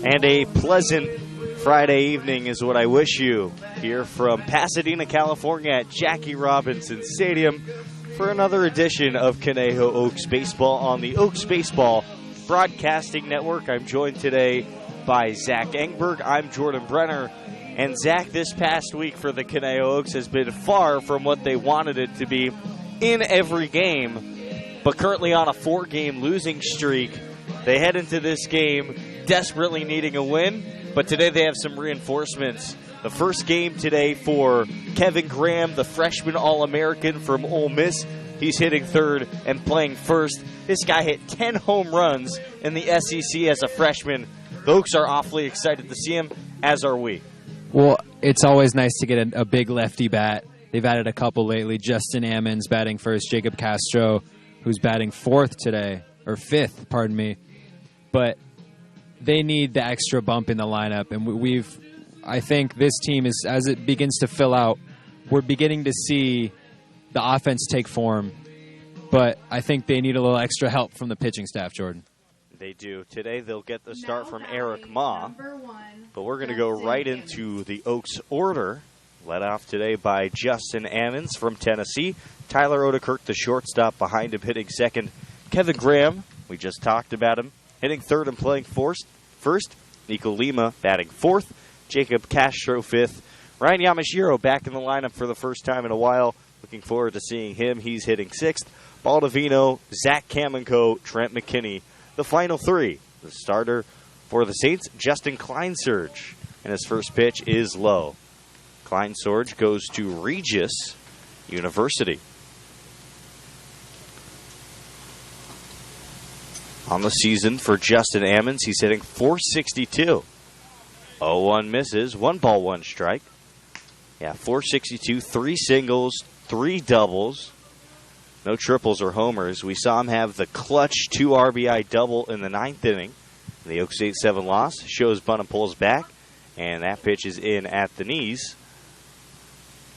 And a pleasant Friday evening is what I wish you here from Pasadena, California at Jackie Robinson Stadium for another edition of Conejo Oaks Baseball on the Oaks Baseball Broadcasting Network. I'm joined today by Zach Engberg. I'm Jordan Brenner. And Zach, this past week for the Conejo Oaks has been far from what they wanted it to be in every game, but currently on a 4-game losing streak. They head into this game desperately needing a win, but today they have some reinforcements. The first game today for Kevin Graham, the freshman All-American from Ole Miss. He's hitting third and playing first. This guy hit 10 home runs in the SEC as a freshman. The Oaks are awfully excited to see him, as are we. Well, it's always nice to get a big lefty bat. They've added a couple lately. Justin Ammons batting first. Jacob Castro, who's batting fifth, pardon me. But they need the extra bump in the lineup, and I think this team is, as it begins to fill out, we're beginning to see the offense take form. But I think they need a little extra help from the pitching staff, Jordan. They do. Today they'll get the start from Eric Ma. But we're going to go right into the Oaks order. Led off today by Justin Ammons from Tennessee. Tyler Odekirk, the shortstop, behind him hitting second. Kevin Graham, we just talked about him, hitting third and playing first. Nico Lima batting fourth. Jacob Castro fifth. Ryan Yamashiro back in the lineup for the first time in a while. Looking forward to seeing him. He's hitting sixth. Baldovino, Zach Kamenko, Trent McKinney. The final three. The starter for the Saints, Justin Kleinsurge. And his first pitch is low. Kleinsurge goes to Regis University. On the season for Justin Ammons, he's hitting .462. 0-1 misses. 1 ball, 1 strike. Yeah, .462, 3 singles, 3 doubles. No triples or homers. We saw him have the clutch 2 RBI double in the 9th inning. The Oaks 8-7 loss shows bunt and pulls back, and that pitch is in at the knees.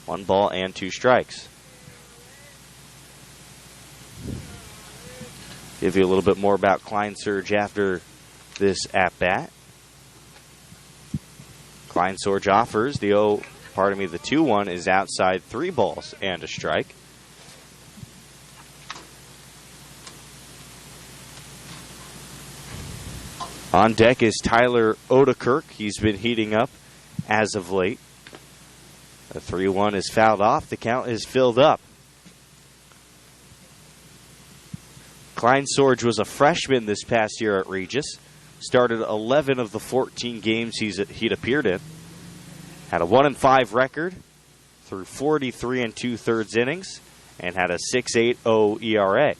1 ball and 2 strikes. Give you a little bit more about Kleinsurge after this at-bat. Kleinsurge offers the 2-1 is outside, 3 balls and a strike. On deck is Tyler Odekirk. He's been heating up as of late. The 3-1 is fouled off. The count is filled up. Kleinsurge was a freshman this past year at Regis. Started 11 of the 14 games he'd appeared in. Had a 1-5 record through 43 2/3 innings and had a 6.80 ERA.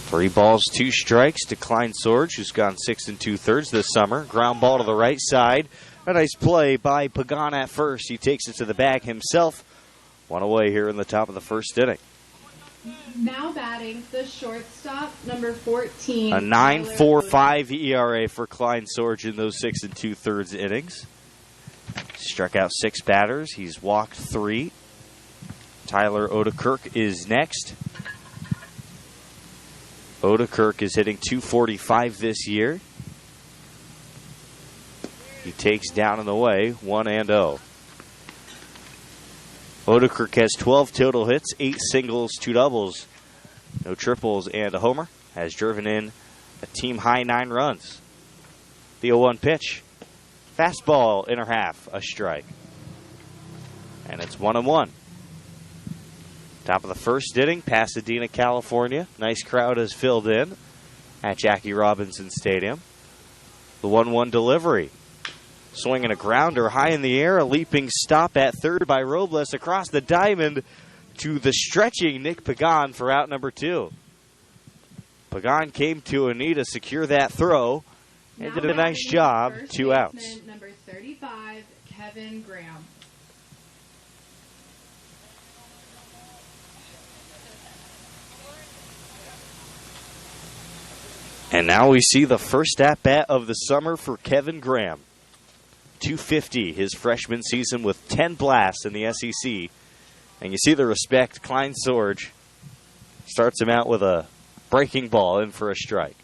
Three balls, 2 strikes to Kleinsurge, who's gone 6 2/3 this summer. Ground ball to the right side. A nice play by Pagan at first. He takes it to the bag himself. 1 away here in the top of the first inning. Now batting the shortstop, number 14. A 9.45 ERA for Kleinsurge in those 6 2/3 innings. Struck out 6 batters. He's walked 3. Tyler Odekirk is next. Odekirk is hitting .245 this year. He takes down and away 1-0. Odekirk has 12 total hits, 8 singles, 2 doubles, no triples, and a homer. Has driven in a team-high 9 runs. The 0-1 pitch. Fastball, inner half, a strike. And it's 1-1. Top of the first inning, Pasadena, California. Nice crowd has filled in at Jackie Robinson Stadium. The 1-1 delivery. Swinging a grounder high in the air. A leaping stop at third by Robles across the diamond to the stretching Nick Pagan for out number 2. Pagan came to a knee to secure that throw and did a nice job. 2 outs. Number 35, Kevin Graham. And now we see the first at-bat of the summer for Kevin Graham. .250 his freshman season with 10 blasts in the SEC. And you see the respect. Klein Sorge starts him out with a breaking ball in for a strike.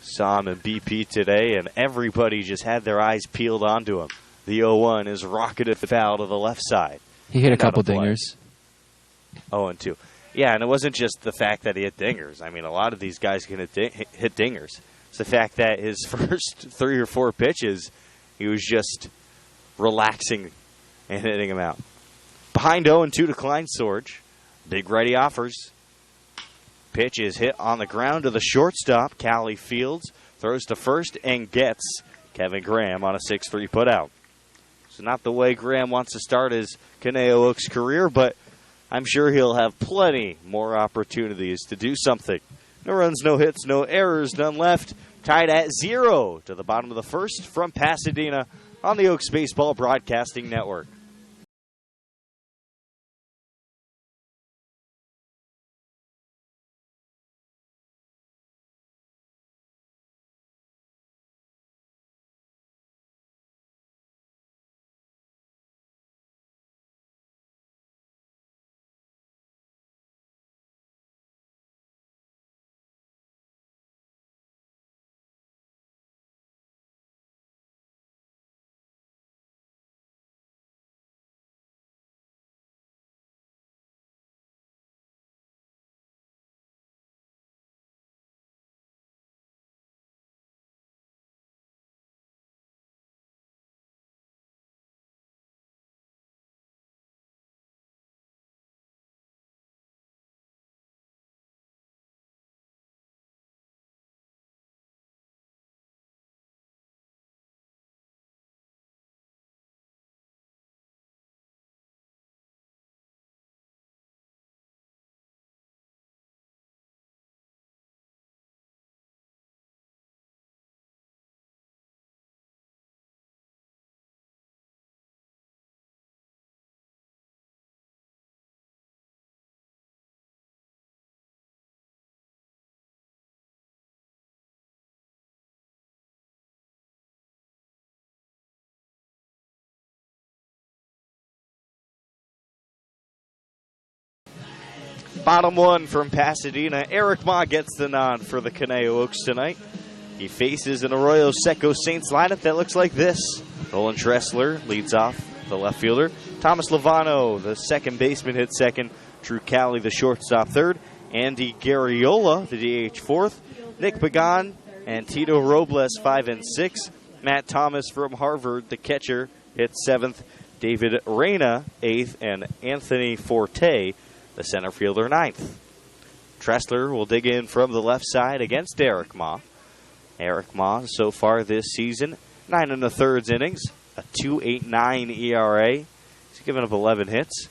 Saw him in BP today, and everybody just had their eyes peeled onto him. The 0-1 is rocketed foul to the left side. He hit a couple dingers. 0-2. Yeah, and it wasn't just the fact that he hit dingers. I mean, a lot of these guys can hit dingers. It's the fact that his first 3 or 4 pitches, he was just relaxing and hitting them out. Behind 0-2 to Klein Sorge. Big righty offers. Pitch is hit on the ground to the shortstop. Callie Fields throws to first and gets Kevin Graham on a 6-3 putout. So not the way Graham wants to start his Conejo Oaks career, but I'm sure he'll have plenty more opportunities to do something. No runs, no hits, no errors, none left. Tied at 0 to the bottom of the first from Pasadena on the Oaks Baseball Broadcasting Network. Bottom one from Pasadena. Eric Ma gets the nod for the Conejo Oaks tonight. He faces an Arroyo Seco Saints lineup that looks like this. Nolan Tressler leads off, the left fielder. Thomas Lovano, the second baseman, hits second. Drew Cowley, the shortstop, third. Andy Garriola, the DH, fourth. Nick Pagan and Tito Robles, 5 and 6. Matt Thomas from Harvard, the catcher, hits seventh. David Reyna, eighth. And Anthony Forte, the center fielder, ninth. Tressler will dig in from the left side against Eric Ma. Eric Ma, so far this season, 9 1/3 innings, a 2.89 ERA. He's given up 11 hits.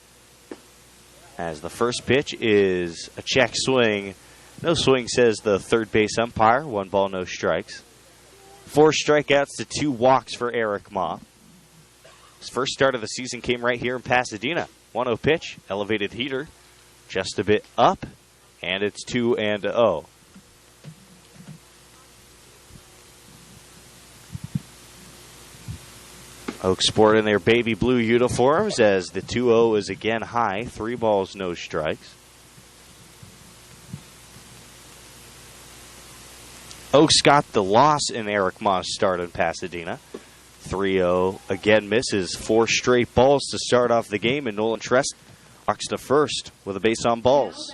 As the first pitch is a check swing. No swing, says the third base umpire. 1 ball, no strikes. 4 strikeouts to 2 walks for Eric Ma. His first start of the season came right here in Pasadena. 1-0 pitch, elevated heater. Just a bit up, and it's 2-0. Oaks sporting their baby blue uniforms as the 2-0 is again high. 3 balls, no strikes. Oaks got the loss in Eric Ma's start in Pasadena. 3-0 again misses. 4 straight balls to start off the game, and Nolan Tress walks to first with a base on balls.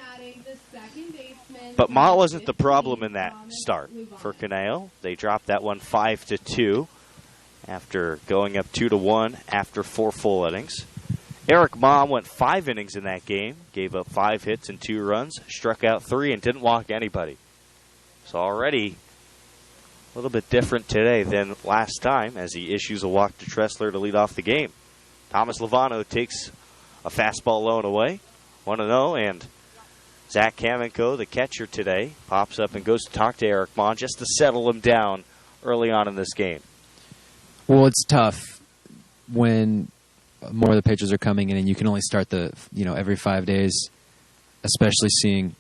But Ma wasn't the problem in that start for Conejo. They dropped that one 5-2 after going up 2-1 after 4 full innings. Eric Ma went 5 innings in that game, gave up 5 hits and 2 runs, struck out 3, and didn't walk anybody. So already a little bit different today than last time as he issues a walk to Tressler to lead off the game. Thomas Lovano takes a fastball low and away, 1-0, and Zach Kamenko, the catcher today, pops up and goes to talk to Eric Ma just to settle him down early on in this game. Well, it's tough when more of the pitchers are coming in and you can only start every 5 days, especially seeing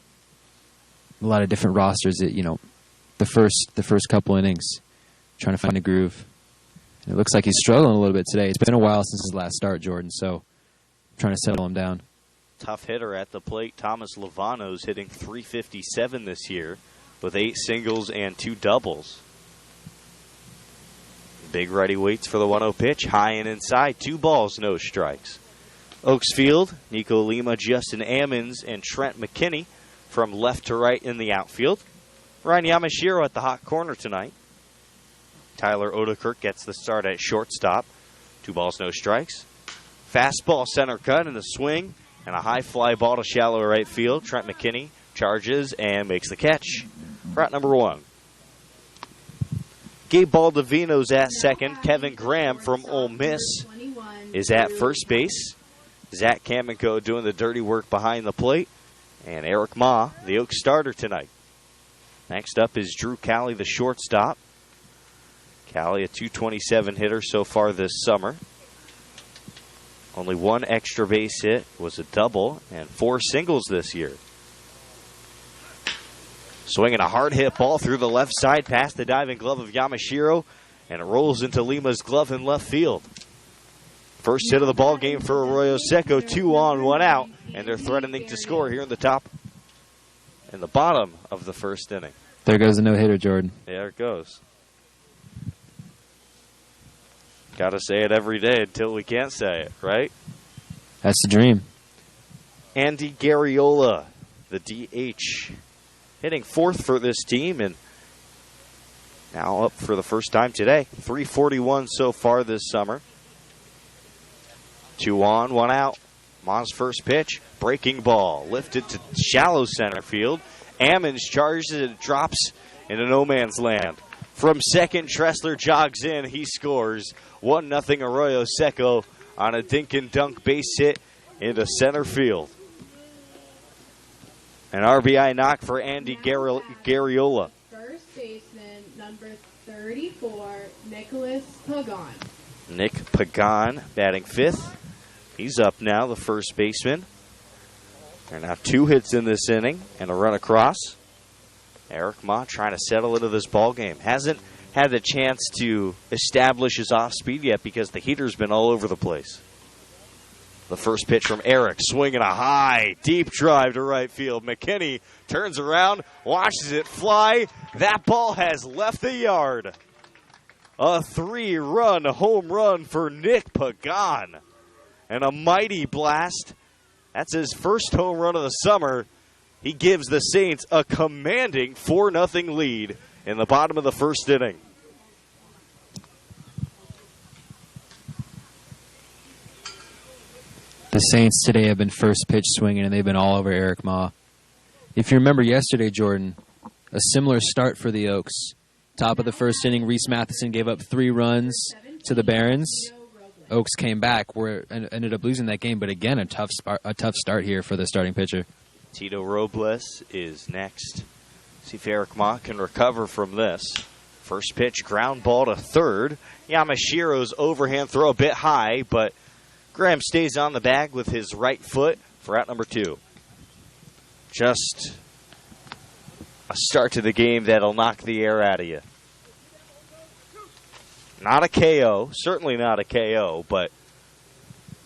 a lot of different rosters that, the first couple innings, trying to find a groove. It looks like he's struggling a little bit today. It's been a while since his last start, Jordan, so I'm trying to settle him down. Tough hitter at the plate. Thomas Lovano's hitting .357 this year with 8 singles and 2 doubles. Big righty waits for the 1-0 pitch. High and inside. 2 balls, no strikes. Oaks Field, Nico Lima, Justin Ammons, and Trent McKinney from left to right in the outfield. Ryan Yamashiro at the hot corner tonight. Tyler Odekirk gets the start at shortstop. 2 balls, no strikes. Fastball center cut and a swing, and a high fly ball to shallow right field. Trent McKinney charges and makes the catch for out number 1. Gabe Baldovino's at second. Kevin Graham from Ole Miss is at first base. Zach Kamenko doing the dirty work behind the plate. And Eric Ma, the Oaks starter tonight. Next up is Drew Calley, the shortstop. Calley, a .227 hitter so far this summer. Only 1 extra base hit, was a double, and 4 singles this year. Swinging a hard hit ball through the left side past the diving glove of Yamashiro, and it rolls into Lima's glove in left field. First hit of the ball game for Arroyo Seco, 2 on, 1 out, and they're threatening to score here in the bottom of the first inning. There goes a no-hitter, Jordan. There it goes. Got to say it every day until we can't say it, right? That's the dream. Andy Garriola, the DH, hitting 4th for this team, and now up for the first time today. .341 so far this summer. 2 on, 1 out. Ma's first pitch, breaking ball, lifted to shallow center field. Ammons charges and drops into no man's land. From second, Tressler jogs in. He scores. 1-0 Arroyo Seco on a dink and dunk base hit into center field. An RBI knock for Andy Garriola. First baseman, number 34, Nicholas Pagan. Nick Pagan batting 5th. He's up now, the first baseman. There are now 2 hits in this inning and a run across. Eric Ma trying to settle into this ball game. Hasn't had the chance to establish his off speed yet because the heater's been all over the place. The first pitch from Eric, swinging a high, deep drive to right field. McKinney turns around, watches it fly. That ball has left the yard. A 3-run home run for Nick Pagan. And a mighty blast. That's his first home run of the summer. He gives the Saints a commanding 4-0 lead in the bottom of the first inning. The Saints today have been first pitch swinging, and they've been all over Eric Ma. If you remember yesterday, Jordan, a similar start for the Oaks. Top of the first inning, Reese Matheson gave up 3 runs to the Barons. Oaks came back, and ended up losing that game, but again, a tough start here for the starting pitcher. Tito Robles is next. See if Eric Ma can recover from this. First pitch, ground ball to third. Yamashiro's overhand throw a bit high, but Graham stays on the bag with his right foot for out number 2. Just a start to the game that'll knock the air out of you. Not a KO, certainly not a KO, but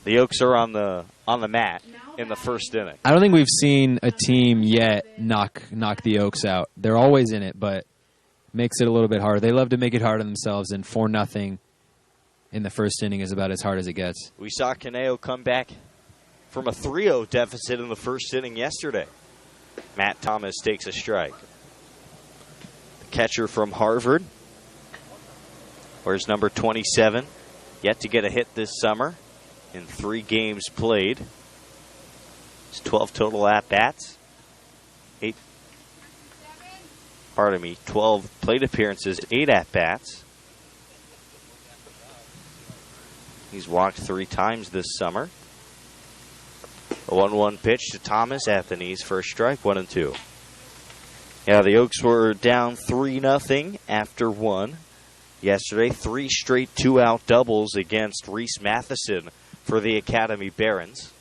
the Oaks are on the mat in the first inning. I don't think we've seen a team yet knock the Oaks out. They're always in it, but makes it a little bit harder. They love to make it hard on themselves, and 4-0 in the first inning is about as hard as it gets. We saw Caneo come back from a 3-0 deficit in the first inning yesterday. Matt Thomas takes a strike. The catcher from Harvard, where's number 27, yet to get a hit this summer in 3 games played. It's 12 total at-bats. 12 plate appearances, 8 at-bats. He's walked 3 times this summer. A 1-1 pitch to Thomas at the knees for a strike, 1-2. Yeah, the Oaks were down 3-0 after 1 yesterday. 3 straight 2-out doubles against Reese Matheson for the Academy Barons.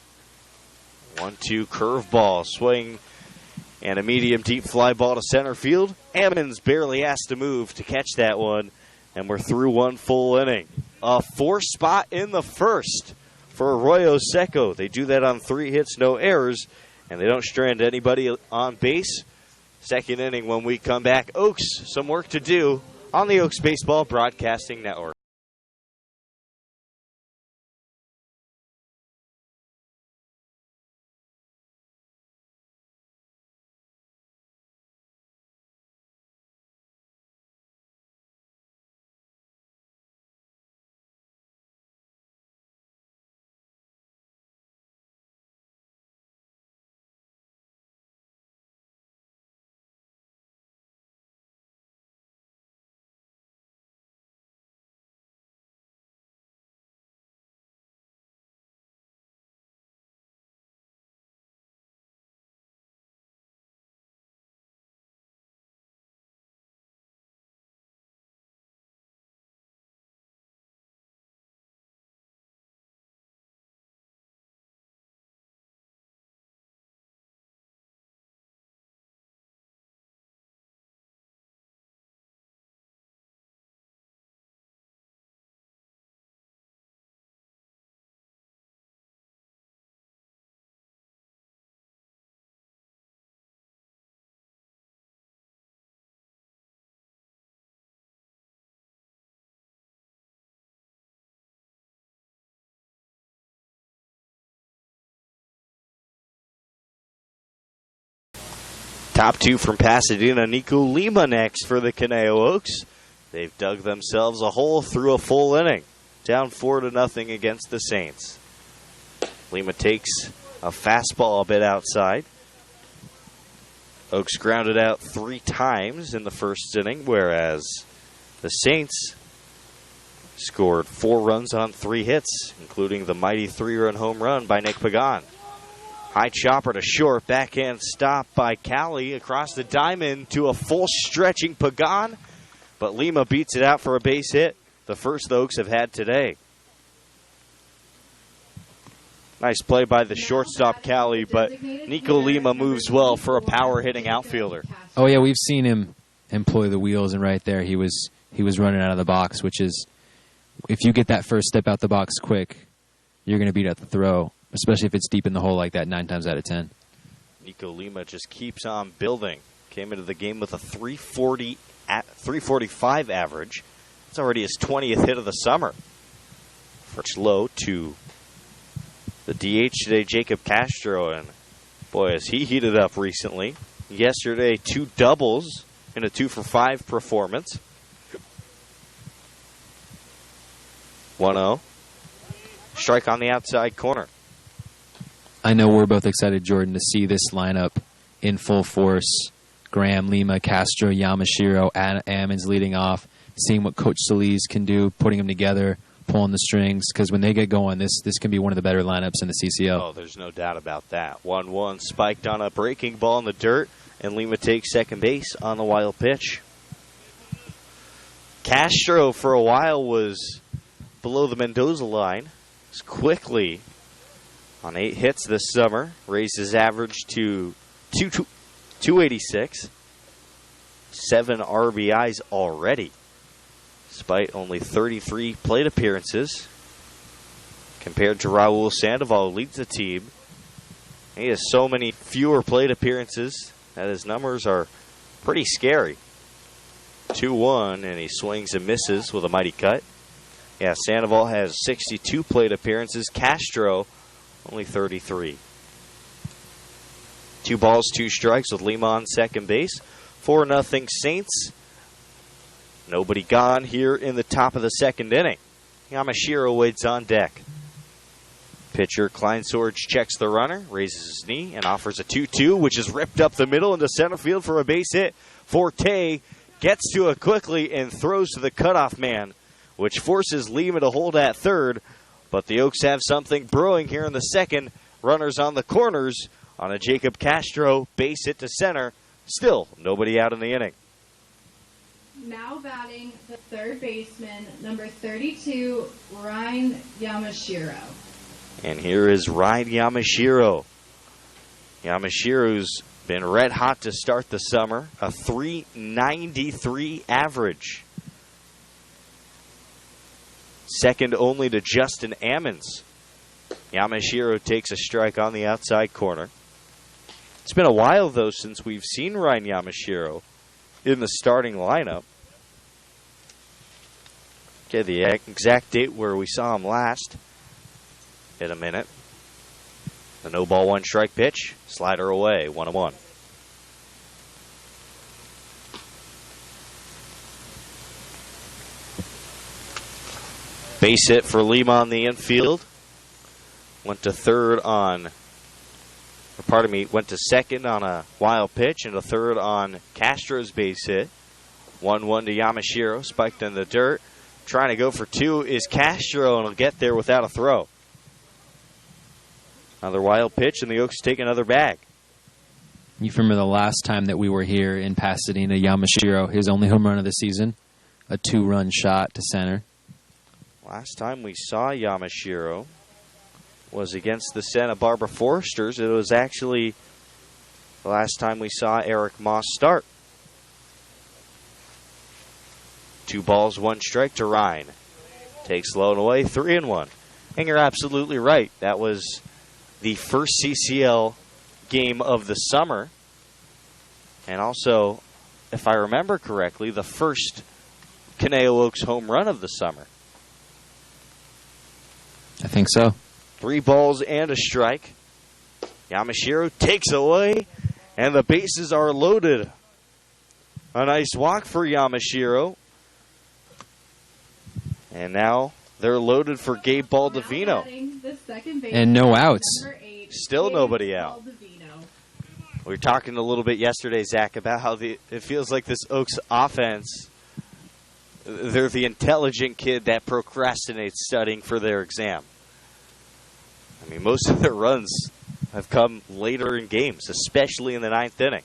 1-2 curveball, swing, and a medium deep fly ball to center field. Ammons barely has to move to catch that one. And we're through one full inning. A 4th spot in the first for Arroyo Seco. They do that on 3 hits, no errors, and they don't strand anybody on base. Second inning when we come back. Oaks, some work to do on the Oaks Baseball Broadcasting Network. Top 2 from Pasadena, Nico Lima next for the Conejo Oaks. They've dug themselves a hole through a full inning. Down 4-0 against the Saints. Lima takes a fastball a bit outside. Oaks grounded out 3 times in the first inning, whereas the Saints scored 4 runs on 3 hits, including the mighty 3-run home run by Nick Pagan. High chopper to short, backhand stop by Cali across the diamond to a full stretching Pagan, but Lima beats it out for a base hit, the first the Oaks have had today. Nice play by the shortstop Cali, but Nico Lima moves well for a power-hitting outfielder. Oh yeah, we've seen him employ the wheels, and right there he was running out of the box, which is, if you get that first step out the box quick, you're going to beat out the throw, especially if it's deep in the hole like that 9 times out of 10. Nico Lima just keeps on building. Came into the game with a 345 average. It's already his 20th hit of the summer. First low to the DH today, Jacob Castro, and boy, has he heated up recently. Yesterday, 2 doubles in a 2-for-5 performance. 1-0. Strike on the outside corner. I know we're both excited, Jordan, to see this lineup in full force. Graham, Lima, Castro, Yamashiro, Ammons leading off, seeing what Coach Solis can do, putting them together, pulling the strings, because when they get going, this can be one of the better lineups in the CCL. Oh, there's no doubt about that. 1-1 spiked on a breaking ball in the dirt, and Lima takes second base on the wild pitch. Castro, for a while, was below the Mendoza line. He's quickly on 8 hits this summer, raised his average to 286. 7 RBIs already, despite only 33 plate appearances. Compared to Raul Sandoval, who leads the team, he has so many fewer plate appearances that his numbers are pretty scary. 2-1, and he swings and misses with a mighty cut. Yeah, Sandoval has 62 plate appearances. Castro only 33. 2 balls, 2 strikes with Lima on second base. 4-0 Saints. Nobody gone here in the top of the second inning. Yamashiro waits on deck. Pitcher Kleinsorge checks the runner, raises his knee, and offers a 2-2, which is ripped up the middle into center field for a base hit. Forte gets to it quickly and throws to the cutoff man, which forces Lima to hold at third. But the Oaks have something brewing here in the second. Runners on the corners on a Jacob Castro base hit to center. Still nobody out in the inning. Now batting the third baseman, number 32, Ryan Yamashiro. And here is Ryan Yamashiro. Yamashiro's been red hot to start the summer. A 393 average. second only to Justin Ammons. Yamashiro takes a strike on the outside corner. It's been a while, though, since we've seen Ryan Yamashiro in the starting lineup. Okay, the exact date where we saw him last in a minute. The no ball, one strike pitch. Slider away, 1-1. Base hit for Lima on the infield. Went to second on a wild pitch and to third on Castro's base hit. 1-1 to Yamashiro, spiked in the dirt. Trying to go for two is Castro, and he'll get there without a throw. Another wild pitch, and the Oaks take another bag. You remember the last time that we were here in Pasadena, Yamashiro, his only home run of the season, a 2-run shot to center. Last time we saw Yamashiro was against the Santa Barbara Foresters. It was actually the last time we saw Eric Moss start. 2 balls, 1 strike to Ryan. Takes low and away, 3-1. And you're absolutely right. That was the first CCL game of the summer. And also, if I remember correctly, the first Conejo Oaks home run of the summer. I think so. 3 balls and a strike. Yamashiro takes away, and the bases are loaded. A nice walk for Yamashiro. And now they're loaded for Gabe Baldovino. And no outs. Still nobody out. We were talking a little bit yesterday, Zach, about how it feels like this Oaks offense, they're the intelligent kid that procrastinates studying for their exam. I mean, most of their runs have come later in games, especially in the 9th inning.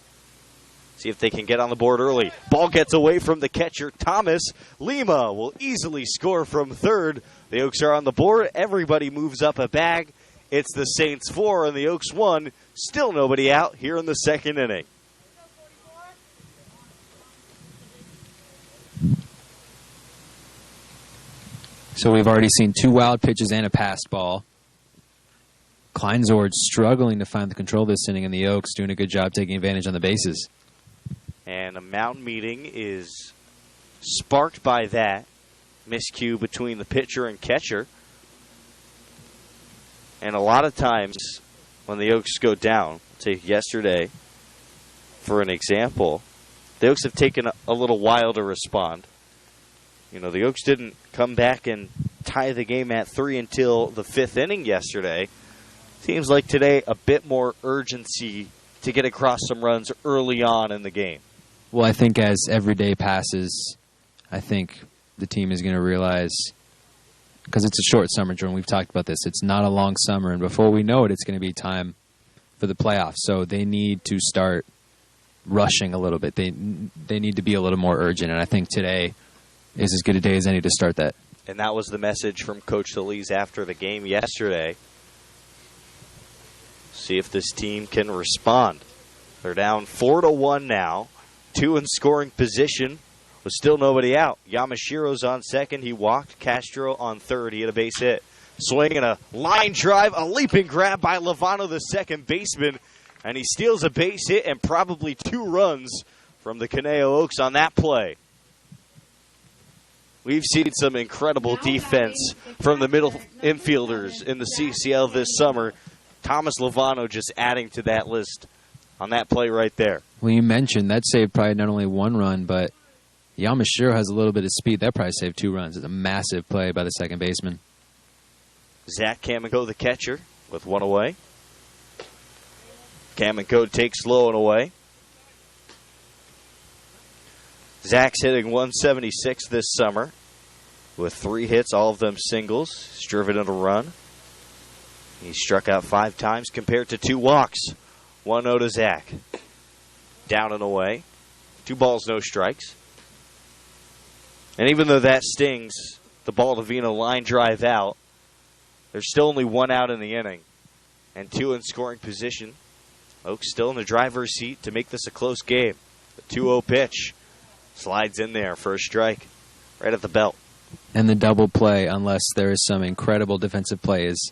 See if they can get on the board early. Ball gets away from the catcher, Thomas. Lima will easily score from third. The Oaks are on the board. Everybody moves up a bag. It's the Saints 4 and the Oaks 1. Still nobody out here in the 2nd inning. So we've already seen 2 wild pitches and a passed ball. Kleinzord struggling to find the control this inning, and the Oaks doing a good job taking advantage on the bases. And a mound meeting is sparked by that miscue between the pitcher and catcher. And a lot of times when the Oaks go down, take yesterday for an example, the Oaks have taken a little while to respond. You know, the Oaks didn't come back and tie the game at 3 until the 5th inning yesterday. Seems like today a bit more urgency to get across some runs early on in the game. Well, I think as every day passes, I think the team is going to realize, because it's a short summer, Jordan, we've talked about this, it's not a long summer, and before we know it, it's going to be time for the playoffs. So they need to start rushing a little bit. They need to be a little more urgent, and I think today is as good a day as any to start that. And that was the message from Coach Solis after the game yesterday. See if this team can respond. They're down 4-1 now. 2 in scoring position with still nobody out. Yamashiro's on second. He walked. Castro on third. He had a base hit. Swing and a line drive. A leaping grab by Lovano, the second baseman. And he steals a base hit and probably 2 runs from the Conejo Oaks on that play. We've seen some incredible defense from the middle infielders in the CCL this summer. Thomas Lovano just adding to that list on that play right there. Well, you mentioned that saved probably not only 1 run, but Yamashiro has a little bit of speed. That probably saved 2 runs. It's a massive play by the second baseman. Zach Kamenko, the catcher, with 1 away. Kamenko takes low and away. Zach's hitting 176 this summer with 3 hits, all of them singles. He's driven in a run. He struck out 5 times compared to 2 walks. 1-0 to Zach. Down and away. 2 balls, no strikes. And even though that stings, the Baldovino line drive out, there's still only 1 out in the inning. And 2 in scoring position. Oaks still in the driver's seat to make this a close game. The 2-0 pitch slides in there for a strike right at the belt. And the double play, unless there is some incredible defensive play, is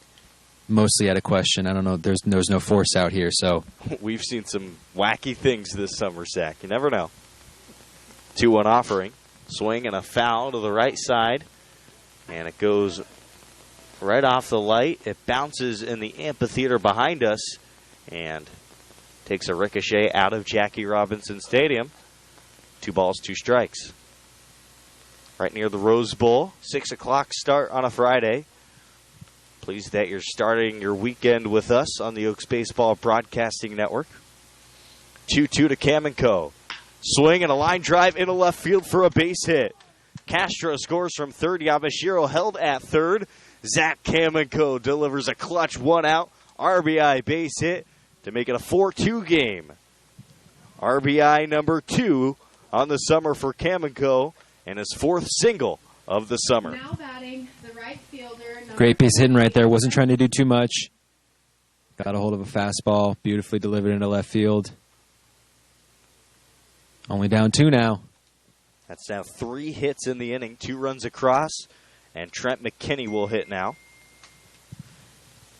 mostly out of question. I don't know. There's no force out here, so. We've seen some wacky things this summer, Zach. You never know. 2-1 offering. Swing and a foul to the right side. And it goes right off the light. It bounces in the amphitheater behind us and takes a ricochet out of Jackie Robinson Stadium. 2 balls, 2 strikes. Right near the Rose Bowl. 6 o'clock start on a Friday. Pleased that you're starting your weekend with us on the Oaks Baseball Broadcasting Network. 2-2 to Kamenko. Swing and a line drive into left field for a base hit. Castro scores from third. Yamashiro held at third. Zach Kamenko delivers a clutch 1-out RBI base hit to make it a 4-2 game. RBI number 2 on the summer for Kamenko and his 4th single of the summer. Now batting, the right fielder. Great base hitting right there. Wasn't trying to do too much. Got a hold of a fastball. Beautifully delivered into left field. Only down 2 now. That's now 3 hits in the inning, 2 runs across, and Trent McKinney will hit now.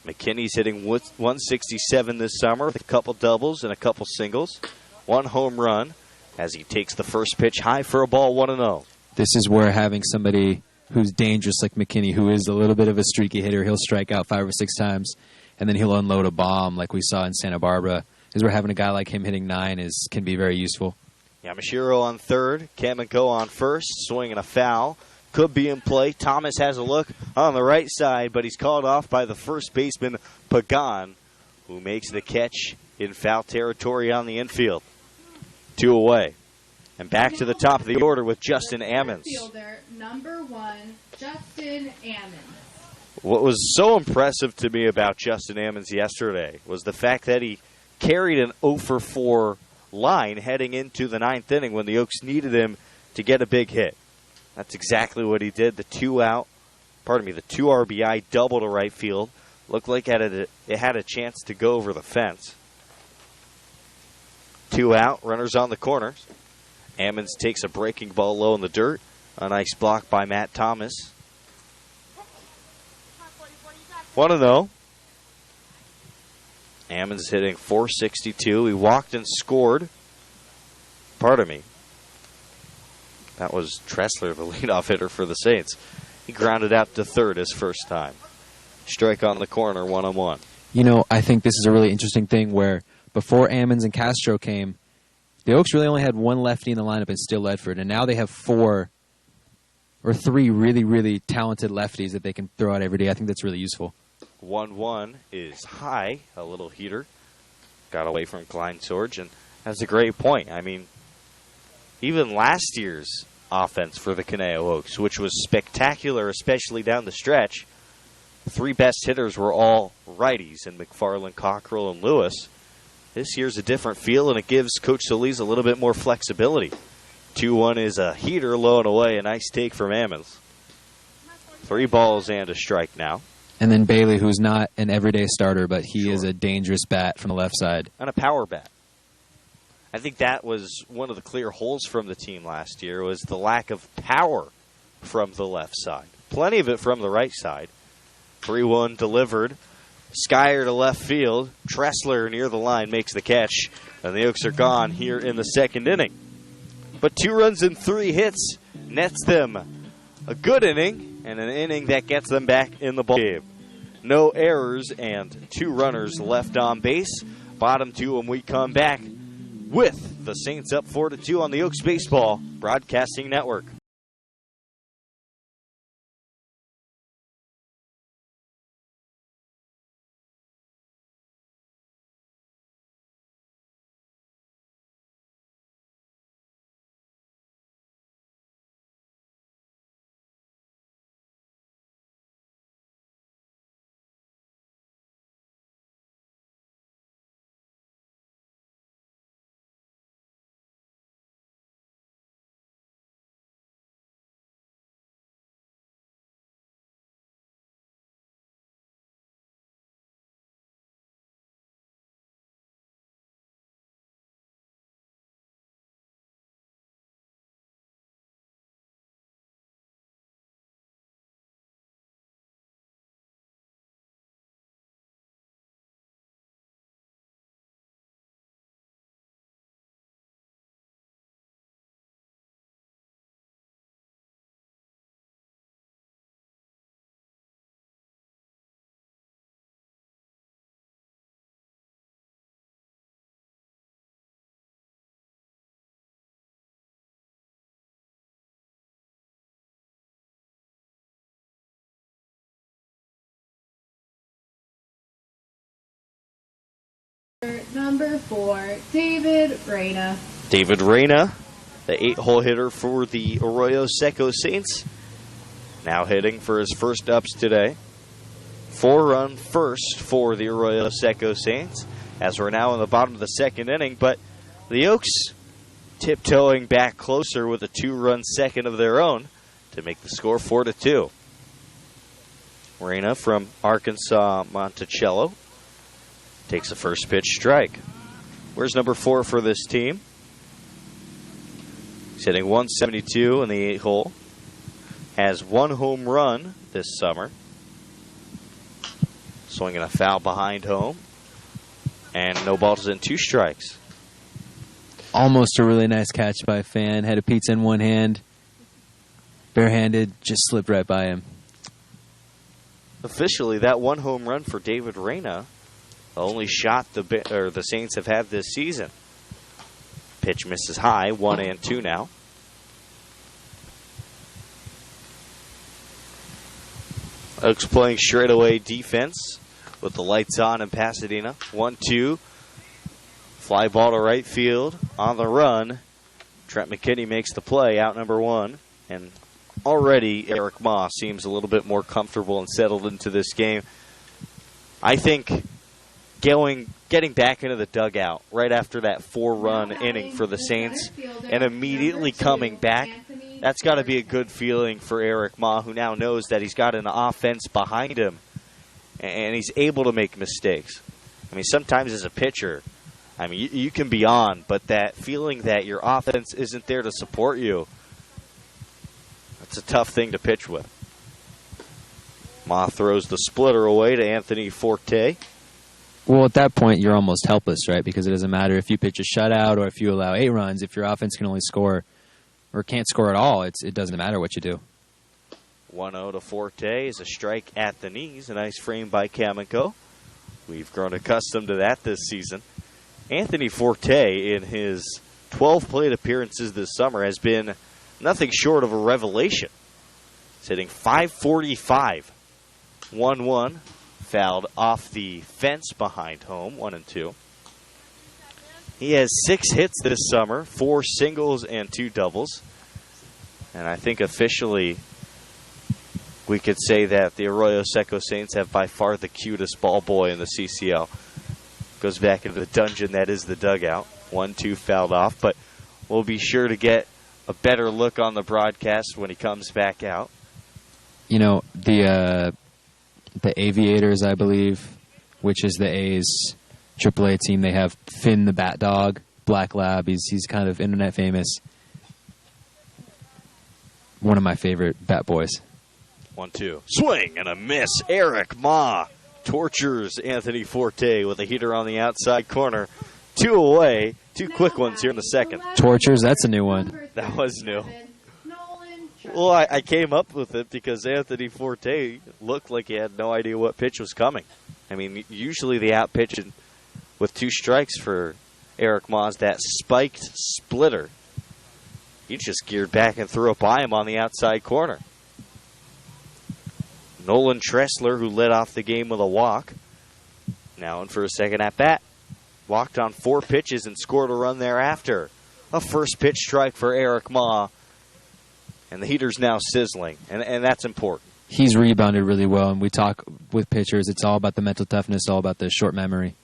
McKinney's hitting 167 this summer with a couple doubles and a couple singles. 1 home run as he takes the first pitch high for a ball, 1-0. This is where having somebody who's dangerous like McKinney, who is a little bit of a streaky hitter, he'll strike out 5 or 6 times, and then he'll unload a bomb like we saw in Santa Barbara. Is where having a guy like him hitting 9 can be very useful. Yamashiro on third, Kamenko on first, swing and a foul. Could be in play. Thomas has a look on the right side, but he's called off by the first baseman, Pagan, who makes the catch in foul territory on the infield. 2 away. And back to the top of the order with Justin Ammons. Fielder number 1, Justin Ammons. What was so impressive to me about Justin Ammons yesterday was the fact that he carried an 0 for 4 line heading into the 9th inning when the Oaks needed him to get a big hit. That's exactly what he did. The 2 RBI double to right field. Looked like it had a chance to go over the fence. 2 out, runners on the corners. Ammons takes a breaking ball low in the dirt. A nice block by Matt Thomas. 1-0. Ammons hitting .462. He walked and scored. Pardon me. That was Tressler, the leadoff hitter for the Saints. He grounded out to third his first time. Strike on the corner, 1-1. You know, I think this is a really interesting thing where before Ammons and Castro came, the Oaks really only had 1 lefty in the lineup in Still Ledford, and now they have 4 or 3 really, really talented lefties that they can throw out every day. I think that's really useful. 1-1 is high, a little heater. Got away from Klein Sorge, and that's a great point. I mean, even last year's offense for the Conejo Oaks, which was spectacular, especially down the stretch, the 3 best hitters were all righties in McFarland, Cockrell, and Lewis. This year's a different feel, and it gives Coach Solis a little bit more flexibility. 2-1 is a heater, low and away. A nice take from Ammons. 3 balls and a strike now. And then Bailey, who's not an everyday starter, but he is a dangerous bat from the left side. And a power bat. I think that was one of the clear holes from the team last year, was the lack of power from the left side. Plenty of it from the right side. 3-1 delivered. Skyer to left field. Tressler near the line makes the catch. And the Oaks are gone here in the 2nd inning. But 2 runs and 3 hits nets them a good inning and an inning that gets them back in the ball game. No errors and 2 runners left on base. Bottom 2 when we come back with the Saints up 4-2 on the Oaks Baseball Broadcasting Network. number 4, David Reyna. David Reyna, the 8-hole hitter for the Arroyo Seco Saints, now hitting for his first ups today. 4-run first for the Arroyo Seco Saints, as we're now in the bottom of the second inning, but the Oaks tiptoeing back closer with a 2-run second of their own to make the score 4-2. Reyna from Arkansas Monticello takes the first pitch strike. Where's number 4 for this team? He's hitting 172 in the 8-hole. Has 1 home run this summer. Swinging a foul behind home. And no balls and 2 strikes. Almost a really nice catch by a fan. Had a pizza in one hand. Barehanded, just slipped right by him. Officially, that 1 home run for David Reyna, the only shot the Saints have had this season. Pitch misses high, 1-2 now. Oaks playing straightaway defense with the lights on in Pasadena. 1-2. Fly ball to right field on the run. Trent McKinney makes the play, out number 1. And already Eric Ma seems a little bit more comfortable and settled into this game. I think getting back into the dugout right after that 4-run inning for the Saints and immediately coming back, that's got to be a good feeling for Eric Ma, who now knows that he's got an offense behind him and he's able to make mistakes. I mean, sometimes as a pitcher, I mean, you can be on, but that feeling that your offense isn't there to support you, that's a tough thing to pitch with. Ma throws the splitter away to Anthony Forte. Well, at that point, you're almost helpless, right? Because it doesn't matter if you pitch a shutout or if you allow 8 runs. If your offense can only score or can't score at all, it doesn't matter what you do. 1-0 to Forte is a strike at the knees. A nice frame by Kamenko. We've grown accustomed to that this season. Anthony Forte, in his 12 plate appearances this summer, has been nothing short of a revelation. He's hitting .545. 1-1. Fouled off the fence behind home, 1-2. He has 6 hits this summer, 4 singles and 2 doubles. And I think officially we could say that the Arroyo Seco Saints have by far the cutest ball boy in the CCL. Goes back into the dungeon that is the dugout. 1-2 fouled off, but we'll be sure to get a better look on the broadcast when he comes back out. You know, the Aviators, I believe, which is the A's AAA team, they have Finn the Bat Dog, Black Lab. He's kind of internet famous. One of my favorite bat boys. 1-2. Swing and a miss. Eric Ma tortures Anthony Forte with a heater on the outside corner. 2 away. 2 quick ones here in the second. Tortures, that's a new one. That was new. Well, I came up with it because Anthony Forte looked like he had no idea what pitch was coming. I mean, usually the out pitch with 2 strikes for Eric Ma is that spiked splitter. He just geared back and threw it by him on the outside corner. Nolan Tressler, who led off the game with a walk, now in for a second at bat. Walked on 4 pitches and scored a run thereafter. A first pitch strike for Eric Ma. And the heater's now sizzling, and that's important. He's rebounded really well, and we talk with pitchers. It's all about the mental toughness, all about the short memory.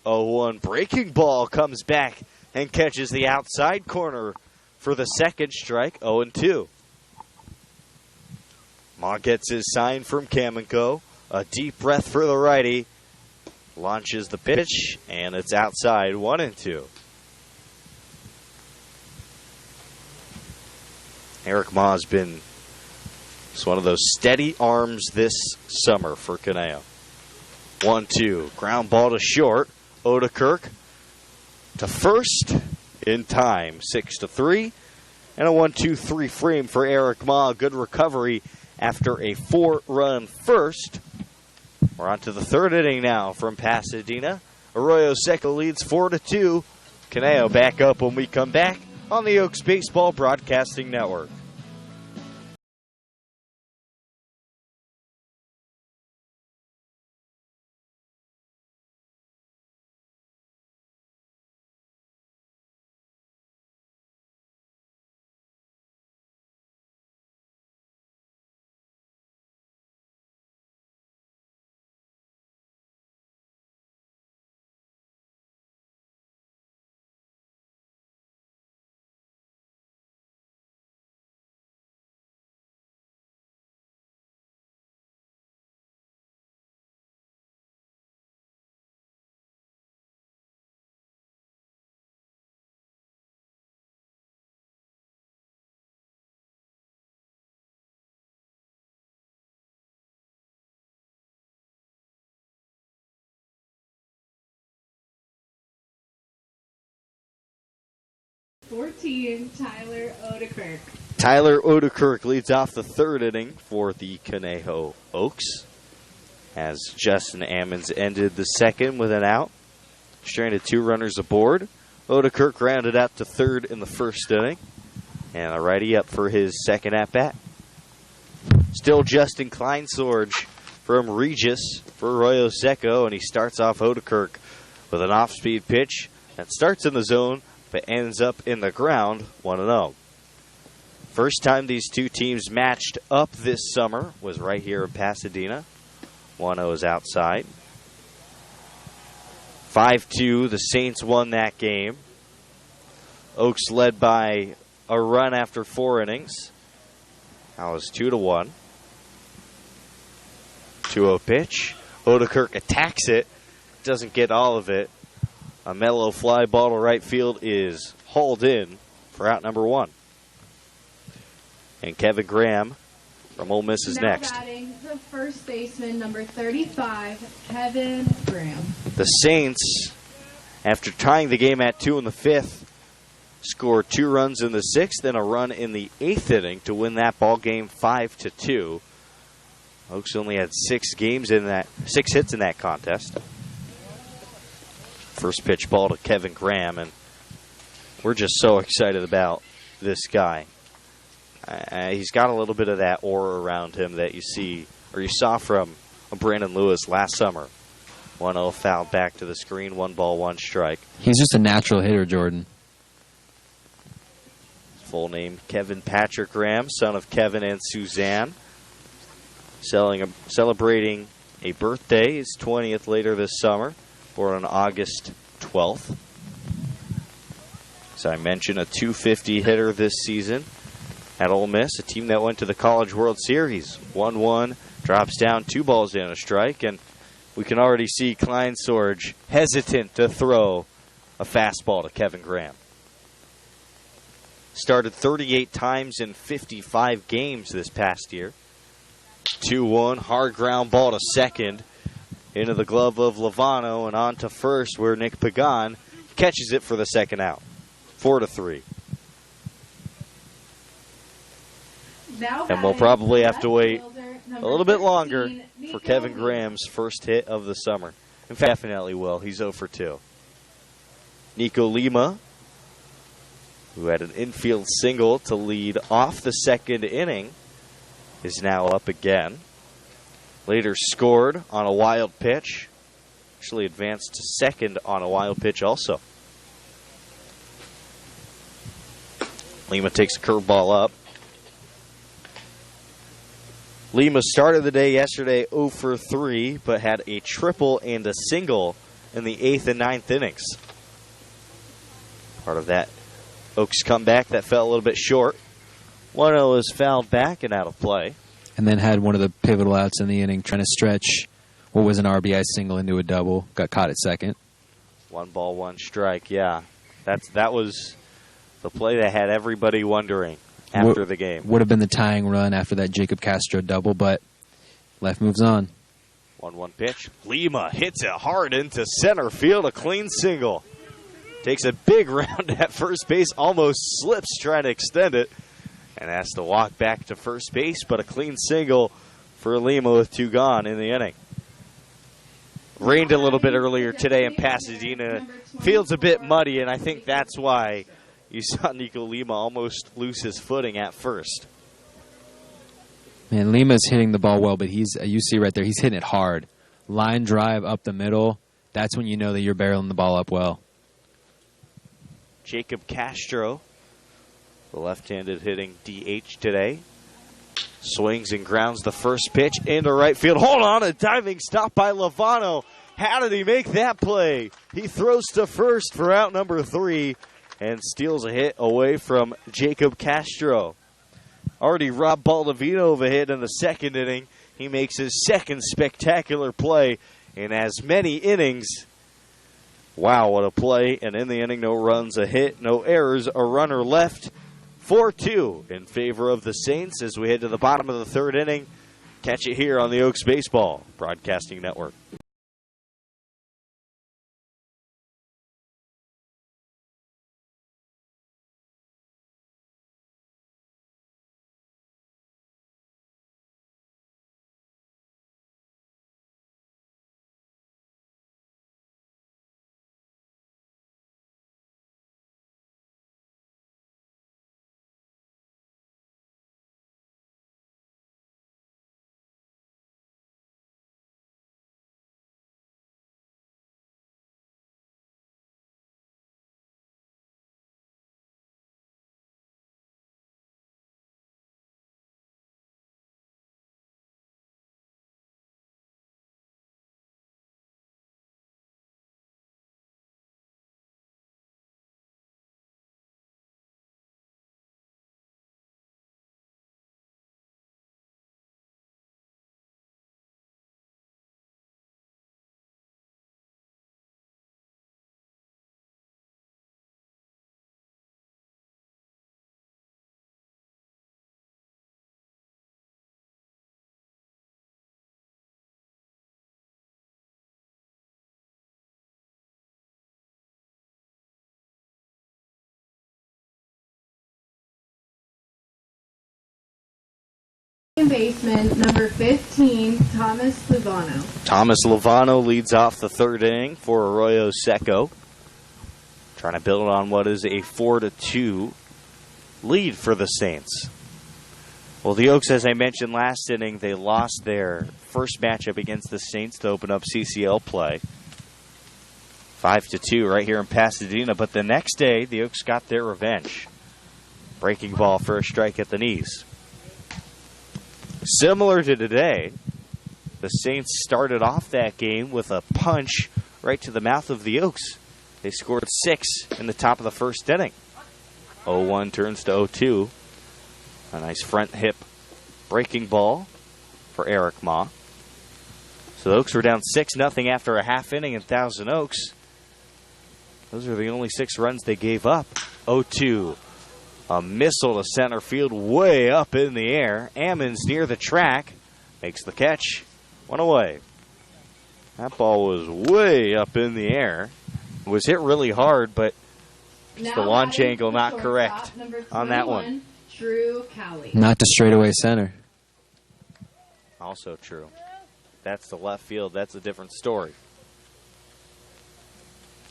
0-1 breaking ball comes back and catches the outside corner for the second strike. 0-2. Ma gets his sign from Kamenko. A deep breath for the righty. Launches the pitch, and it's outside. 1-2. Eric Ma has been one of those steady arms this summer for Caneo. 1-2. Ground ball to short. Odekirk to first in time. 6-3. And a 1-2-3 frame for Eric Ma. Good recovery after a 4-run first. We're on to the 3rd inning now from Pasadena. Arroyo Seco leads 4-2. Caneo back up when we come back on the Oaks Baseball Broadcasting Network. 14, Tyler Odekirk. Tyler Odekirk leads off the third inning for the Conejo Oaks, as Justin Ammons ended the second with an out. Stranded 2 runners aboard. Odekirk rounded out to third in the first inning. And a righty up for his second at-bat. Still Justin Kleinsorge from Regis for Arroyo Seco, and he starts off Odekirk with an off-speed pitch that starts in the zone but ends up in the ground, 1-0. First time these two teams matched up this summer was right here in Pasadena. 1-0 is outside. 5-2, the Saints won that game. Oaks led by a run after 4 innings. That was 2-1. 2-0 pitch. Odekirk attacks it. Doesn't get all of it. A mellow fly ball to right field is hauled in for out number 1. And Kevin Graham from Ole Miss is now next. Batting the first baseman, number 35, Kevin Graham. The Saints, after tying the game at 2 in the 5th, scored 2 runs in the 6th and a run in the 8th inning to win that ball game 5-2. Oaks only had 6 hits in that contest. First pitch ball to Kevin Graham, and we're just so excited about this guy. He's got a little bit of that aura around him that you saw from Brandon Lewis last summer. 1-0 fouled back to the screen, 1 ball, 1 strike. He's just a natural hitter, Jordan. Full name, Kevin Patrick Graham, son of Kevin and Suzanne. Celebrating a birthday, his 20th later this summer, born on August 12th. As I mentioned, a .250 hitter this season at Ole Miss, a team that went to the College World Series. 1-1, drops down 2 balls and a strike, and we can already see Kleinsorge hesitant to throw a fastball to Kevin Graham. Started 38 times in 55 games this past year. 2-1, hard ground ball to second. Into the glove of Lovano and on to first, where Nick Pagan catches it for the second out. 4-3. And we'll probably have to wait a little bit longer for Kevin Graham's first hit of the summer. In fact, definitely will. He's 0 for 2. Nico Lima, who had an infield single to lead off the second inning, is now up again. Later scored on a wild pitch. Actually advanced to second on a wild pitch also. Lima takes a curveball up. Lima started the day yesterday 0 for 3, but had a triple and a single in the 8th and 9th innings. Part of that Oaks comeback that fell a little bit short. 1-0 is fouled back and out of play. And then had one of the pivotal outs in the inning, trying to stretch what was an RBI single into a double. Got caught at second. 1 ball, 1 strike. Yeah, that was the play that had everybody wondering after the game. Would have been the tying run after that Jacob Castro double, but life moves on. 1-1 pitch. Lima hits it hard into center field. A clean single. Takes a big round at first base. Almost slips trying to extend it. And has to walk back to first base, but a clean single for Lima with 2 gone in the inning. Rained a little bit earlier today in Pasadena. Field's a bit muddy, and I think that's why you saw Nico Lima almost lose his footing at first. Man, Lima's hitting the ball well, but you see right there, he's hitting it hard. Line drive up the middle, that's when you know that you're barreling the ball up well. Jacob Castro, the left-handed hitting DH today, swings and grounds the first pitch into right field. Hold on, a diving stop by Lovano. How did he make that play? He throws to first for out number 3 and steals a hit away from Jacob Castro. Already robbed Baldovino of a hit in the second inning. He makes his second spectacular play in as many innings. Wow, what a play. And in the inning, no runs, a hit, no errors, a runner left. 4-2 in favor of the Saints as we head to the bottom of the third inning. Catch it here on the Oaks Baseball Broadcasting Network. baseman, number 15, Thomas Luvano. Thomas Luvano leads off the third inning for Arroyo Seco, trying to build on what is a 4-2 lead for the Saints. Well, the Oaks, as I mentioned last inning, they lost their first matchup against the Saints to open up CCL play. 5-2 right here in Pasadena. But the next day, the Oaks got their revenge. Breaking ball for a strike at the knees. Similar to today, the Saints started off that game with a punch right to the mouth of the Oaks. They scored 6 in the top of the first inning. 0-1 turns to 0-2. A nice front hip breaking ball for Eric Ma. So the Oaks were down 6-0 after a half inning in Thousand Oaks. Those are the only 6 runs they gave up. 0-2. A missile to center field way up in the air. Ammons near the track. Makes the catch. 1 away. That ball was way up in the air. It was hit really hard, but just the launch angle not correct on that one. Drew Cowley. Not to straightaway center. Also true. That's the left field. That's a different story.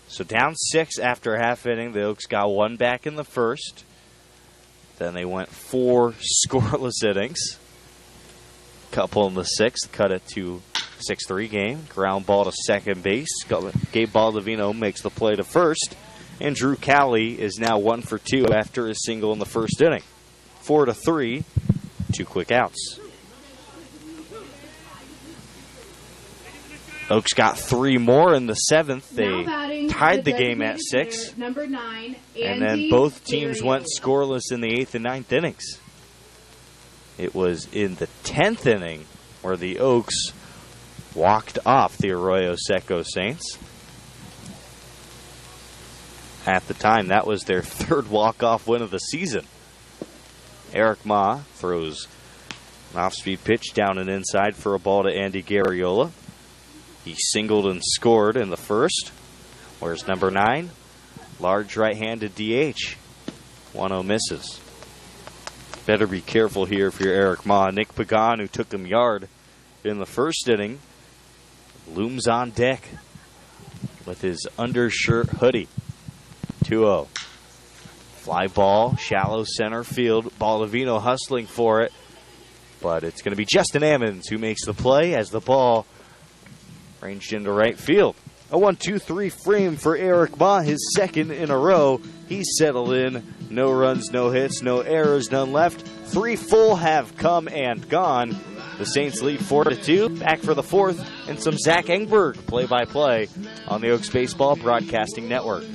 So down 6 after a half inning. The Oaks got 1 back in the first. Then they went 4 scoreless innings. Couple in the 6th. Cut it to 6-3 game. Ground ball to second base. Gabe Baldovino makes the play to first. And Drew Cowley is now 1 for 2 after his single in the first inning. 4-3, 2 quick outs. Oaks got 3 more in the 7th. They tied the game at 6. Number 9, and then both teams went scoreless in the 8th and 9th innings. It was in the 10th inning where the Oaks walked off the Arroyo Seco Saints. At the time, that was their 3rd walk-off win of the season. Eric Ma throws an off-speed pitch down and inside for a ball to Andy Garriola. He singled and scored in the first. Where's number 9? Large right-handed DH. 1-0 misses. Better be careful here if you're Eric Ma. Nick Pagan, who took him yard in the first inning, looms on deck with his undershirt hoodie. 2-0. Fly ball, shallow center field. Baldovino hustling for it. But it's going to be Justin Ammons who makes the play as the ball ranged into right field. A 1-2-3 frame for Eric Ma, his 2nd in a row. He's settled in. No runs, no hits, no errors, none left. 3 full have come and gone. The Saints lead 4-2. Back for the 4th and some Zach Engberg play-by-play on the Oaks Baseball Broadcasting Network.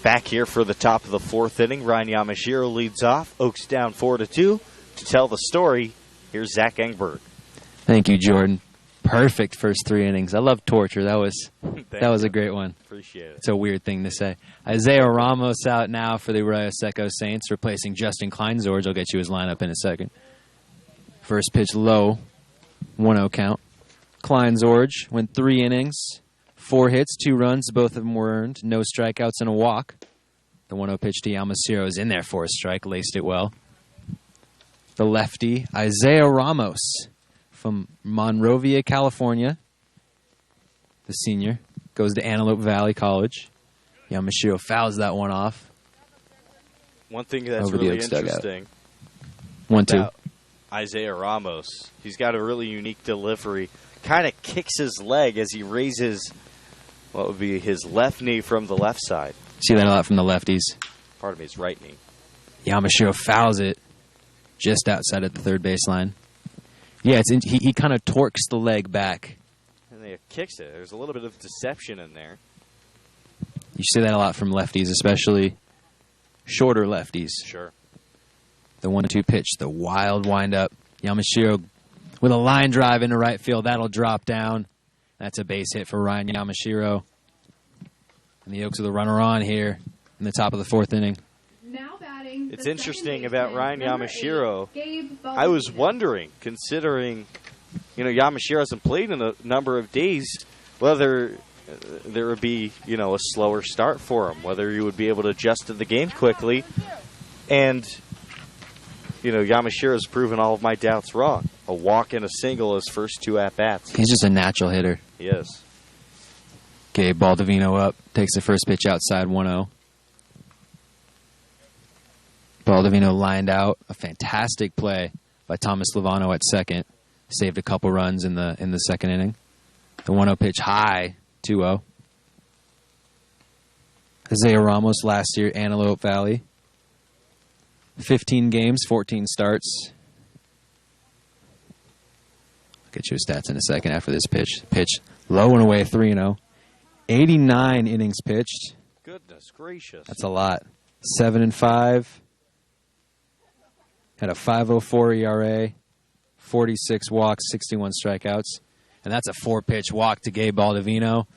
Back here for the top of the 4th inning, Ryan Yamashiro leads off. Oaks down 4-2. To tell the story, here's Zach Engberg. Thank you, Jordan. Perfect first 3 innings. I love torture. That was a great one. Appreciate it. It's a weird thing to say. Isaiah Ramos out now for the Arroyo Seco Saints, replacing Justin Kleinsorge. I'll get you his lineup in a second. First pitch low, 1-0 count. Kleinsorge went 3 innings, 4 hits, 2 runs. Both of them were earned. No strikeouts and a walk. The 1-0 pitch to Yamashiro is in there for a strike. Laced it well. The lefty, Isaiah Ramos from Monrovia, California. The senior goes to Antelope Valley College. Yamashiro fouls that one off. One thing that's Over the really Oaks dugout. interesting 1-2. about Isaiah Ramos, he's got a really unique delivery. Kind of kicks his leg as he raises what would be his left knee from the left side. See that a lot from the lefties. Pardon me, his right knee. Yamashiro fouls it just outside of the third baseline. Yeah, he kind of torques the leg back. And he kicks it. There's a little bit of deception in there. You see that a lot from lefties, especially shorter lefties. Sure. The 1-2 pitch, the wild windup. Yamashiro with a line drive into right field. That'll drop down. That's a base hit for Ryan Yamashiro. And the Oaks with a runner on here in the top of the 4th inning. Now batting. It's the interesting second about baseman, Ryan number Yamashiro. 8, Gabe I was Baldwin. wondering, considering, Yamashiro hasn't played in a number of days, whether there would be, a slower start for him, whether he would be able to adjust to the game quickly. And, Yamashiro's proven all of my doubts wrong. A walk and a single his first 2 at-bats. He's just a natural hitter. He is. Gabe Baldovino up, takes the first pitch outside 1-0. Baldovino lined out. A fantastic play by Thomas Lovano at second. Saved a couple runs in the second inning. The 1-0 pitch high, 2-0. Isaiah Ramos last year, Antelope Valley. 15 games, 14 starts. I'll get you his stats in a second after this pitch. Pitch low and away, 3-0. 89 innings pitched. Goodness gracious. That's a lot. 7-5. Had a 5.04 ERA, 46 walks, 61 strikeouts. And that's a 4-pitch walk to Gabe Baldovino.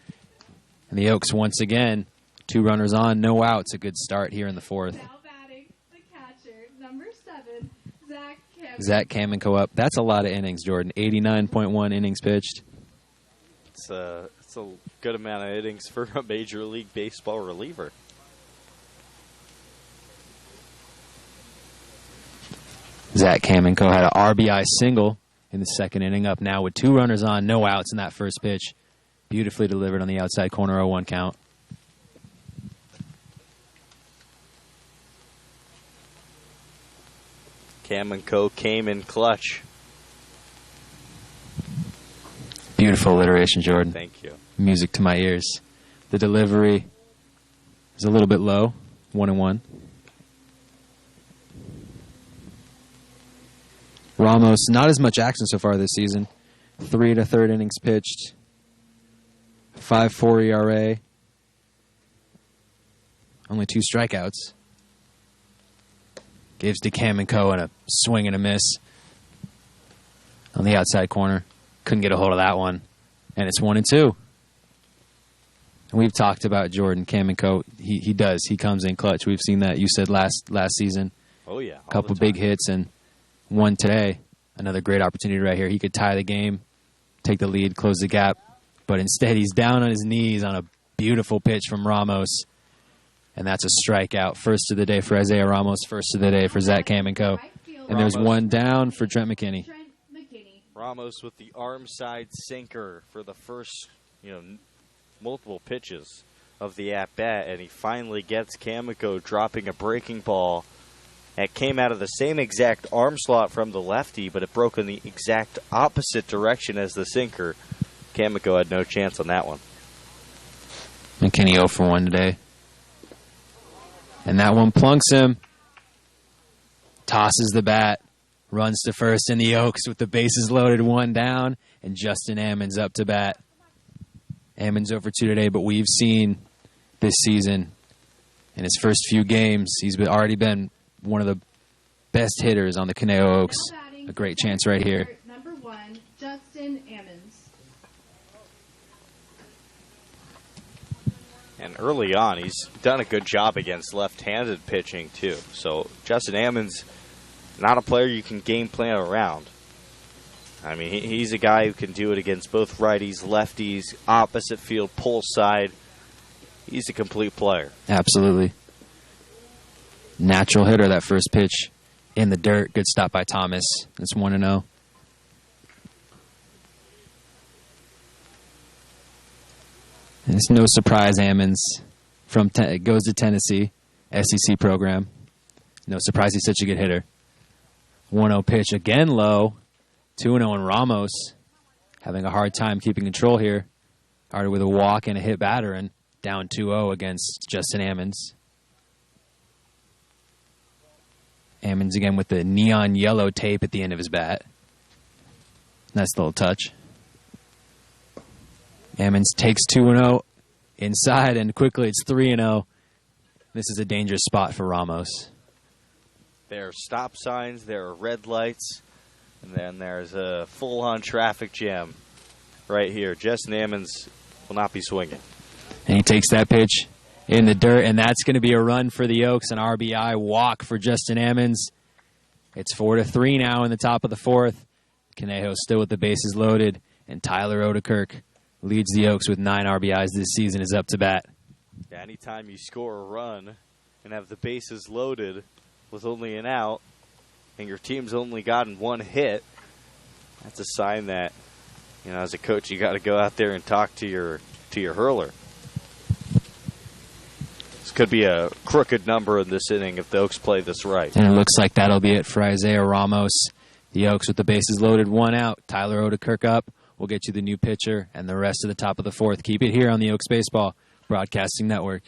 And the Oaks, once again, 2 runners on, no outs. A good start here in the 4th. Now batting the catcher, number 7, Zach Kamenko. Zach Kamenko up. That's a lot of innings, Jordan. 89.1 innings pitched. It's a good amount of innings for a Major League Baseball reliever. Zach Kamenko had an RBI single in the second inning, up now with 2 runners on, no outs in that first pitch. Beautifully delivered on the outside corner, 0-1 count. Kamenko came in clutch. Beautiful alliteration, Jordan. Thank you. Music to my ears. The delivery is a little bit low, 1-1. Ramos, not as much action so far this season. 3 1/3 innings pitched. 5.4 ERA. Only 2 strikeouts. Gives to Kamenko and a swing and a miss on the outside corner. Couldn't get a hold of that one. And it's 1-2. And we've talked about Jordan Kamenko. He does. He comes in clutch. We've seen that. You said last season. Oh, yeah. A couple big hits and one today. Another great opportunity right here. He could tie the game, take the lead, close the gap. But instead, he's down on his knees on a beautiful pitch from Ramos. And that's a strikeout. First of the day for Isaiah Ramos. First of the day for Zach Kamenko. And there's one down for Trent McKinney. Ramos with the arm side sinker for the first, multiple pitches of the at-bat. And he finally gets Kamenko dropping a breaking ball. It came out of the same exact arm slot from the lefty, but it broke in the exact opposite direction as the sinker. Kamenko had no chance on that one. McKinney 0 for 1 today. And that one plunks him. Tosses the bat. Runs to first in the Oaks with the bases loaded, 1 down. And Justin Ammons up to bat. Ammons over 2 today, but we've seen this season in his first few games, he's already been one of the best hitters on the Conejo Oaks. A great chance right here. Number 1, Justin Ammons. And early on, he's done a good job against left-handed pitching, too. So Justin Ammons, not a player you can game plan around. I mean, he's a guy who can do it against both righties, lefties, opposite field, pull side. He's a complete player. Absolutely. Natural hitter, that first pitch in the dirt. Good stop by Thomas. It's 1-0. And it's no surprise Ammons goes to Tennessee, SEC program. No surprise he's such a good hitter. 1-0 pitch, again low. 2-0 and Ramos having a hard time keeping control here. Started with a walk and a hit batter and down 2-0 against Justin Ammons. Ammons again with the neon yellow tape at the end of his bat. Nice little touch. Ammons takes 2-0 inside, and quickly it's 3-0. This is a dangerous spot for Ramos. There are stop signs, there are red lights, and then there's a full-on traffic jam right here. Justin Ammons will not be swinging. And he takes that pitch in the dirt, and that's going to be a run for the Oaks, an RBI walk for Justin Ammons. It's 4-3 now in the top of the fourth. Conejo still with the bases loaded, and Tyler Odekirk leads the Oaks with 9 RBIs this season, is up to bat. Yeah, anytime you score a run and have the bases loaded with only an out, and your team's only gotten one hit, that's a sign that, you know, as a coach, you got to go out there and talk to your hurler. This could be a crooked number in this inning if the Oaks play this right. And it looks like that'll be it for Isaiah Ramos. The Oaks with the bases loaded, 1 out. Tyler Odekirk up. We'll get you the new pitcher and the rest of the top of the fourth. Keep it here on the Oaks Baseball Broadcasting Network.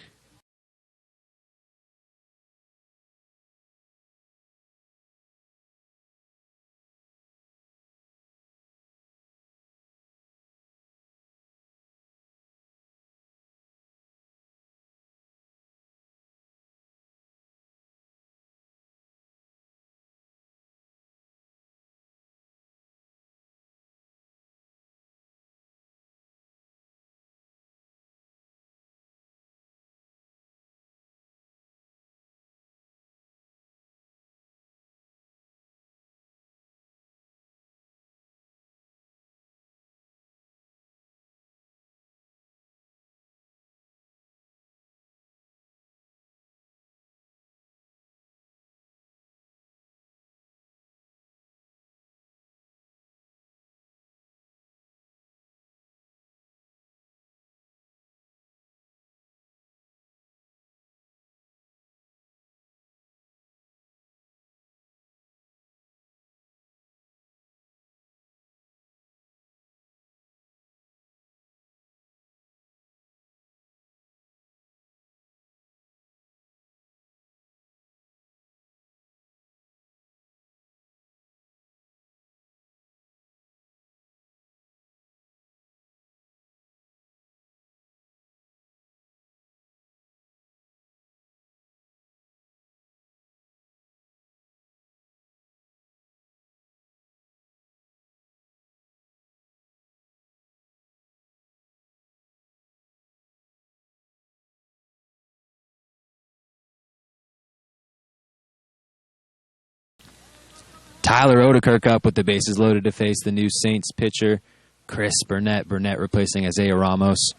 Tyler Odekirk up with the bases loaded to face the new Saints pitcher, Chris Burnett. Burnett replacing Isaiah Ramos.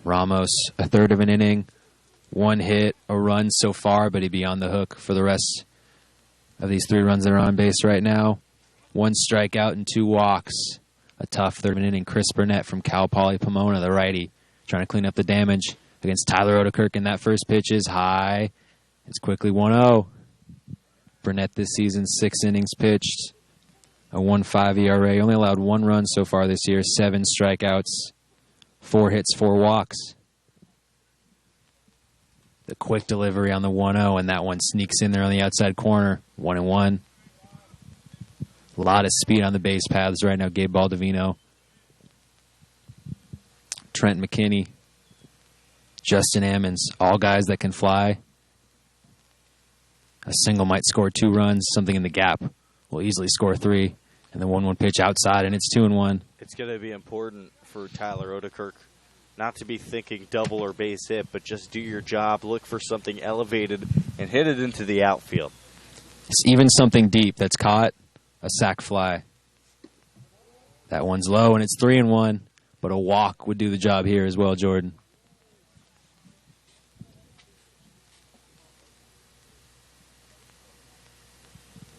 Ramos, a third of an inning, 1 hit, a run so far, but he'd be on the hook for the rest of these 3 runs that are on base right now. 1 strikeout and 2 walks. A tough third of an inning. Chris Burnett from Cal Poly Pomona, the righty, trying to clean up the damage against Tyler Odekirk, and that first pitch is high. It's quickly 1-0. Burnett this season, 6 innings pitched, a 1.5 ERA. Only allowed 1 run so far this year, 7 strikeouts, 4 hits, 4 walks. The quick delivery on the 1-0, and that one sneaks in there on the outside corner. 1-1. A lot of speed on the base paths right now. Gabe Baldovino, Trent McKinney, Justin Ammons, all guys that can fly. A single might score 2 runs. Something in the gap will easily score 3. And the 1-1 pitch outside, and it's 2-1. It's going to be important for Tyler Odekirk not to be thinking double or base hit, but just do your job, look for something elevated, and hit it into the outfield. It's even something deep that's caught, a sac fly. That one's low, and it's 3-1, but a walk would do the job here as well, Jordan.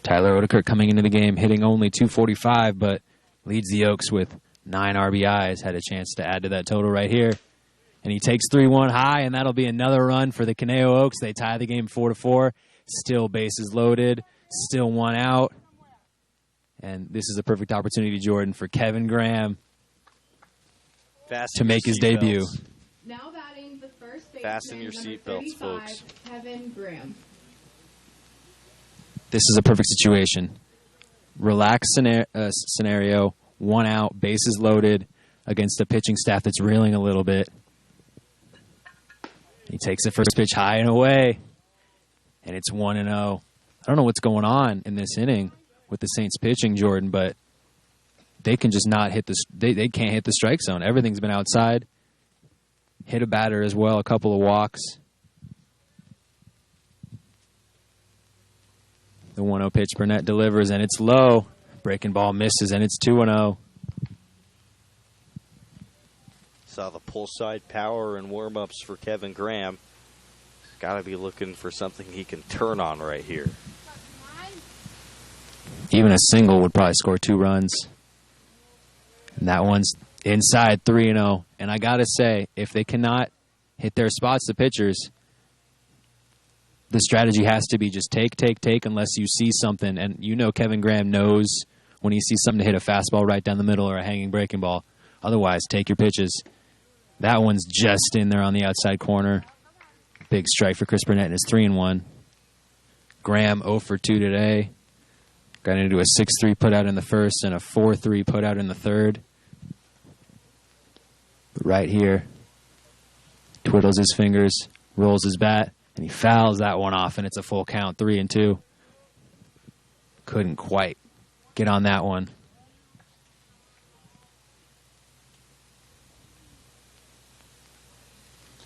Tyler Odekirk coming into the game, hitting only .245, but leads the Oaks with 9 RBIs. Had a chance to add to that total right here. And he takes 3-1 high, and that'll be another run for the Conejo Oaks. They tie the game 4-4. Still bases loaded. Still one out. And this is a perfect opportunity, Jordan, for Kevin Graham to make his debut. Now batting the first baseman, Fasten your seatbelts, folks. Kevin Graham. This is a perfect situation. Relaxed scenario, one out, bases loaded against a pitching staff that's reeling a little bit. He takes the first pitch high and away, and it's 1-0. I don't know what's going on in this inning with the Saints pitching, Jordan, but they can just not hit they can't hit the strike zone. Everything's been outside. Hit a batter as well, a couple of walks. The 1-0 pitch, Burnett delivers, and it's low. Breaking ball misses, and it's 2-0. Saw the pull side power and warm-ups for Kevin Graham. He's got to be looking for something he can turn on right here. Even a single would probably score 2 runs. And that one's inside 3-0. And I got to say, if they cannot hit their spots, the pitchers, the strategy has to be just take unless you see something. And you know Kevin Graham knows when he sees something to hit a fastball right down the middle or a hanging breaking ball. Otherwise, take your pitches. That one's just in there on the outside corner. Big strike for Chris Burnett, and it's 3-1. Graham 0 for 2 today. Got into a 6-3 putout in the first and a 4-3 putout in the third. But right here, twiddles his fingers, rolls his bat, and he fouls that one off, and it's a full count, 3-2. Couldn't quite get on that one.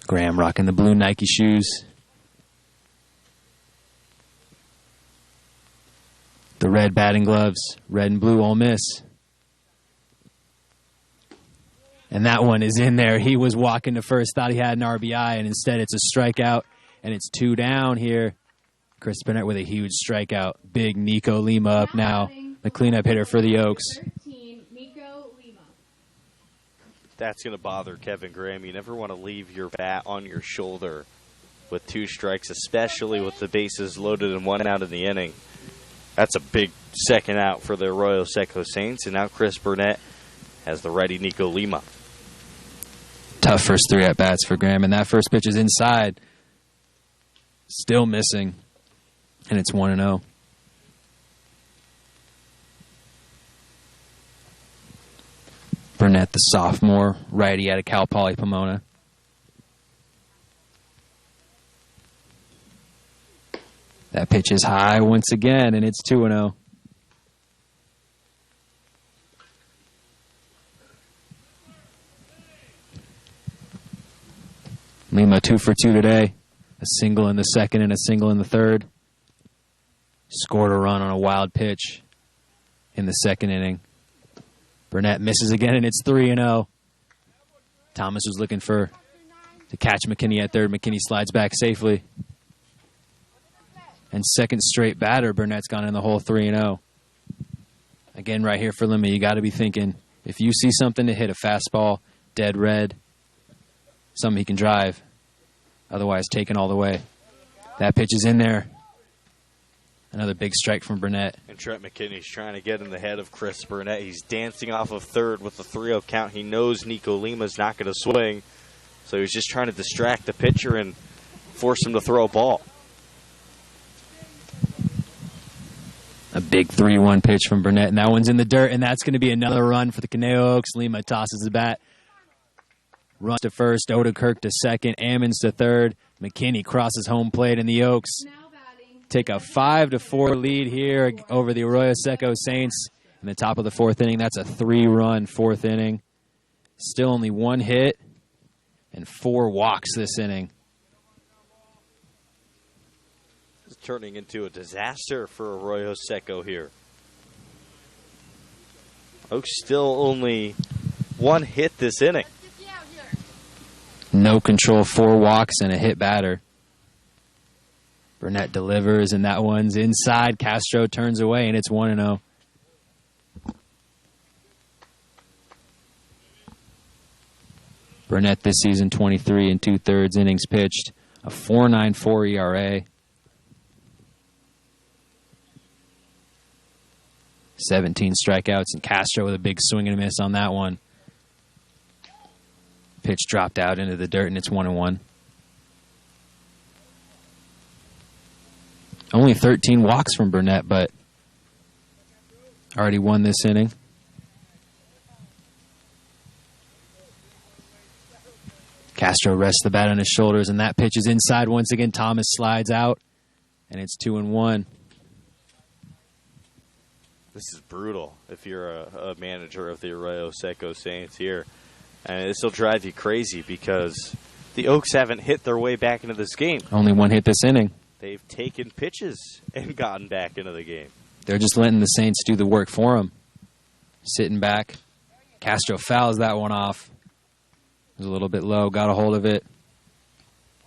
Graham rocking the blue Nike shoes. The red batting gloves, red and blue Ole Miss. And that one is in there. He was walking to first, thought he had an RBI, and instead it's a strikeout, and it's 2 down here. Chris Burnett with a huge strikeout. Big Nico Lima up now, the cleanup hitter for the Oaks. 13, Nico Lima. That's going to bother Kevin Graham. You never want to leave your bat on your shoulder with 2 strikes, especially with the bases loaded and 1 out in the inning. That's a big second out for the Arroyo Seco Saints, and now Chris Burnett has the righty Nico Lima. Tough first 3 at-bats for Graham, and that first pitch is inside. Still missing, and it's 1-0. Burnett, the sophomore, righty out of Cal Poly Pomona. That pitch is high once again, and it's 2-0. Lima 2 for 2 today. A single in the second and a single in the third. Scored a run on a wild pitch in the second inning. Burnett misses again, and it's 3-0. Thomas was looking to catch McKinney at third. McKinney slides back safely. And second straight batter, Burnett's gone in the hole 3-0. Again, right here for Lima, you got to be thinking, if you see something to hit a fastball, dead red, something he can drive. Otherwise, taken all the way. That pitch is in there. Another big strike from Burnett. And Trent McKinney's trying to get in the head of Chris Burnett. He's dancing off of third with the 3-0 count. He knows Nico Lima's not going to swing, so he's just trying to distract the pitcher and force him to throw a ball. A big 3-1 pitch from Burnett, and that one's in the dirt, and that's going to be another run for the Conejo Oaks. Lima tosses the bat. Runs to first, Odekirk to second, Ammons to third. McKinney crosses home plate, and the Oaks take a 5-4 lead here over the Arroyo Seco Saints in the top of the 4th inning. That's a 3-run 4th inning. Still only 1 hit and 4 walks this inning. It's turning into a disaster for Arroyo Seco here. Oaks still only 1 hit this inning. No control, 4 walks, and a hit batter. Burnett delivers, and that one's inside. Castro turns away, and it's 1-0. Burnett this season, 23 2/3 innings pitched, a 4.94 ERA. 17 strikeouts, and Castro with a big swing and a miss on that one. Pitch dropped out into the dirt, and it's 1-1. Only 13 walks from Burnett, but already won this inning. Castro rests the bat on his shoulders, and that pitch is inside once again. Thomas slides out, and it's 2-1. This is brutal if you're a manager of the Arroyo Seco Saints here. And this will drive you crazy because the Oaks haven't hit their way back into this game. Only 1 hit this inning. They've taken pitches and gotten back into the game. They're just letting the Saints do the work for them. Sitting back. Castro fouls that one off. It was a little bit low. Got a hold of it.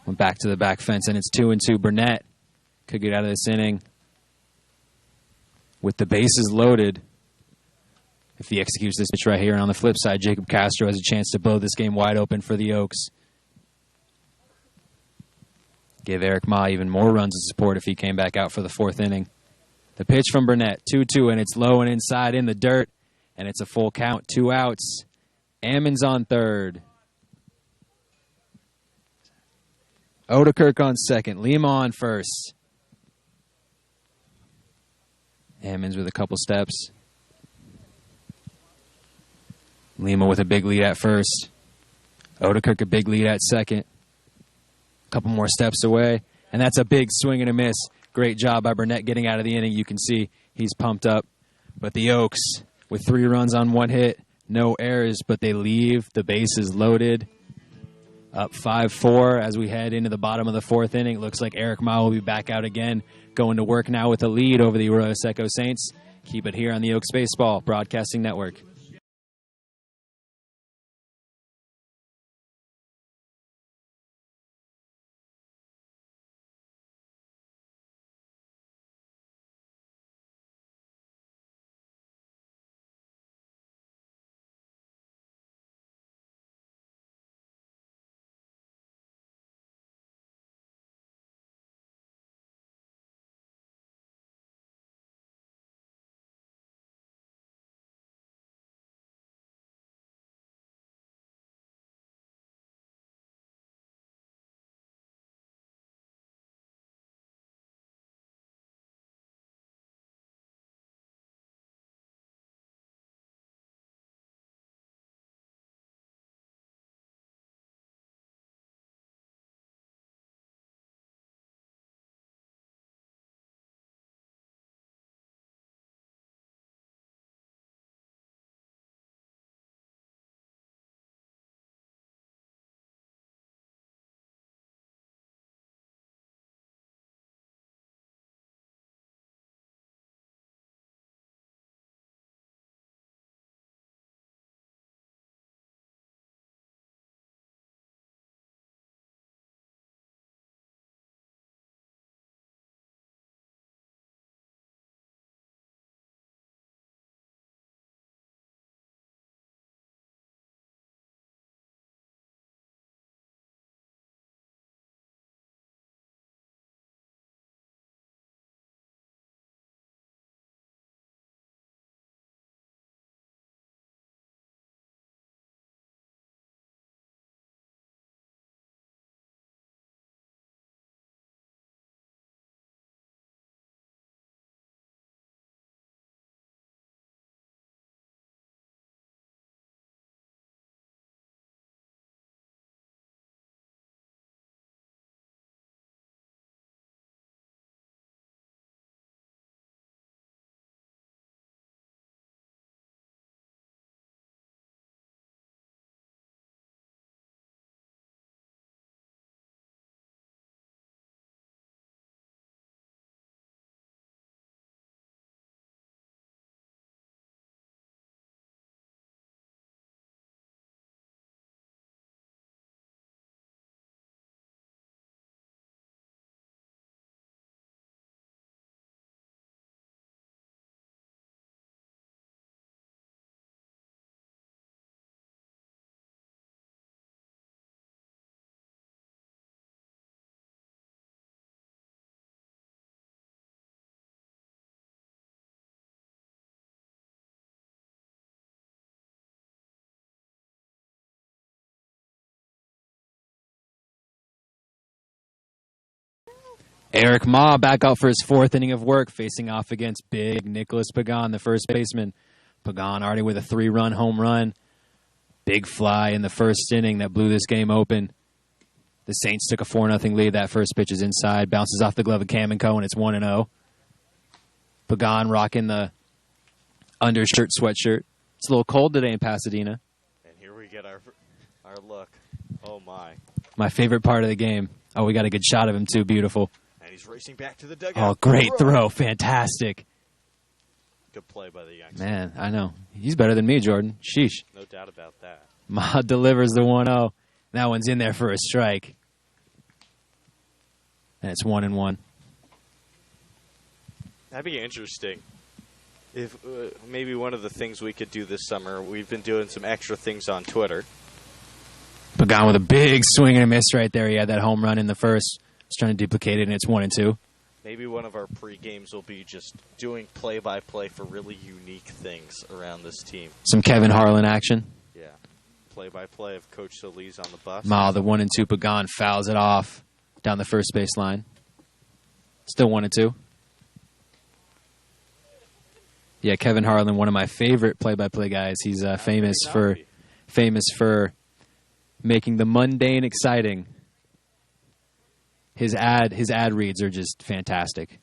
Went back to the back fence, and it's 2-2. Burnett could get out of this inning with the bases loaded. If he executes this pitch right here, and on the flip side, Jacob Castro has a chance to blow this game wide open for the Oaks. Give Eric Ma even more runs of support if he came back out for the 4th inning. The pitch from Burnett, 2-2, and it's low and inside in the dirt, and it's a full count, 2 outs. Ammons on third. Odekirk on second. Lima on first. Ammons with a couple steps. Lima with a big lead at first. Odekirk a big lead at second. A couple more steps away. And that's a big swing and a miss. Great job by Burnett getting out of the inning. You can see he's pumped up. But the Oaks, with 3 runs on 1 hit, no errors, but they leave the bases loaded. Up 5-4 as we head into the bottom of the 4th inning. It looks like Eric Ma will be back out again, going to work now with a lead over the Arroyo Seco Saints. Keep it here on the Oaks Baseball Broadcasting Network. Eric Ma back out for his fourth inning of work, facing off against big Nicholas Pagan, the first baseman. Pagan already with a 3-run home run. Big fly in the first inning that blew this game open. The Saints took a 4-0 lead. That first pitch is inside. Bounces off the glove of Kamenko, and it's 1-0. Pagan rocking the undershirt sweatshirt. It's a little cold today in Pasadena. And here we get our look. Oh, my. My favorite part of the game. Oh, we got a good shot of him, too. Beautiful. And he's racing back to the dugout. Oh, great throw. Fantastic. Good play by the youngster. Man, I know. He's better than me, Jordan. Sheesh. No doubt about that. Ma delivers the 1-0. That one's in there for a strike. And it's 1-1. That'd be interesting. If maybe one of the things we could do this summer, we've been doing some extra things on Twitter. Pagan with a big swing and a miss right there. He had that home run in the first. He's trying to duplicate it, and it's 1-2. Maybe one of our pre-games will be just doing play-by-play for really unique things around this team. Some Kevin Harlan action. Yeah. Play-by-play of Coach Solis on the bus. Ma, the 1-2 Pagan fouls it off down the first base line. Still 1-2. Yeah, Kevin Harlan, one of my favorite play-by-play guys. He's famous for making the mundane exciting. His ad reads are just fantastic.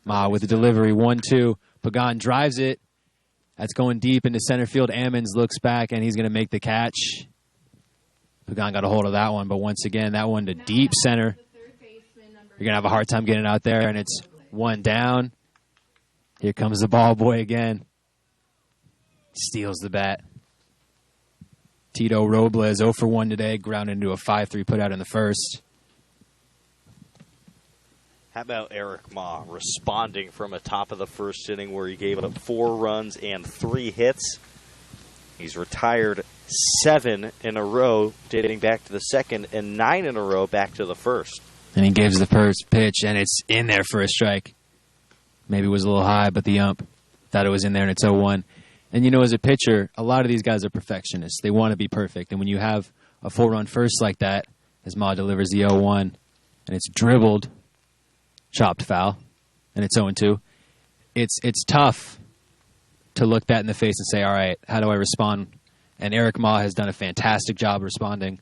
Ma with the delivery, 1-2. Pagan drives it. That's going deep into center field. Ammons looks back, and he's going to make the catch. Pagan got a hold of that one, but once again, that one to deep center. You're going to have a hard time getting it out there, and it's one down. Here comes the ball boy again. Steals the bat. Tito Robles 0 for 1 today, ground into a 5-3 putout in the first. How about Eric Ma responding from a top of the first inning where he gave up 4 runs and 3 hits? He's retired 7 in a row dating back to the second and 9 in a row back to the first. And he gives the first pitch, and it's in there for a strike. Maybe it was a little high, but the ump thought it was in there, and it's 0-1. And, you know, as a pitcher, a lot of these guys are perfectionists. They want to be perfect. And when you have a 4-run first like that, as Ma delivers the 0-1, and it's dribbled, chopped foul, and it's 0-2, it's tough to look that in the face and say, all right, how do I respond? And Eric Ma has done a fantastic job responding.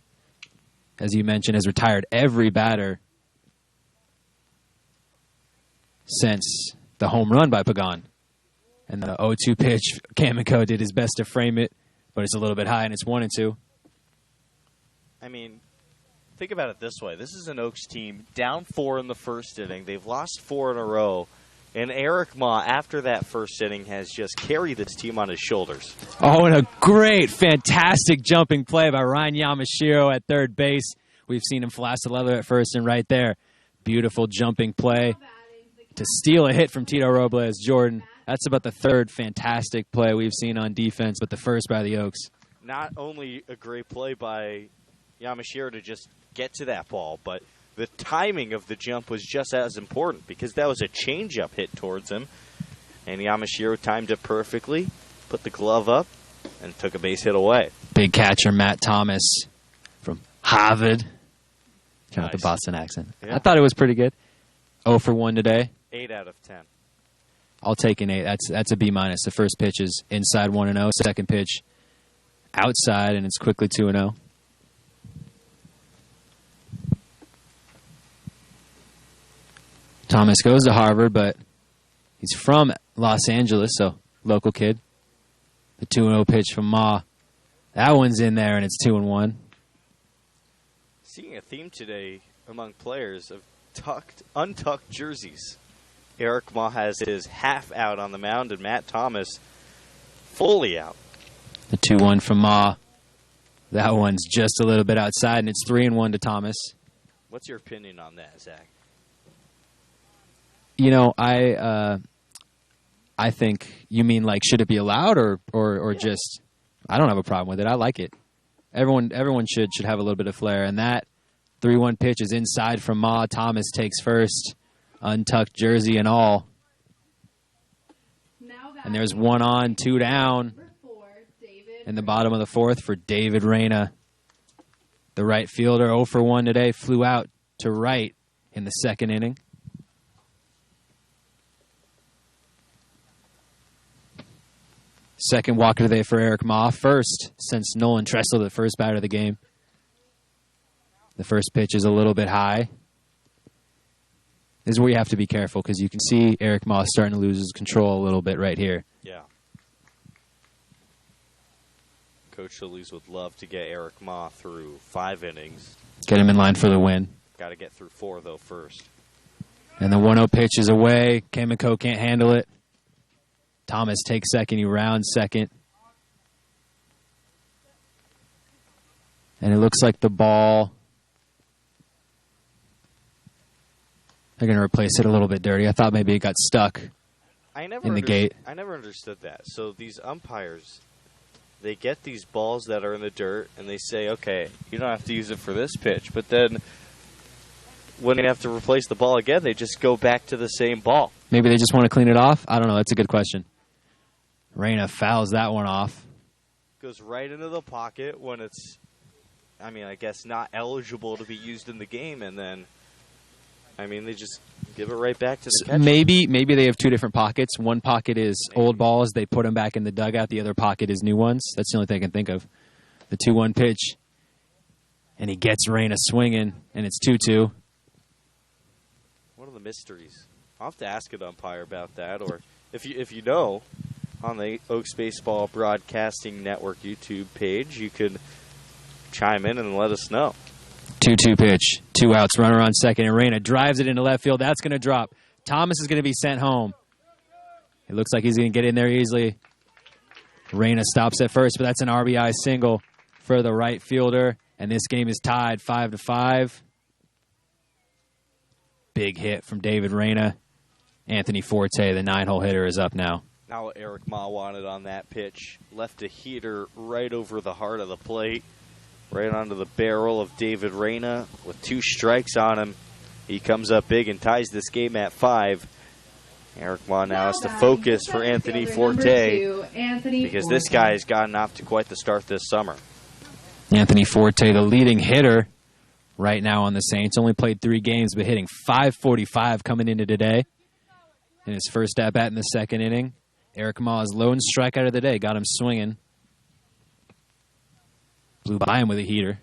As you mentioned, has retired every batter since the home run by Pagan. And the 0-2 pitch, Kamiko did his best to frame it, but it's a little bit high, and it's 1-2. I mean, think about it this way. This is an Oaks team down 4 in the first inning. They've lost 4 in a row. And Eric Ma, after that first inning, has just carried this team on his shoulders. Oh, and a great, fantastic jumping play by Ryan Yamashiro at third base. We've seen him flash the leather at first, and right there, beautiful jumping play to steal a hit from Tito Robles. Jordan, that's about the third fantastic play we've seen on defense, but the first by the Oaks. Not only a great play by Yamashiro to just get to that ball, but the timing of the jump was just as important because that was a changeup hit towards him, and Yamashiro timed it perfectly, put the glove up, and took a base hit away. Big catcher Matt Thomas from Harvard. Trying Nice. with the Boston accent. Yeah. I thought it was pretty good. 0 for 1 today. 8 out of 10. I'll take an 8. That's a B-. The first pitch is inside 1-0. Second pitch outside, and it's quickly 2-0. Thomas goes to Harvard, but he's from Los Angeles, so local kid. The 2-0 pitch from Ma. That one's in there, and it's 2-1. Seeing a theme today among players of untucked jerseys. Eric Ma has his half out on the mound, and Matt Thomas fully out. The 2-1 from Ma. That one's just a little bit outside, and it's 3-1 to Thomas. What's your opinion on that, Zach? You know, I think you mean like should it be allowed or just I don't have a problem with it. I like it. Everyone should have a little bit of flair, and that 3-1 pitch is inside from Ma. Thomas takes first, untucked jersey and all. And there's 1 on, 2 down in the bottom of the fourth for David Reyna. The right fielder 0 for 1 today, flew out to right in the second inning. Second walk of the day for Eric Ma. First, since Nolan Tressel, the first batter of the game. The first pitch is a little bit high. This is where you have to be careful because you can see Eric Ma starting to lose his control a little bit right here. Yeah. Coach Chillies would love to get Eric Ma through 5 innings. Get him in line for the win. Got to get through 4, though, first. And the 1-0 pitch is away. Kamiko can't handle it. Thomas takes second. He rounds second. And it looks like the ball... They're going to replace it a little bit dirty. I thought maybe it got stuck in the gate. I never understood that. So these umpires, they get these balls that are in the dirt, and they say, okay, you don't have to use it for this pitch. But then when they have to replace the ball again, they just go back to the same ball. Maybe they just want to clean it off? I don't know. That's a good question. Reyna fouls that one off. Goes right into the pocket when it's, I guess not eligible to be used in the game, and then... they just give it right back to the catcher. Maybe they have 2 different pockets. One pocket is old balls. They put them back in the dugout. The other pocket is new ones. That's the only thing I can think of. The 2-1 pitch. And he gets Reyna swinging, and it's 2-2. One of the mysteries. I'll have to ask an umpire about that. Or if you know, on the Oaks Baseball Broadcasting Network YouTube page, you could chime in and let us know. 2-2 pitch. 2 outs. Runner on second. And Reyna drives it into left field. That's going to drop. Thomas is going to be sent home. It looks like he's going to get in there easily. Reyna stops at first, but that's an RBI single for the right fielder. And this game is tied 5-5. Big hit from David Reyna. Anthony Forte, the 9-hole hitter, is up now. Now Eric Ma wanted on that pitch. Left a heater right over the heart of the plate. Right onto the barrel of David Reyna with 2 strikes on him. He comes up big and ties this game at 5. Eric Ma now has to focus for Anthony Forte because this guy has gotten off to quite the start this summer. Anthony Forte, the leading hitter right now on the Saints. Only played 3 games, but hitting .545 coming into today. In his first at-bat in the second inning. Eric Ma's lone strikeout of the day got him swinging. Blew by him with a heater.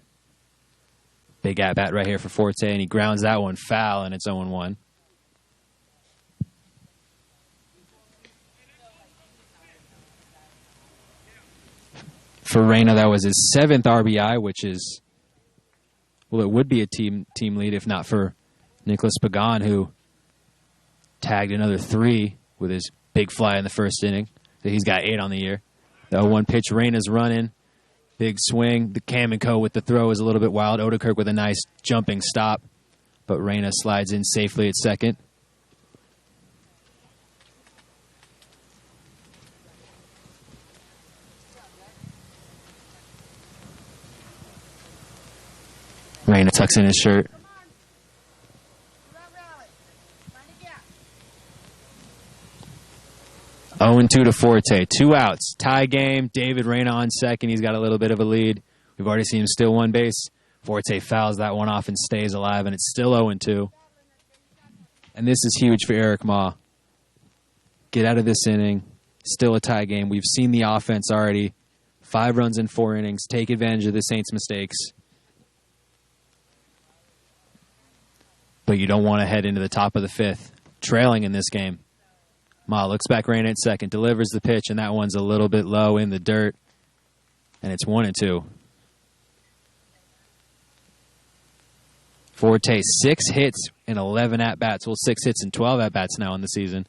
Big at-bat right here for Forte, and he grounds that one foul, and it's 0-1. For Reyna, that was his 7th RBI, which is, well, it would be a team lead if not for Nicholas Pagan, who tagged another 3 with his big fly in the first inning. So he's got 8 on the year. The 0-1 pitch, Reyna's running. Big swing. The Kamiko with the throw is a little bit wild. Odekirk with a nice jumping stop. But Reyna slides in safely at second. Reyna tucks in his shirt. Oh, 2 to Forte. 2 outs. Tie game. David Reyna on second. He's got a little bit of a lead. We've already seen him steal 1 base. Forte fouls that one off and stays alive, and it's still 0-2. And this is huge for Eric Ma. Get out of this inning. Still a tie game. We've seen the offense already. 5 runs in 4 innings. Take advantage of the Saints' mistakes. But you don't want to head into the top of the 5th, trailing in this game. Ma looks back, Reyna at second, delivers the pitch, and that one's a little bit low in the dirt. And it's 1-2. Forte, 6 hits and 11 at-bats. Well, 6 hits and 12 at-bats now in the season.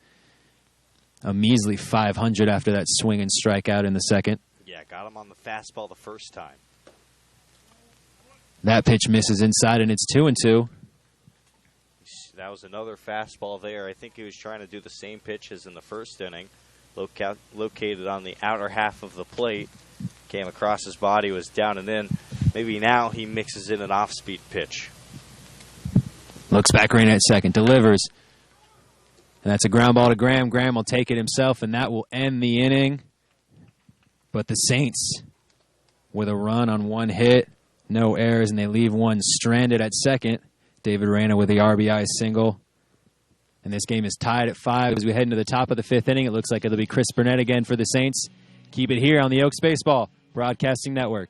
A measly 500 after that swing and strikeout in the second. Yeah, got him on the fastball the first time. That pitch misses inside, and it's 2-2. That was another fastball there. I think he was trying to do the same pitch as in the first inning. Located on the outer half of the plate. Came across his body, was down and in. Maybe now he mixes in an off-speed pitch. Looks back, Reyna at second, delivers. And that's a ground ball to Graham. Graham will take it himself, and that will end the inning. But the Saints, with a run on 1 hit, no errors, and they leave 1 stranded at second. David Reyna with the RBI single. And this game is tied at 5 as we head into the top of the 5th inning. It looks like it'll be Chris Burnett again for the Saints. Keep it here on the Oaks Baseball Broadcasting Network.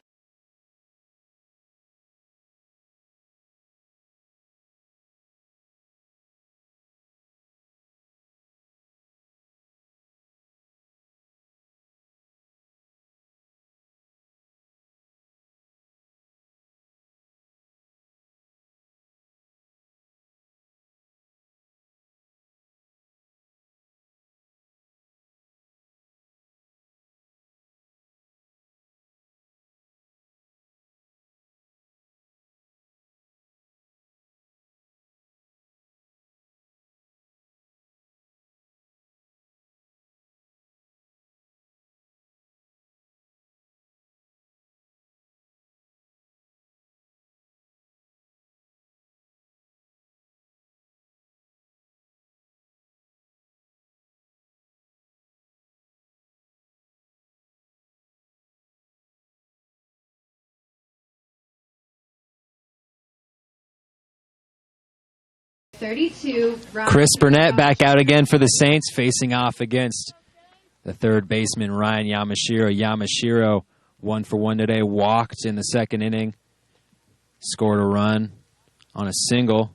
Chris Burnett back out again for the Saints, facing off against the third baseman, Ryan Yamashiro. Yamashiro, 1-for-1 today, walked in the second inning, scored a run on a single,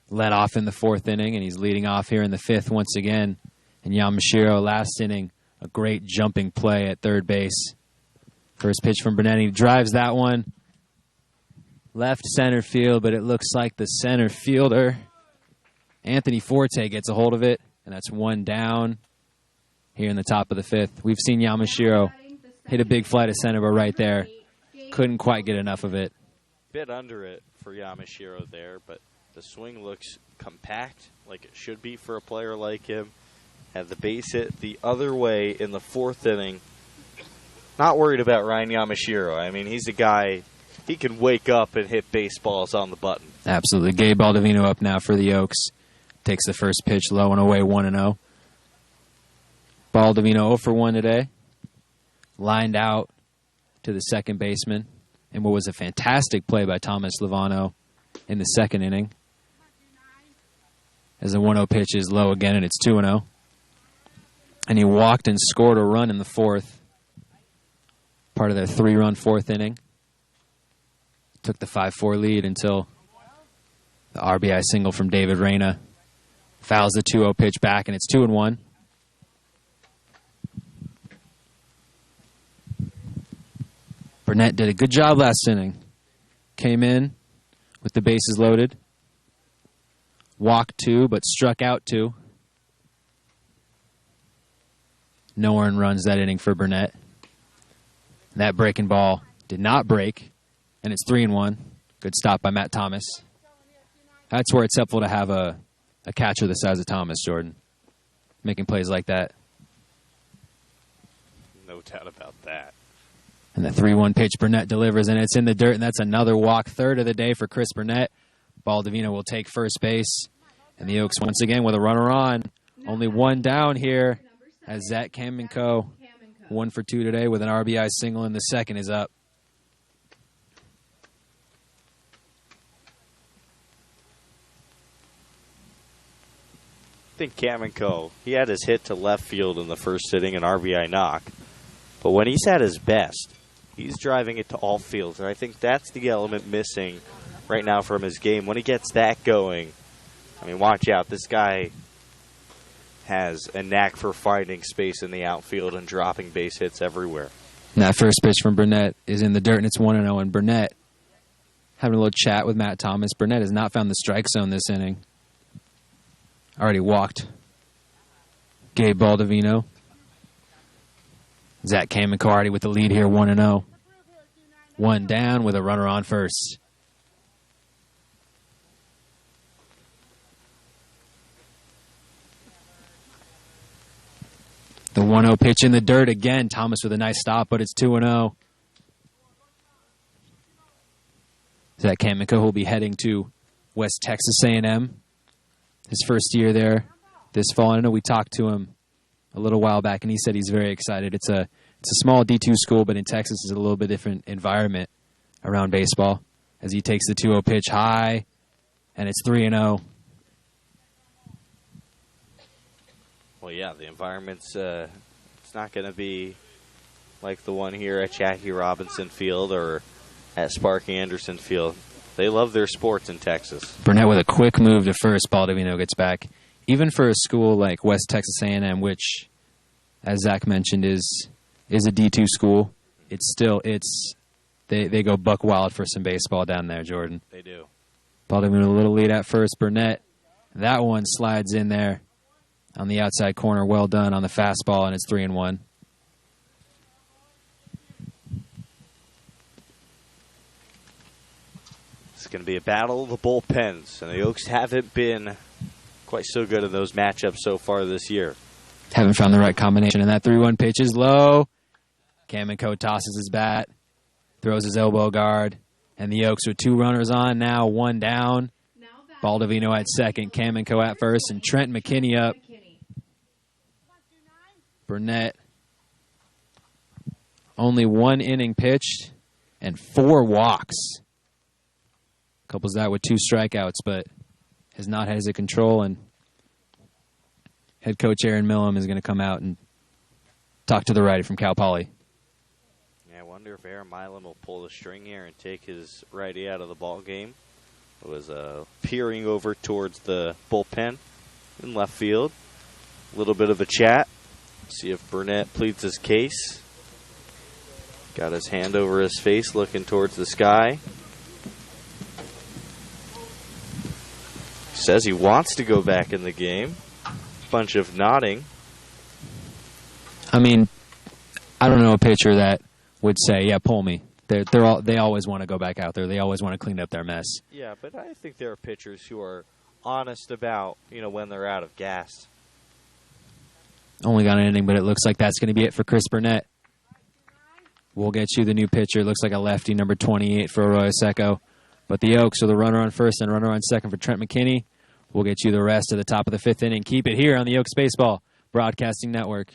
led off in the fourth inning, and he's leading off here in the fifth once again. And Yamashiro, last inning, a great jumping play at third base. First pitch from Burnett, he drives that one left center field, but it looks like the center fielder, Anthony Forte, gets a hold of it, and that's one down here in the top of the fifth. We've seen Yamashiro hit a big fly to center, but right there, couldn't quite get enough of it. Bit under it for Yamashiro there, but the swing looks compact, like it should be for a player like him. Had the base hit the other way in the fourth inning. Not worried about Ryan Yamashiro. I mean, he's a guy, he can wake up and hit baseballs on the button. Absolutely. Gabe Baldovino up now for the Oaks. Takes the first pitch low and away, 1-0. Baldovino 0-for-1 today. Lined out to the second baseman. And what was a fantastic play by Thomas Lovano in the second inning. As the 1-0 pitch is low again, and it's 2-0. And he walked and scored a run in the fourth. Part of their 3-run fourth inning. Took the 5-4 lead until the RBI single from David Reyna fouls the 2-0 pitch back, and it's 2-1. Burnett did a good job last inning. Came in with the bases loaded. Walked 2, but struck out 2. No earned runs that inning for Burnett. That breaking ball did not break. And it's 3-1. Good stop by Matt Thomas. That's where it's helpful to have a catcher the size of Thomas, Jordan. Making plays like that. No doubt about that. And the 3-1 pitch Burnett delivers, and it's in the dirt, and that's another walk. Third of the day for Chris Burnett. Baldovino will take first base. And the Oaks once again with a runner on. Only one down here as Zach Kamenko, 1-for-2 today with an RBI single, and the second is up. I think Kamenko, he had his hit to left field in the first inning, an RBI knock. But when he's at his best, he's driving it to all fields. And I think that's the element missing right now from his game. When he gets that going, I mean, watch out. This guy has a knack for finding space in the outfield and dropping base hits everywhere. And that first pitch from Burnett is in the dirt, and it's 1-0. And Burnett, having a little chat with Matt Thomas, Burnett has not found the strike zone this inning. Already walked Gabe Baldovino. Zach Kamenko already with the lead here, 1-0. One down with a runner on first. The 1-0 pitch in the dirt again. Thomas with a nice stop, but it's 2-0. Zach Kamenko will be heading to West Texas A&M. His first year there this fall. I know we talked to him a little while back, and he said he's very excited. It's a small D2 school, but in Texas it's a little bit different environment around baseball as he takes the 2-0 pitch high, and it's 3-0. Well, yeah, the environment's it's not going to be like the one here at Jackie Robinson Field or at Sparky Anderson Field. They love their sports in Texas. Burnett with a quick move to first. Baldovino gets back. Even for a school like West Texas A&M, which, as Zach mentioned, is a D2 school, they go buck wild for some baseball down there, Jordan. They do. Baldovino a little lead at first. Burnett, that one slides in there on the outside corner. Well done on the fastball, and it's 3-1. It's going to be a battle of the bullpens, and the Oaks haven't been quite so good in those matchups so far this year. Haven't found the right combination, and that 3-1 pitch is low. Kamenko tosses his bat, throws his elbow guard, and the Oaks with 2 runners on now, 1 down. Baldovino at second, Kamenko at first, and Trent McKinney up. Burnett, only 1 inning pitched and 4 walks. Couples that with 2 strikeouts, but has not had his control, and head coach Aaron Millam is going to come out and talk to the righty from Cal Poly. Yeah, I wonder if Aaron Millam will pull the string here and take his righty out of the ball game. It was peering over towards the bullpen in left field. A little bit of a chat. See if Burnett pleads his case. Got his hand over his face, looking towards the sky. Says he wants to go back in the game. Bunch of nodding. I mean, I don't know a pitcher that would say, "Yeah, pull me." They always want to go back out there. They always want to clean up their mess. Yeah, but I think there are pitchers who are honest about when they're out of gas. Only got an inning, but it looks like that's going to be it for Chris Burnett. We'll get you the new pitcher. Looks like a lefty, number 28 for Arroyo Seco. But the Oaks are the runner on first and runner on second for Trent McKinney. We'll get you the rest of the top of the 5th inning. Keep it here on the Oaks Baseball Broadcasting Network.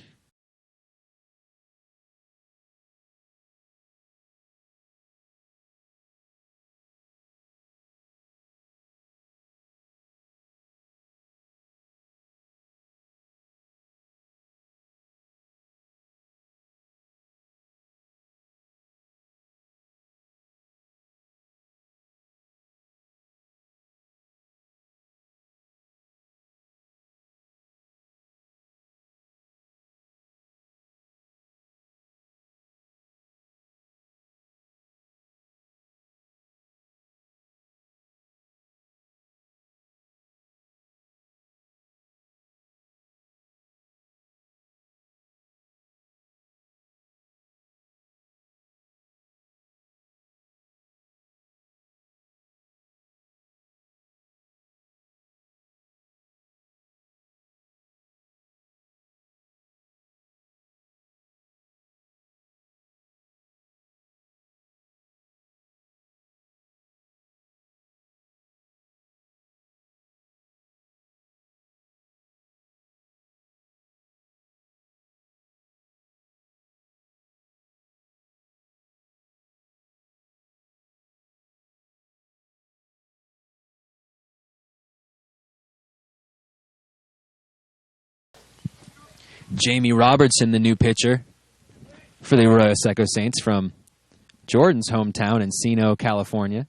Jamie Robertson, the new pitcher for the Arroyo Seco Saints from Jordan's hometown, Encino, California.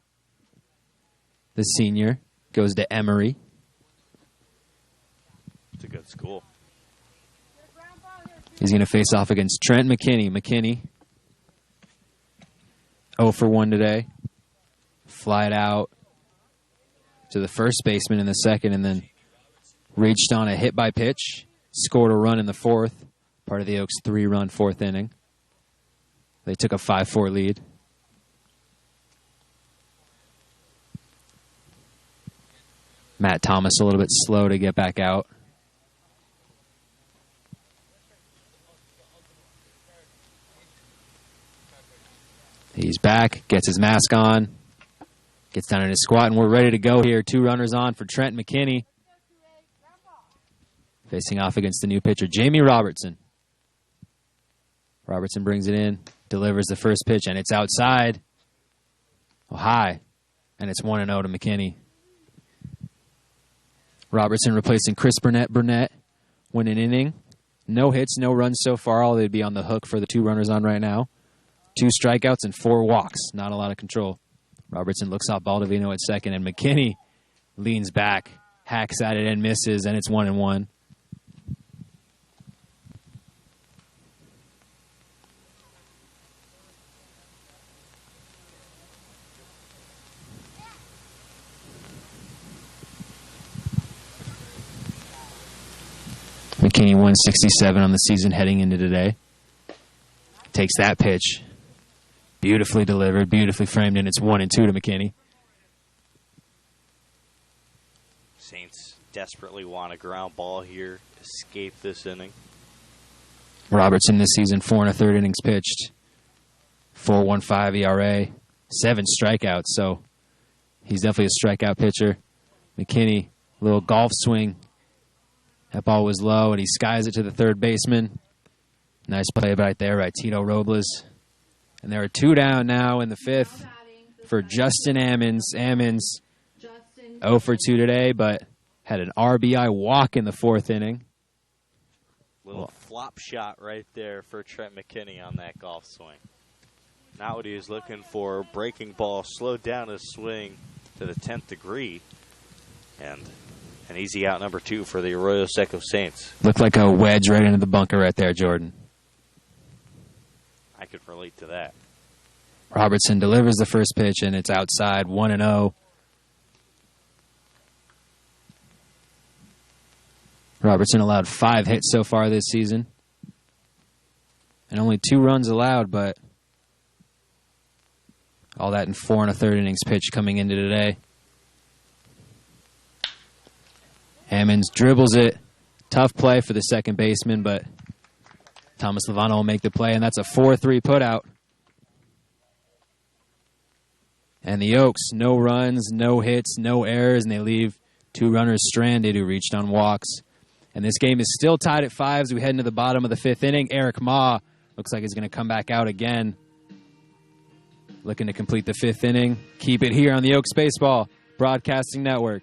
The senior goes to Emory. It's a good school. He's going to face off against Trent McKinney. McKinney, 0 for 1 today. Flied out to the first baseman in the second and then reached on a hit by pitch. Scored a run in the 4th, part of the Oaks' 3-run 4th inning. They took a 5-4 lead. Matt Thomas a little bit slow to get back out. He's back, gets his mask on, gets down in his squat, and we're ready to go here. 2 runners on for Trent McKinney. Facing off against the new pitcher, Jamie Robertson. Robertson brings it in, delivers the first pitch, and it's outside. Oh, high. And it's 1-0 to McKinney. Robertson replacing Chris Burnett. Burnett went an inning, No hits, no runs so far. All they'd be on the hook for the 2 runners on right now. 2 strikeouts and 4 walks. Not a lot of control. Robertson looks off Baldovino at second, and McKinney leans back, hacks at it, and misses, and it's 1-1. McKinney 167 on the season heading into today. Takes that pitch. Beautifully delivered, beautifully framed, and it's 1-2 to McKinney. Saints desperately want a ground ball here, escape this inning. Robertson this season, 4 1/3 innings pitched. 4.15 ERA, 7 strikeouts, so he's definitely a strikeout pitcher. McKinney, little golf swing. That ball was low, and he skies it to the third baseman. Nice play right there by Tito Robles. And there are 2 down now in the 5th for Justin Ammons. Ammons 0 for 2 today, but had an RBI walk in the 4th inning. Little flop shot right there for Trent McKinney on that golf swing. Not what he was looking for. Breaking ball slowed down his swing to the 10th degree. And an easy out number 2 for the Arroyo Seco Saints. Looked like a wedge right into the bunker right there, Jordan. I could relate to that. Robertson delivers the first pitch, and it's outside, 1-0. Robertson allowed 5 hits so far this season. And only 2 runs allowed, but all that in 4 1/3 innings pitched coming into today. Ammons dribbles it. Tough play for the second baseman, but Thomas Lovano will make the play, and that's a 4-3 putout. And the Oaks, no runs, no hits, no errors, and they leave 2 runners stranded who reached on walks. And this game is still tied at 5 as we head into the bottom of the 5th inning. Eric Ma looks like he's going to come back out again. Looking to complete the 5th inning. Keep it here on the Oaks Baseball Broadcasting Network.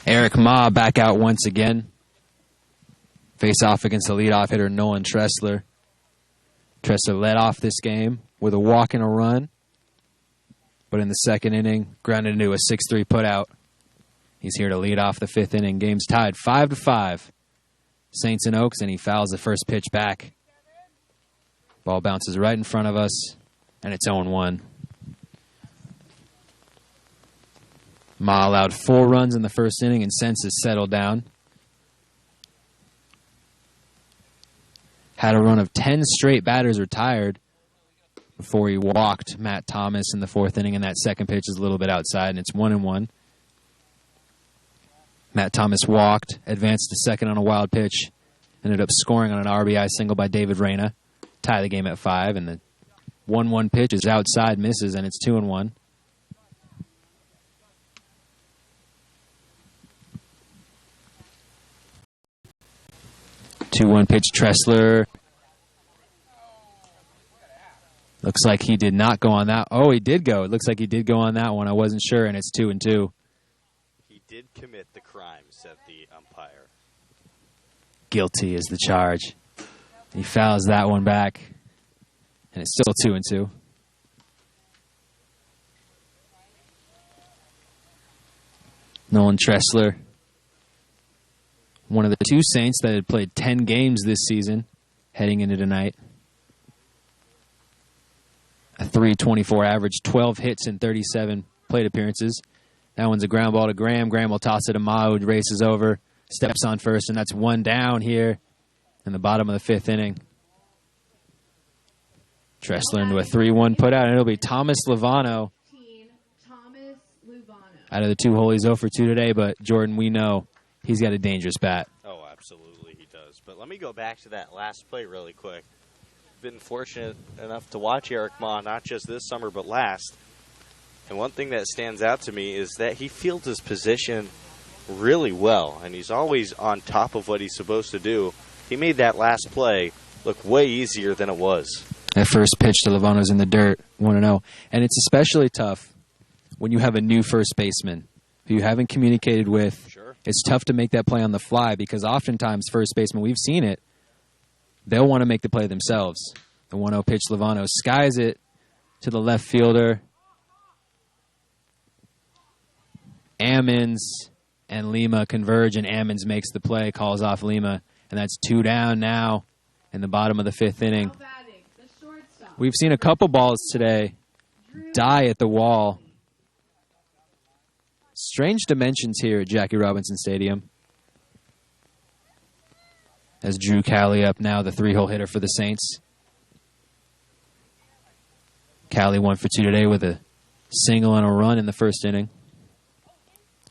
Eric Ma back out once again. Face off against the leadoff hitter Nolan Tressler. Tressler led off this game with a walk and a run, but in the 2nd inning, grounded into a 6-3 putout. He's here to lead off the 5th inning. Game's tied 5-5. Saints and Oaks, and he fouls the first pitch back. Ball bounces right in front of us, and it's 0-1. Ma allowed 4 runs in the 1st inning, and since has settled down. Had a run of 10 straight batters retired before he walked Matt Thomas in the 4th inning, and that second pitch is a little bit outside, and it's 1-1. Matt Thomas walked, advanced to second on a wild pitch, ended up scoring on an RBI single by David Reyna, tie the game at 5, and the 1-1 pitch is outside, misses, and it's 2-1. 2-1 pitch, Tressler. Looks like he did not go on that. Oh, he did go. It looks like he did go on that one. I wasn't sure, and it's 2-2. He did commit the crime, said the umpire. Guilty is the charge. He fouls that one back, and it's still 2-2. Nolan Tressler, one of the two Saints that had played 10 games this season, heading into tonight. A .324 average, 12 hits in 37 plate appearances. That one's a ground ball to Graham. Graham will toss it to Ma, who races over, steps on first, and that's one down here in the bottom of the fifth inning. Tressler into a 3-1 putout, and it'll be Thomas Lovano. Out of the two hole, he's 0 for 2 today, but Jordan, we know he's got a dangerous bat. Oh, absolutely he does. But let me go back to that last play really quick. Been fortunate enough to watch Eric Ma, not just this summer, but last. And one thing that stands out to me is that he fields his position really well, and he's always on top of what he's supposed to do. He made that last play look way easier than it was. That first pitch to Lovano's in the dirt, 1-0. And it's especially tough when you have a new first baseman who you haven't communicated with. Sure. It's tough to make that play on the fly because oftentimes first baseman, we've seen it, they'll want to make the play themselves. The 1-0 pitch, Lovano skies it to the left fielder. Ammons and Lima converge, and Ammons makes the play, calls off Lima, and that's 2 down now in the bottom of the fifth inning. We've seen a couple balls today die at the wall. Strange dimensions here at Jackie Robinson Stadium. As Drew Cali up now, the 3-hole hitter for the Saints. Cali 1 for 2 today with a single and a run in the first inning.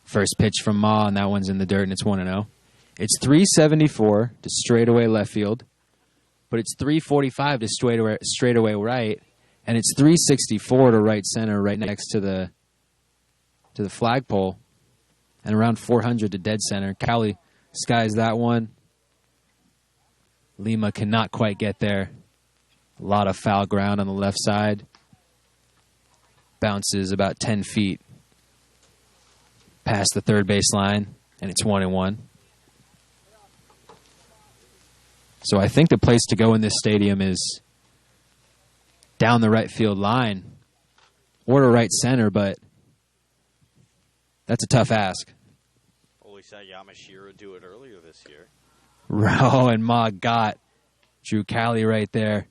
First pitch from Ma, and that one's in the dirt, and it's 1-0. It's 374 to straightaway left field, but it's 345 to straightaway right, and it's 364 to right center, right next to the flagpole, and around 400 to dead center. Cali skies that one. Lima cannot quite get there. A lot of foul ground on the left side. Bounces about 10 feet past the third base line, and it's 1-1. So I think the place to go in this stadium is down the right field line or to right center, but that's a tough ask. Well, we saw Yamashiro do it earlier this year. Oh, and Ma got Drew Cali right there.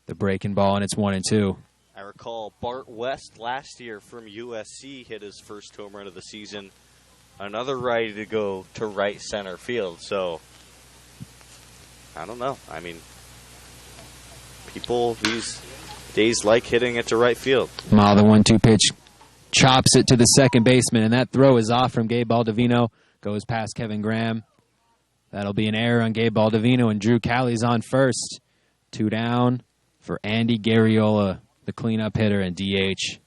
The breaking ball, and it's 1-2. I recall Bart West last year from USC hit his first home run of the season. Another righty to go to right center field. So, I don't know. I mean, people these days like hitting it to right field. Ma, the 1-2 pitch, chops it to the second baseman, and that throw is off from Gabe Baldovino. Goes past Kevin Graham. That'll be an error on Gabe Baldovino, and Drew Cali's on first. 2 down for Andy Garriola, the cleanup hitter and DH.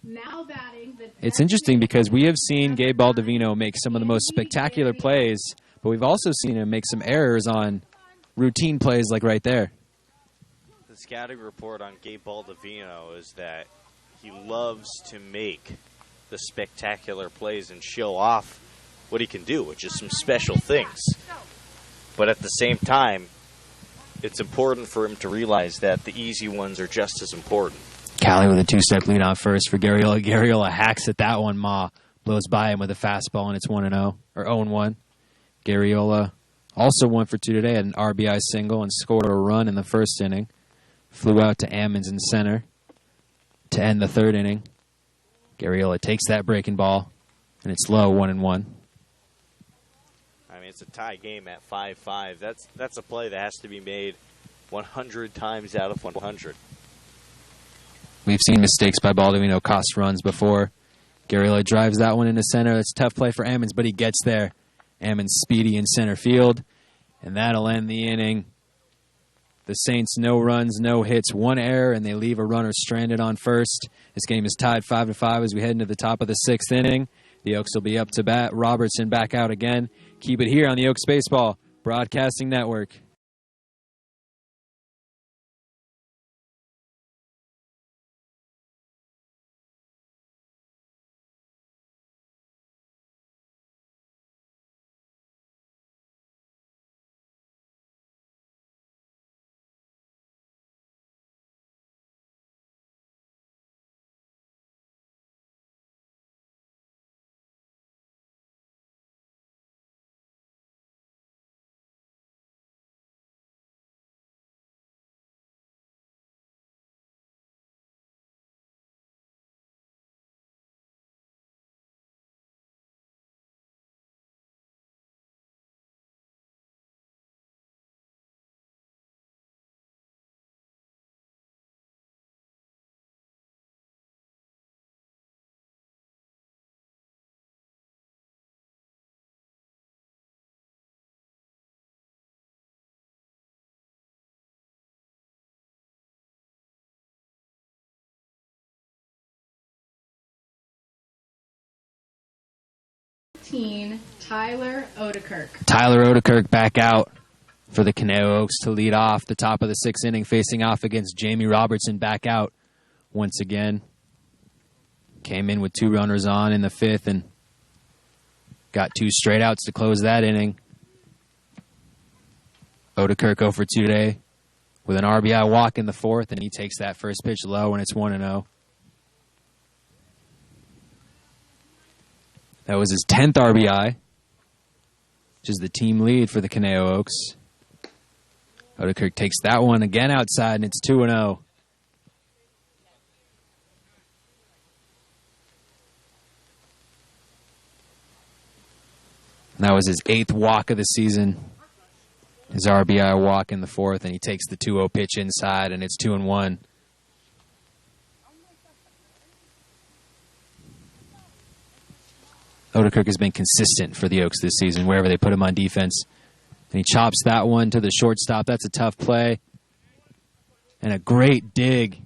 Now batting it's interesting because we have seen Gabe Baldovino make some of the most spectacular plays, but we've also seen him make some errors on routine plays like right there. The scouting report on Gabe Baldovino is that he loves to make the spectacular plays and show off what he can do, which is some special things. But at the same time, it's important for him to realize that the easy ones are just as important. Cali with a 2-step lead on first for Garriola. Garriola hacks at that one. Ma blows by him with a fastball, and it's 1-0, or 0-1. Garriola also 1 for 2 today, had an RBI single and scored a run in the first inning. Flew out to Ammons in center to end the third inning. Garriola takes that breaking ball, and it's low, 1-1. I mean, it's a tie game at 5-5. That's a play that has to be made 100 times out of 100. We've seen mistakes by Baldovino cost runs before. Garriola drives that one into center. That's a tough play for Ammons, but he gets there. Ammons speedy in center field, and that'll end the inning. The Saints, no runs, no hits, 1 error, and they leave a runner stranded on first. This game is tied 5-5 as we head into the top of the 6th inning. The Oaks will be up to bat. Robertson back out again. Keep it here on the Oaks Baseball Broadcasting Network. Tyler Odekirk. Tyler Odekirk back out for the Conejo Oaks to lead off the top of the 6th inning, facing off against Jamie Robertson back out once again. Came in with 2 runners on in the 5th and got 2 straight outs to close that inning. Odekirk 0 for 2 today with an RBI walk in the 4th, and he takes that first pitch low, and it's 1-0. That was his 10th RBI, which is the team lead for the Conejo Oaks. Odekirk takes that one again outside, and it's 2-0. That was his 8th walk of the season. His RBI walk in the 4th, and he takes the 2-0 pitch inside, and it's 2-1. Odekirk has been consistent for the Oaks this season, wherever they put him on defense. And he chops that one to the shortstop. That's a tough play. And a great dig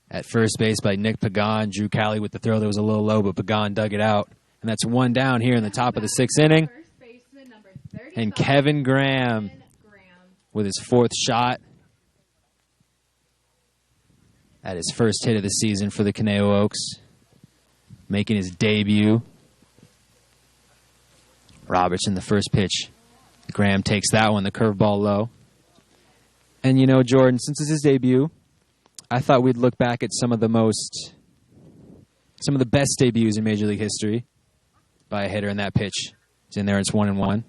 at first base by Nick Pagan. Drew Cali with the throw that was a little low, but Pagan dug it out. And that's 1 down here in the top of the 6th inning. And Kevin Graham with his 4th shot at his first hit of the season for the Conejo Oaks, making his debut. Robertson, the first pitch. Graham takes that one, the curveball low. And, you know, Jordan, since it's his debut, I thought we'd look back at some of the best debuts in Major League history by a hitter in that pitch. It's in there, it's 1-1.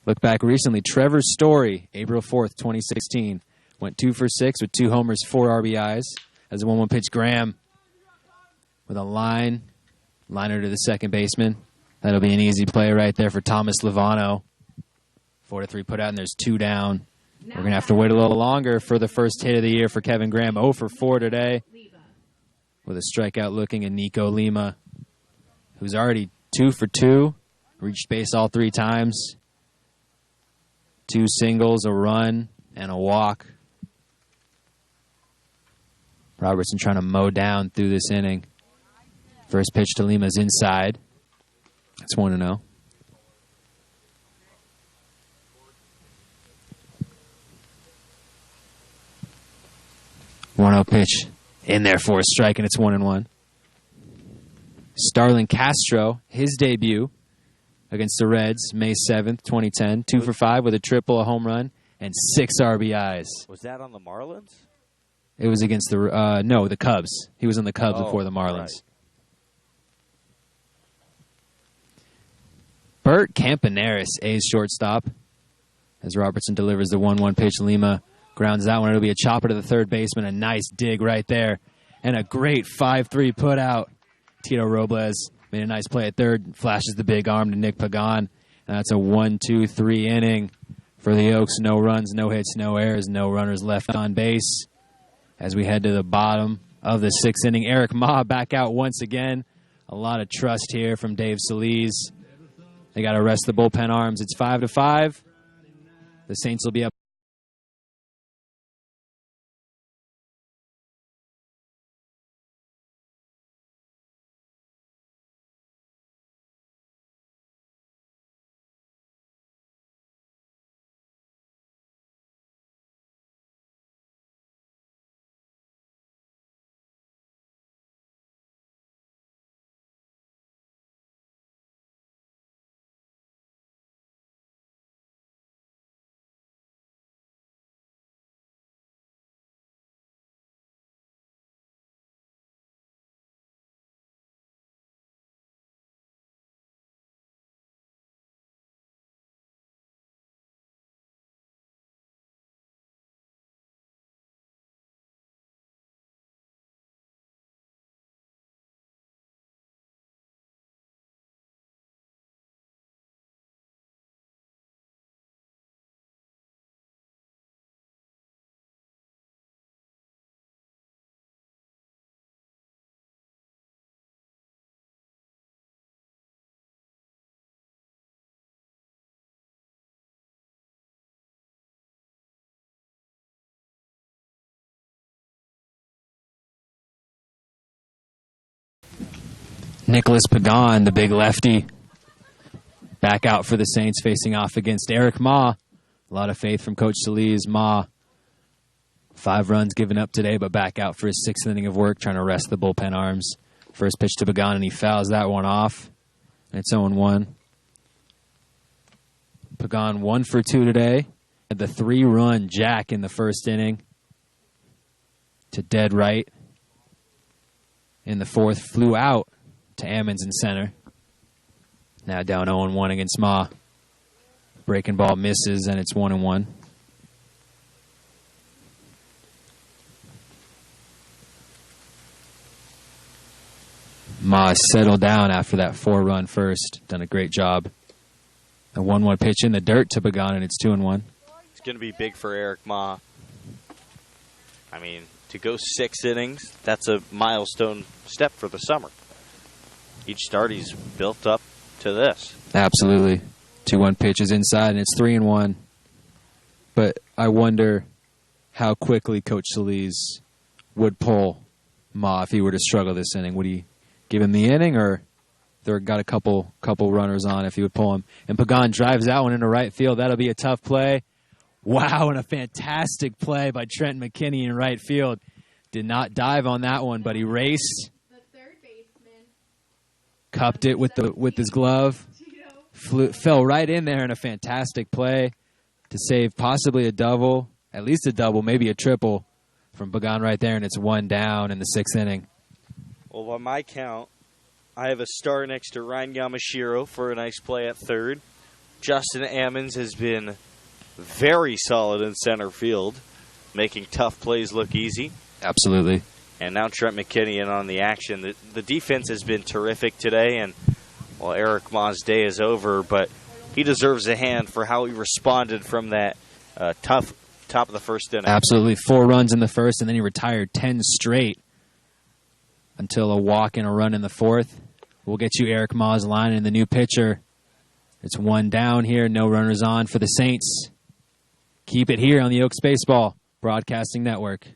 Look back recently, Trevor Story, April 4th, 2016, went 2 for 6 with 2 homers, 4 RBIs. As a 1-1 pitch, Graham with a liner to the second baseman. That'll be an easy play right there for Thomas Lovano. 4-3 put out, and there's 2 down. We're going to have to wait a little longer for the first hit of the year for Kevin Graham. 0 for 4 today with a strikeout looking at Nico Lima, who's already 2 for 2, reached base all 3 times. 2 singles, a run, and a walk. Robertson trying to mow down through this inning. First pitch to Lima's inside. It's 1-0. One-0 pitch in there for a strike, and it's 1-1. Starlin Castro, his debut against the Reds, May 7th, 2010. 2 for 5 with a triple, a home run, and 6 RBIs. Was that on the Marlins? It was against the Cubs. He was on the Cubs before the Marlins. Right. Bert Campaneris, A's shortstop, as Robertson delivers the 1-1 pitch. Lima grounds that one. It'll be a chopper to the third baseman. A nice dig right there. And a great 5-3 put out. Tito Robles made a nice play at third. Flashes the big arm to Nick Pagan. And that's a 1-2-3 inning for the Oaks. No runs, no hits, no errors, no runners left on base. As we head to the bottom of the 6th inning, Eric Ma back out once again. A lot of trust here from Dave Solis. They got to rest the bullpen arms. It's 5-5. The Saints will be up. Nicholas Pagan, the big lefty, back out for the Saints, facing off against Eric Ma. A lot of faith from Coach Solis. Ma, 5 runs given up today, but back out for his 6th inning of work, trying to rest the bullpen arms. First pitch to Pagan, and he fouls that one off. And it's 0-1. Pagan 1 for 2 today. Had the 3-run jack in the first inning to dead right. In the 4th, flew out to Ammons in center. Now down 0-1 against Ma. Breaking ball misses, and it's 1-1. Ma settled down after that 4-run first. Done a great job. A 1-1 pitch in the dirt to Pagan, and it's 2-1. It's going to be big for Eric Ma. I mean, to go 6 innings, that's a milestone step for the summer. Each start he's built up to this. Absolutely. 2-1 pitch is inside, and it's 3-1. But I wonder how quickly Coach Solis would pull Ma if he were to struggle this inning. Would he give him the inning, or there got a couple runners on if he would pull him? And Pagan drives that one into right field. That'll be a tough play. Wow, and a fantastic play by Trent McKinney in right field. Did not dive on that one, but he raced. The third baseman. Cupped it with his glove. Fell right in there in a fantastic play to save possibly a double, at least a double, maybe a triple from Pagan right there, and it's 1 down in the 6th inning. Well, by my count, I have a star next to Ryan Yamashiro for a nice play at third. Justin Ammons has been very solid in center field, making tough plays look easy. Absolutely. And now Trent McKinney in on the action. The defense has been terrific today, and, well, Eric Ma's day is over, but he deserves a hand for how he responded from that tough top of the first inning. Absolutely. 4 runs in the first, and then he retired 10 straight until a walk and a run in the 4th. We'll get you Eric Ma's line and the new pitcher. It's 1 down here, no runners on for the Saints. Keep it here on the Oaks Baseball Broadcasting Network.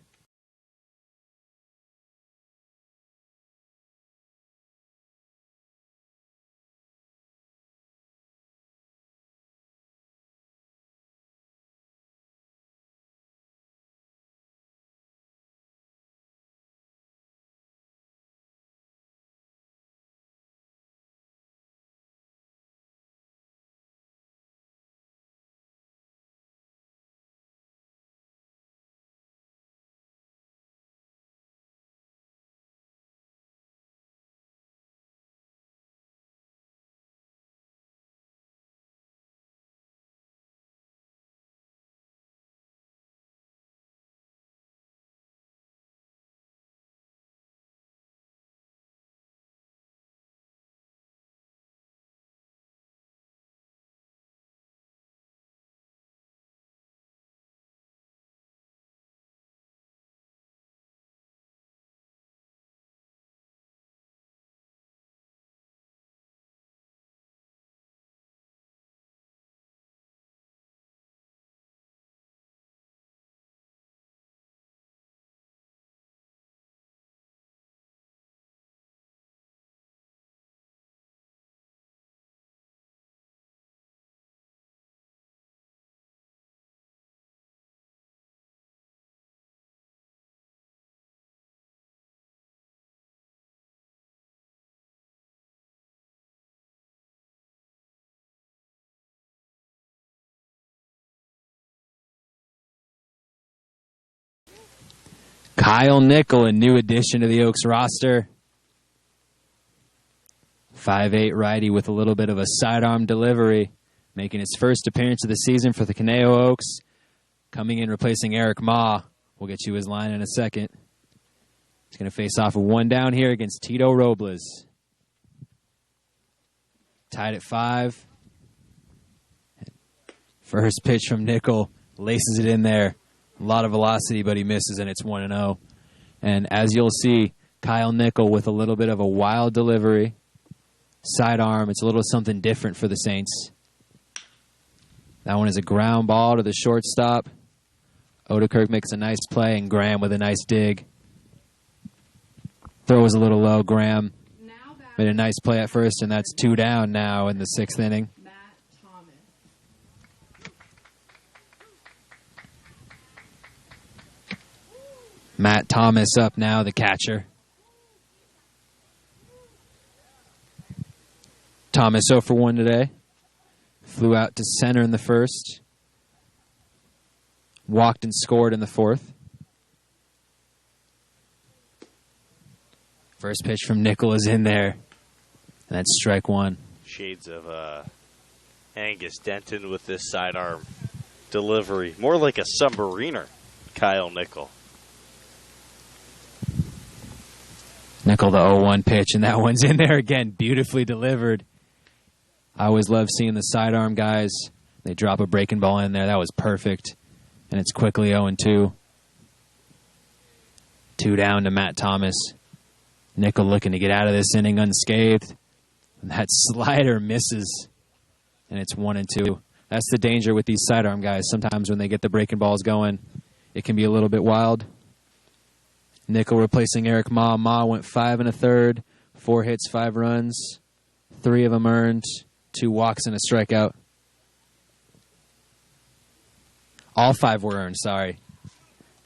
Kyle Nickel, a new addition to the Oaks roster. 5'8" righty with a little bit of a sidearm delivery, making his first appearance of the season for the Conejo Oaks. Coming in replacing Eric Ma. We'll get you his line in a second. He's going to face off a 1 down here against Tito Robles. Tied at 5. First pitch from Nickel. Laces it in there. A lot of velocity, but he misses, and it's 1-0. And as you'll see, Kyle Nickel with a little bit of a wild delivery. Sidearm. It's a little something different for the Saints. That one is a ground ball to the shortstop. Odekirk makes a nice play, and Graham with a nice dig. Throw was a little low. Graham Now Made a nice play at first, and that's 2 down now in the 6th inning. Matt Thomas. Matt Thomas up now, the catcher. Thomas 0 for 1 today. Flew out to center in the 1st. Walked and scored in the 4th. First pitch from Nickel is in there. And that's strike 1. Shades of Angus Denton with this sidearm delivery. More like a submariner, Kyle Nickel. Nickel the 0-1 pitch, and that one's in there again. Beautifully delivered. I always love seeing the sidearm guys. They drop a breaking ball in there. That was perfect. And it's quickly 0-2. 2 down to Matt Thomas. Nickel looking to get out of this inning unscathed. And that slider misses. And it's 1-2. That's the danger with these sidearm guys. Sometimes when they get the breaking balls going, it can be a little bit wild. Nickel replacing Eric Ma. Ma went 5 1/3, 4 hits, 5 runs, 3 of them earned, 2 walks and a strikeout. All 5 were earned, sorry.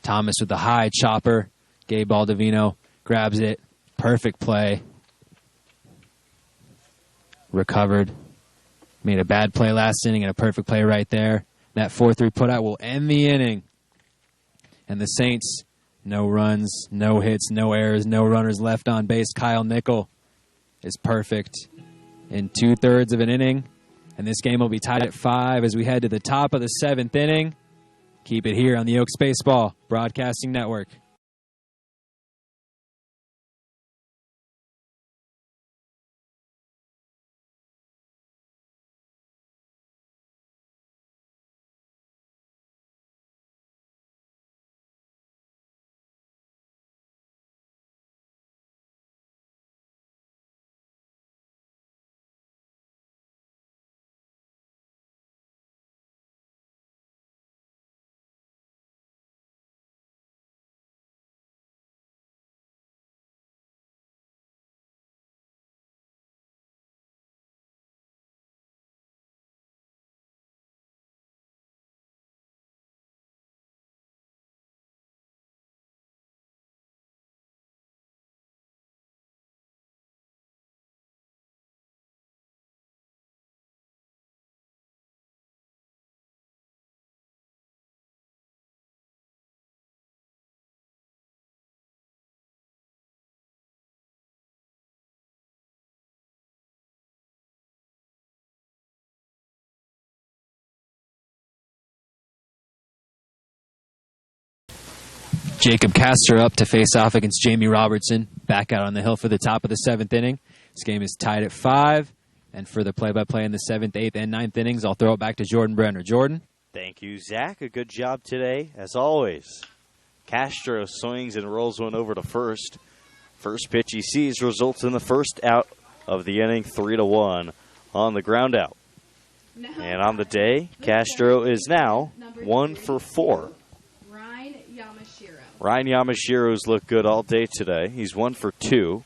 Thomas with the high chopper. Gabe Baldovino grabs it. Perfect play. Recovered. Made a bad play last inning and a perfect play right there. That 4-3 putout will end the inning. And the Saints, no runs, no hits, no errors, no runners left on base. Kyle Nickel is perfect in 2/3 of an inning. And this game will be tied at 5 as we head to the top of the 7th inning. Keep it here on the Oaks Baseball Broadcasting Network. Jacob Castro up to face off against Jamie Robertson. Back out on the hill for the top of the 7th inning. This game is tied at 5. And for the play-by-play in the 7th, 8th, and 9th innings, I'll throw it back to Jordan Brenner. Jordan? Thank you, Zach. A good job today, as always. Castro swings and rolls one over to first. First pitch he sees results in the first out of the inning, 3-1 on the ground out. And on the day, Castro is now 1 for 4. Ryan Yamashiro's looked good all day today. He's 1 for 2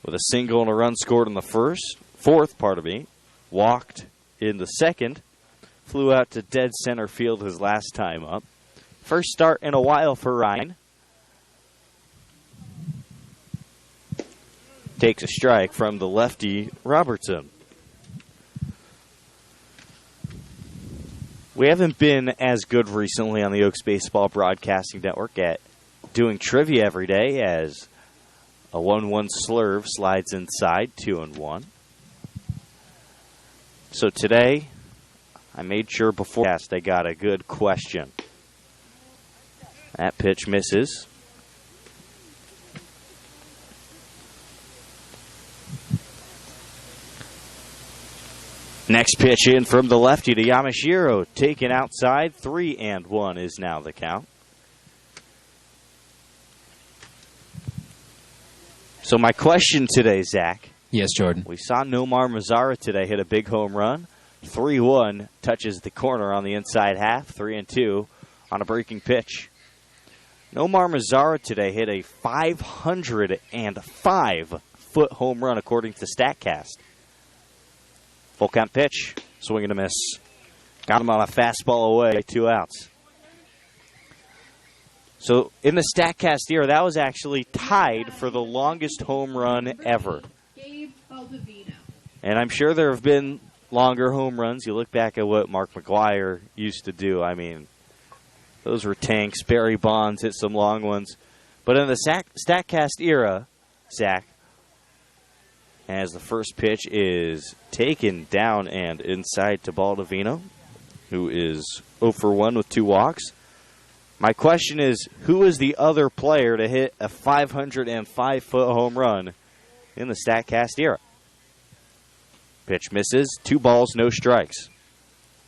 with a single and a run scored in the fourth, walked in the 2nd, flew out to dead center field his last time up. First start in a while for Ryan. Takes a strike from the lefty Robertson. We haven't been as good recently on the Oaks Baseball Broadcasting Network at doing trivia every day as a 1-1 slurve slides inside, 2-1. So today, I made sure before I got a good question. That pitch misses. Next pitch in from the lefty to Yamashiro, taken outside, 3-1 is now the count. So my question today, Zach. Yes, Jordan. We saw Nomar Mazara today hit a big home run. 3-1 touches the corner on the inside half. 3-2 on a breaking pitch. Nomar Mazara today hit a 505 5-foot home run, according to StatCast. Full count pitch, swing and a miss. Got him on a fastball away, 2 outs. So in the StatCast era, that was actually tied for the longest home run ever. And I'm sure there have been longer home runs. You look back at what Mark McGwire used to do. I mean, those were tanks. Barry Bonds hit some long ones. But in the StatCast era, Zach, as the first pitch is taken down and inside to Baldovino, who is 0 for 1 with 2 walks. My question is, who is the other player to hit a 505-foot home run in the StatCast era? Pitch misses, 2 balls, no strikes.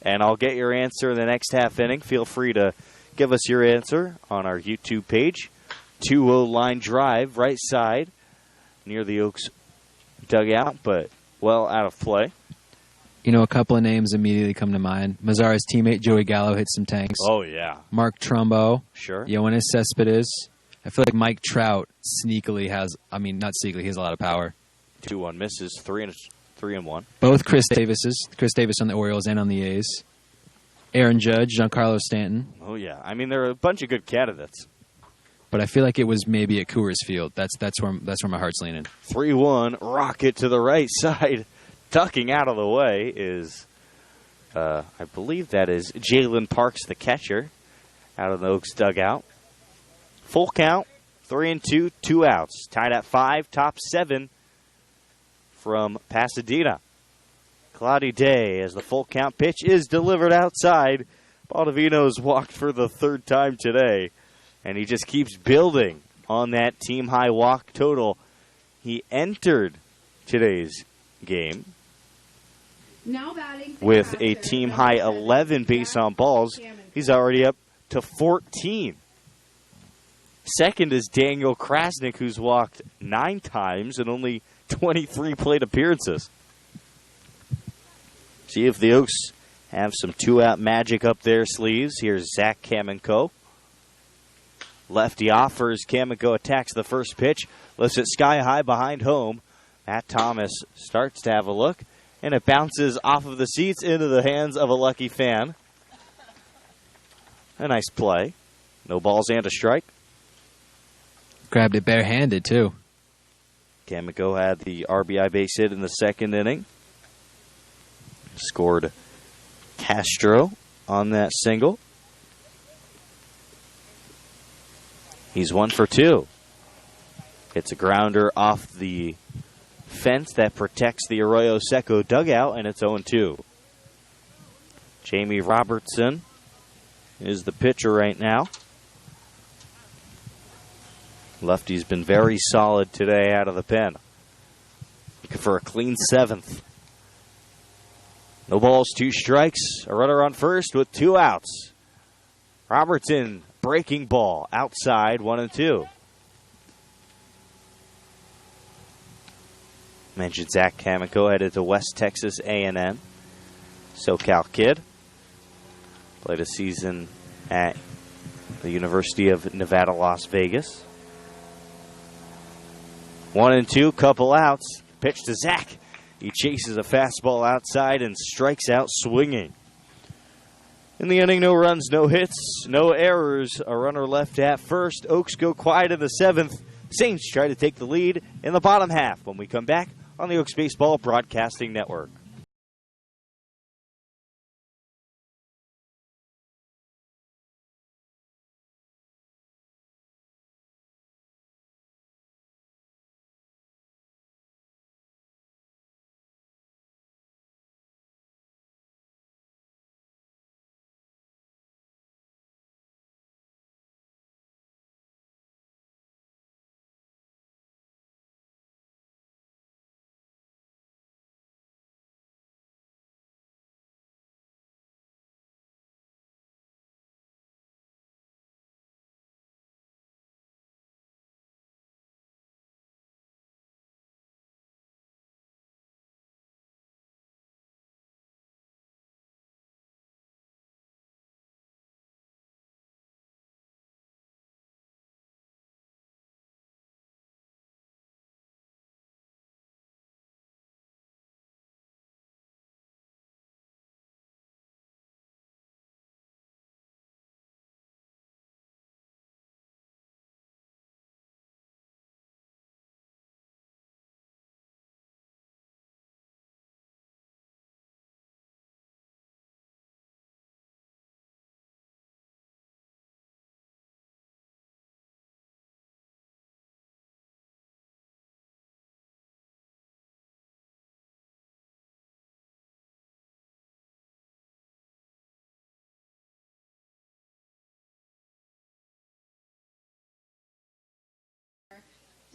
And I'll get your answer in the next half inning. Feel free to give us your answer on our YouTube page. 2-0 line drive, right side, near the Oaks dugout, but well out of play. You know, a couple of names immediately come to mind. Mazzara's teammate Joey Gallo hit some tanks. Oh, yeah. Mark Trumbo. Sure. Yoenis Cespedes. I feel like Mike Trout sneakily has, not sneakily, he has a lot of power. 2-1 misses, 3-1. Both Chris Davises. Chris Davis on the Orioles and on the A's. Aaron Judge, Giancarlo Stanton. Oh, yeah. I mean, there are a bunch of good candidates. But I feel like it was maybe at Coors Field. That's where my heart's leaning. 3-1, rocket to the right side. Ducking out of the way is, I believe that is Jalen Parks, the catcher, out of the Oaks dugout. Full count, 3-2, 2 outs. Tied at 5, top 7 from Pasadena. Cloudy day as the full count pitch is delivered outside. Baldovino's walked for the 3rd time today, and he just keeps building on that team-high walk total. He entered today's game with a team-high 11 base on balls. He's already up to 14. Second is Daniel Krasnick, who's walked 9 times and only 23 plate appearances. See if the Oaks have some 2-out magic up their sleeves. Here's Zach Kamenko. Lefty offers. Kamenko attacks the first pitch. Lifts it sky high behind home. Matt Thomas starts to have a look, and it bounces off of the seats into the hands of a lucky fan. A nice play. No balls and a strike. Grabbed it barehanded, too. Kamenko had the RBI base hit in the 2nd inning. Scored Castro on that single. He's 1 for 2. It's a grounder off the fence that protects the Arroyo Seco dugout, and it's 0-2. Jamie Robertson is the pitcher right now. Lefty's been very solid today out of the pen. Looking for a clean 7th. No balls, 2 strikes. A runner on first with 2 outs. Robertson, breaking ball, outside, 1-2. Mentioned Zach Kamenko headed to West Texas A&M. SoCal kid. Played a season at the University of Nevada, Las Vegas. 1-2, couple outs. Pitch to Zach. He chases a fastball outside and strikes out swinging. In the inning, no runs, no hits, no errors. A runner left at first. Oaks go quiet in the 7th. Saints try to take the lead in the bottom half when we come back on the Oaks Baseball Broadcasting Network.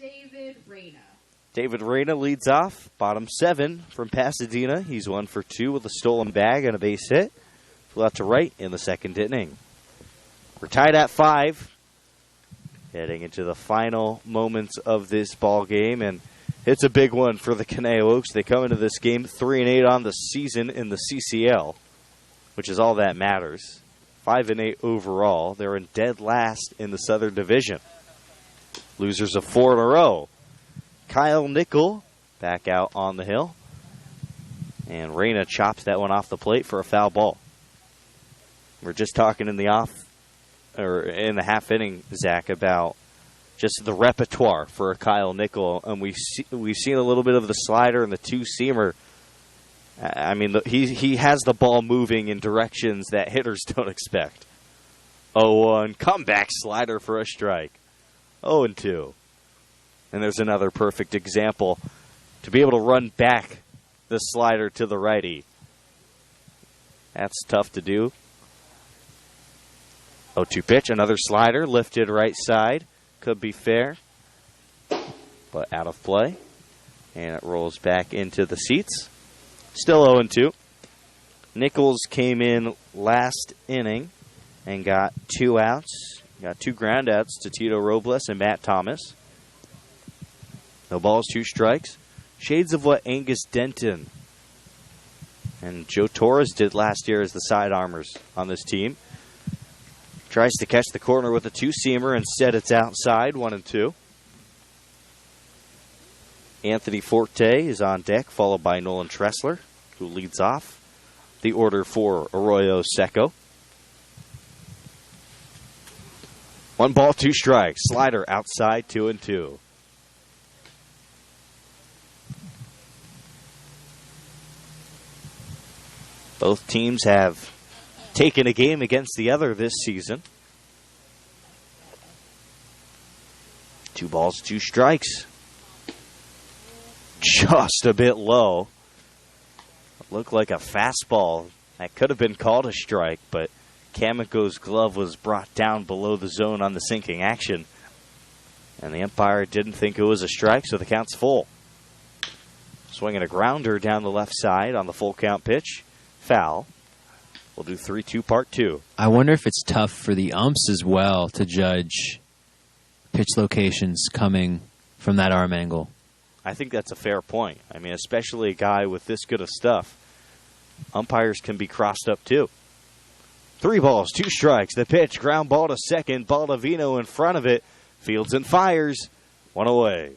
David Reyna. David Reyna leads off, bottom 7 from Pasadena. He's 1 for 2 with a stolen bag and a base hit. Left to right in the second inning. We're tied at 5. Heading into the final moments of this ball game, and it's a big one for the Conejo Oaks. They come into this game 3-8 on the season in the CCL, which is all that matters. 5-8 overall. They're in dead last in the Southern Division. Losers of 4 in a row. Kyle Nickel back out on the hill, and Reyna chops that one off the plate for a foul ball. We're just talking in the half inning, Zach, about just the repertoire for Kyle Nickel, and we've seen a little bit of the slider and the two-seamer. I mean, he has the ball moving in directions that hitters don't expect. 0-1, comeback slider for a strike. 0-2. And there's another perfect example. To be able to run back the slider to the righty, that's tough to do. 0-2 pitch, another slider, lifted right side. Could be fair, but out of play. And it rolls back into the seats. Still 0-2. Nichols came in last inning and got 2 outs. Got 2 ground outs to Tito Robles and Matt Thomas. No balls, 2 strikes. Shades of what Angus Denton and Joe Torres did last year as the side armors on this team. Tries to catch the corner with a two-seamer. Instead, it's outside, 1-2. Anthony Forte is on deck, followed by Nolan Tressler, who leads off the order for Arroyo Seco. 1 ball, 2 strikes. Slider outside, 2-2. Both teams have taken a game against the other this season. 2 balls, 2 strikes. Just a bit low. Looked like a fastball. That could have been called a strike, but Kamiko's glove was brought down below the zone on the sinking action. And the umpire didn't think it was a strike, so the count's full. Swinging a grounder down the left side on the full count pitch. Foul. We'll do 3-2 part 2. I wonder if it's tough for the umps as well to judge pitch locations coming from that arm angle. I think that's a fair point. I mean, especially a guy with this good of stuff. Umpires can be crossed up too. 3 balls, 2 strikes. The pitch, ground ball to second. Baldovino in front of it. Fields and fires. 1 away.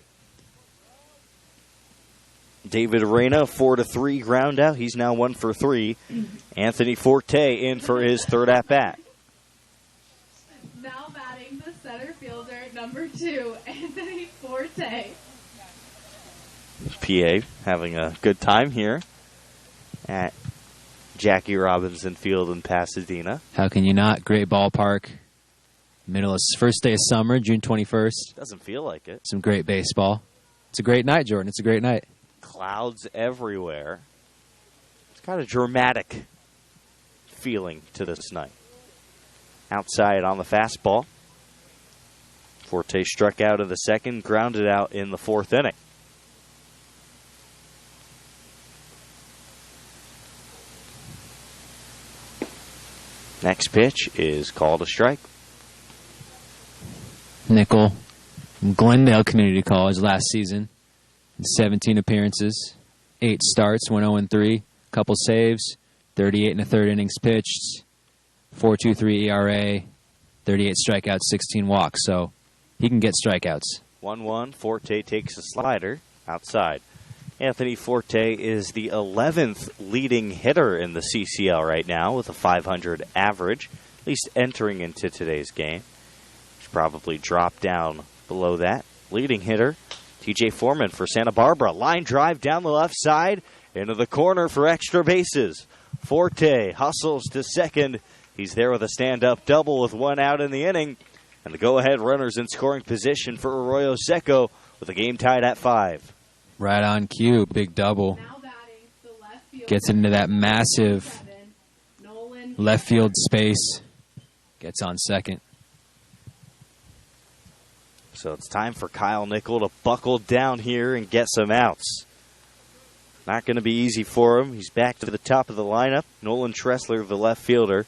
David Reyna, 4-3 ground out. He's now 1 for 3. Anthony Forte in for his 3rd at-bat. Now batting the center fielder, number 2, Anthony Forte. PA having a good time here at Jackie Robinson Field in Pasadena. How can you not? Great ballpark. First day of summer, June 21st. Doesn't feel like it. Some great baseball. It's a great night, Jordan. It's a great night. Clouds everywhere. It's got a dramatic feeling to this night. Outside on the fastball. Forte struck out in the second, grounded out in the 4th inning. Next pitch is called a strike. Nickel from Glendale Community College last season. 17 appearances, 8 starts, 1-0-3, couple saves, 38 1/3 innings pitched, 4.23 ERA, 38 strikeouts, 16 walks. So he can get strikeouts. 1-1. Forte takes a slider outside. Anthony Forte is the 11th leading hitter in the CCL right now with a .500 average, at least entering into today's game. He's probably dropped down below that. Leading hitter, TJ Foreman for Santa Barbara. Line drive down the left side into the corner for extra bases. Forte hustles to second. He's there with a stand-up double with 1 out in the inning. And the go-ahead runners in scoring position for Arroyo Seco with the game tied at 5. Right on cue, big double. Now batting the left fielder, Gets into that massive 7, Nolan left field space. Gets on second. So it's time for Kyle Nickel to buckle down here and get some outs. Not going to be easy for him. He's back to the top of the lineup. Nolan Tressler, the left fielder,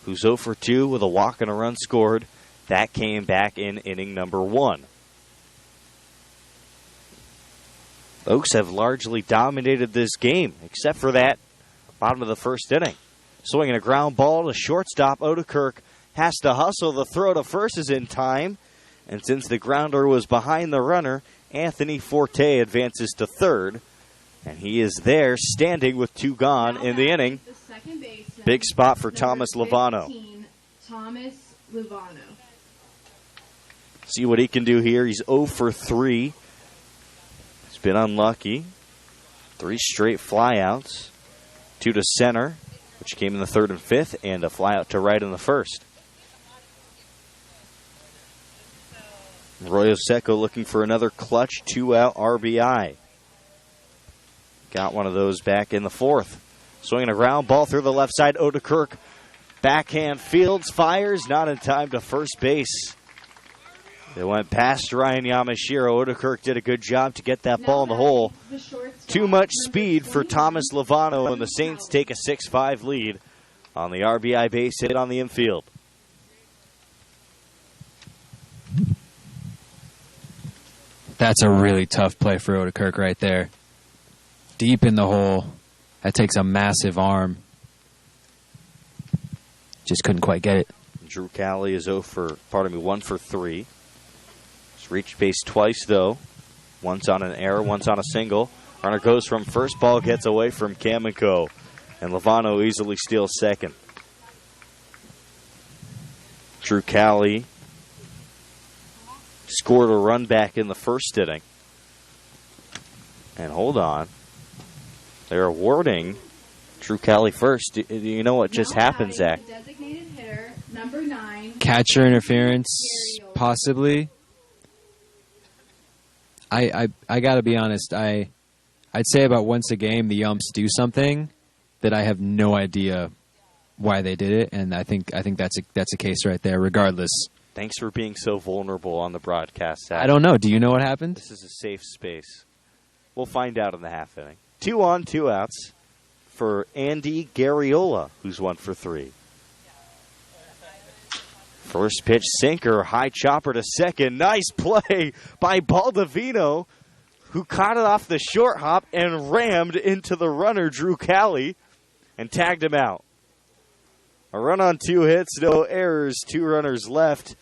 who's 0 for 2 with a walk and a run scored. That came back in inning number 1. Oaks have largely dominated this game, except for that bottom of the first inning. Swinging a ground ball to shortstop, Odekirk has to hustle. The throw to first is in time. And since the grounder was behind the runner, Anthony Forte advances to third. And he is there, standing with 2 gone in the inning. Big spot for Thomas Lovano. Thomas Lovano. See what he can do here. He's 0 for 3. He's been unlucky. 3 straight flyouts. 2 to center, which came in the 3rd and 5th, and a flyout to right in the 1st. Arroyo Seco looking for another clutch 2-out RBI. Got one of those back in the 4th. Swinging a ground ball through the left side. Odekirk backhand fields, fires, not in time to first base. It went past Ryan Yamashiro. Odekirk did a good job to get that ball in the hole. Too much speed for Thomas Lovano, and the Saints take a 6-5 lead on the RBI base hit on the infield. That's a really tough play for Odekirk right there. Deep in the hole. That takes a massive arm. Just couldn't quite get it. Drew Cali is 1 for 3. He's reached base twice, though. Once on an error, once on a single. Runner goes from first, ball gets away from Kamiko. And Lovano easily steals second. Drew Cali scored a run back in the 1st inning. And hold on. They're awarding Drew Cali first. Do you know what just happened, Zach? Designated hitter, number 9. Catcher interference, possibly. I got to be honest. I'd say about once a game the umps do something that I have no idea why they did it, and I think that's a case right there. Regardless. Thanks for being so vulnerable on the broadcast, Zach. I don't know. Do you know what happened? This is a safe space. We'll find out in the half inning. 2 on, 2 outs for Andy Garriola, who's 1 for 3. First pitch sinker, high chopper to second. Nice play by Baldovino, who caught it off the short hop and rammed into the runner, Drew Cali, and tagged him out. A run on 2 hits, no errors, 2 runners left.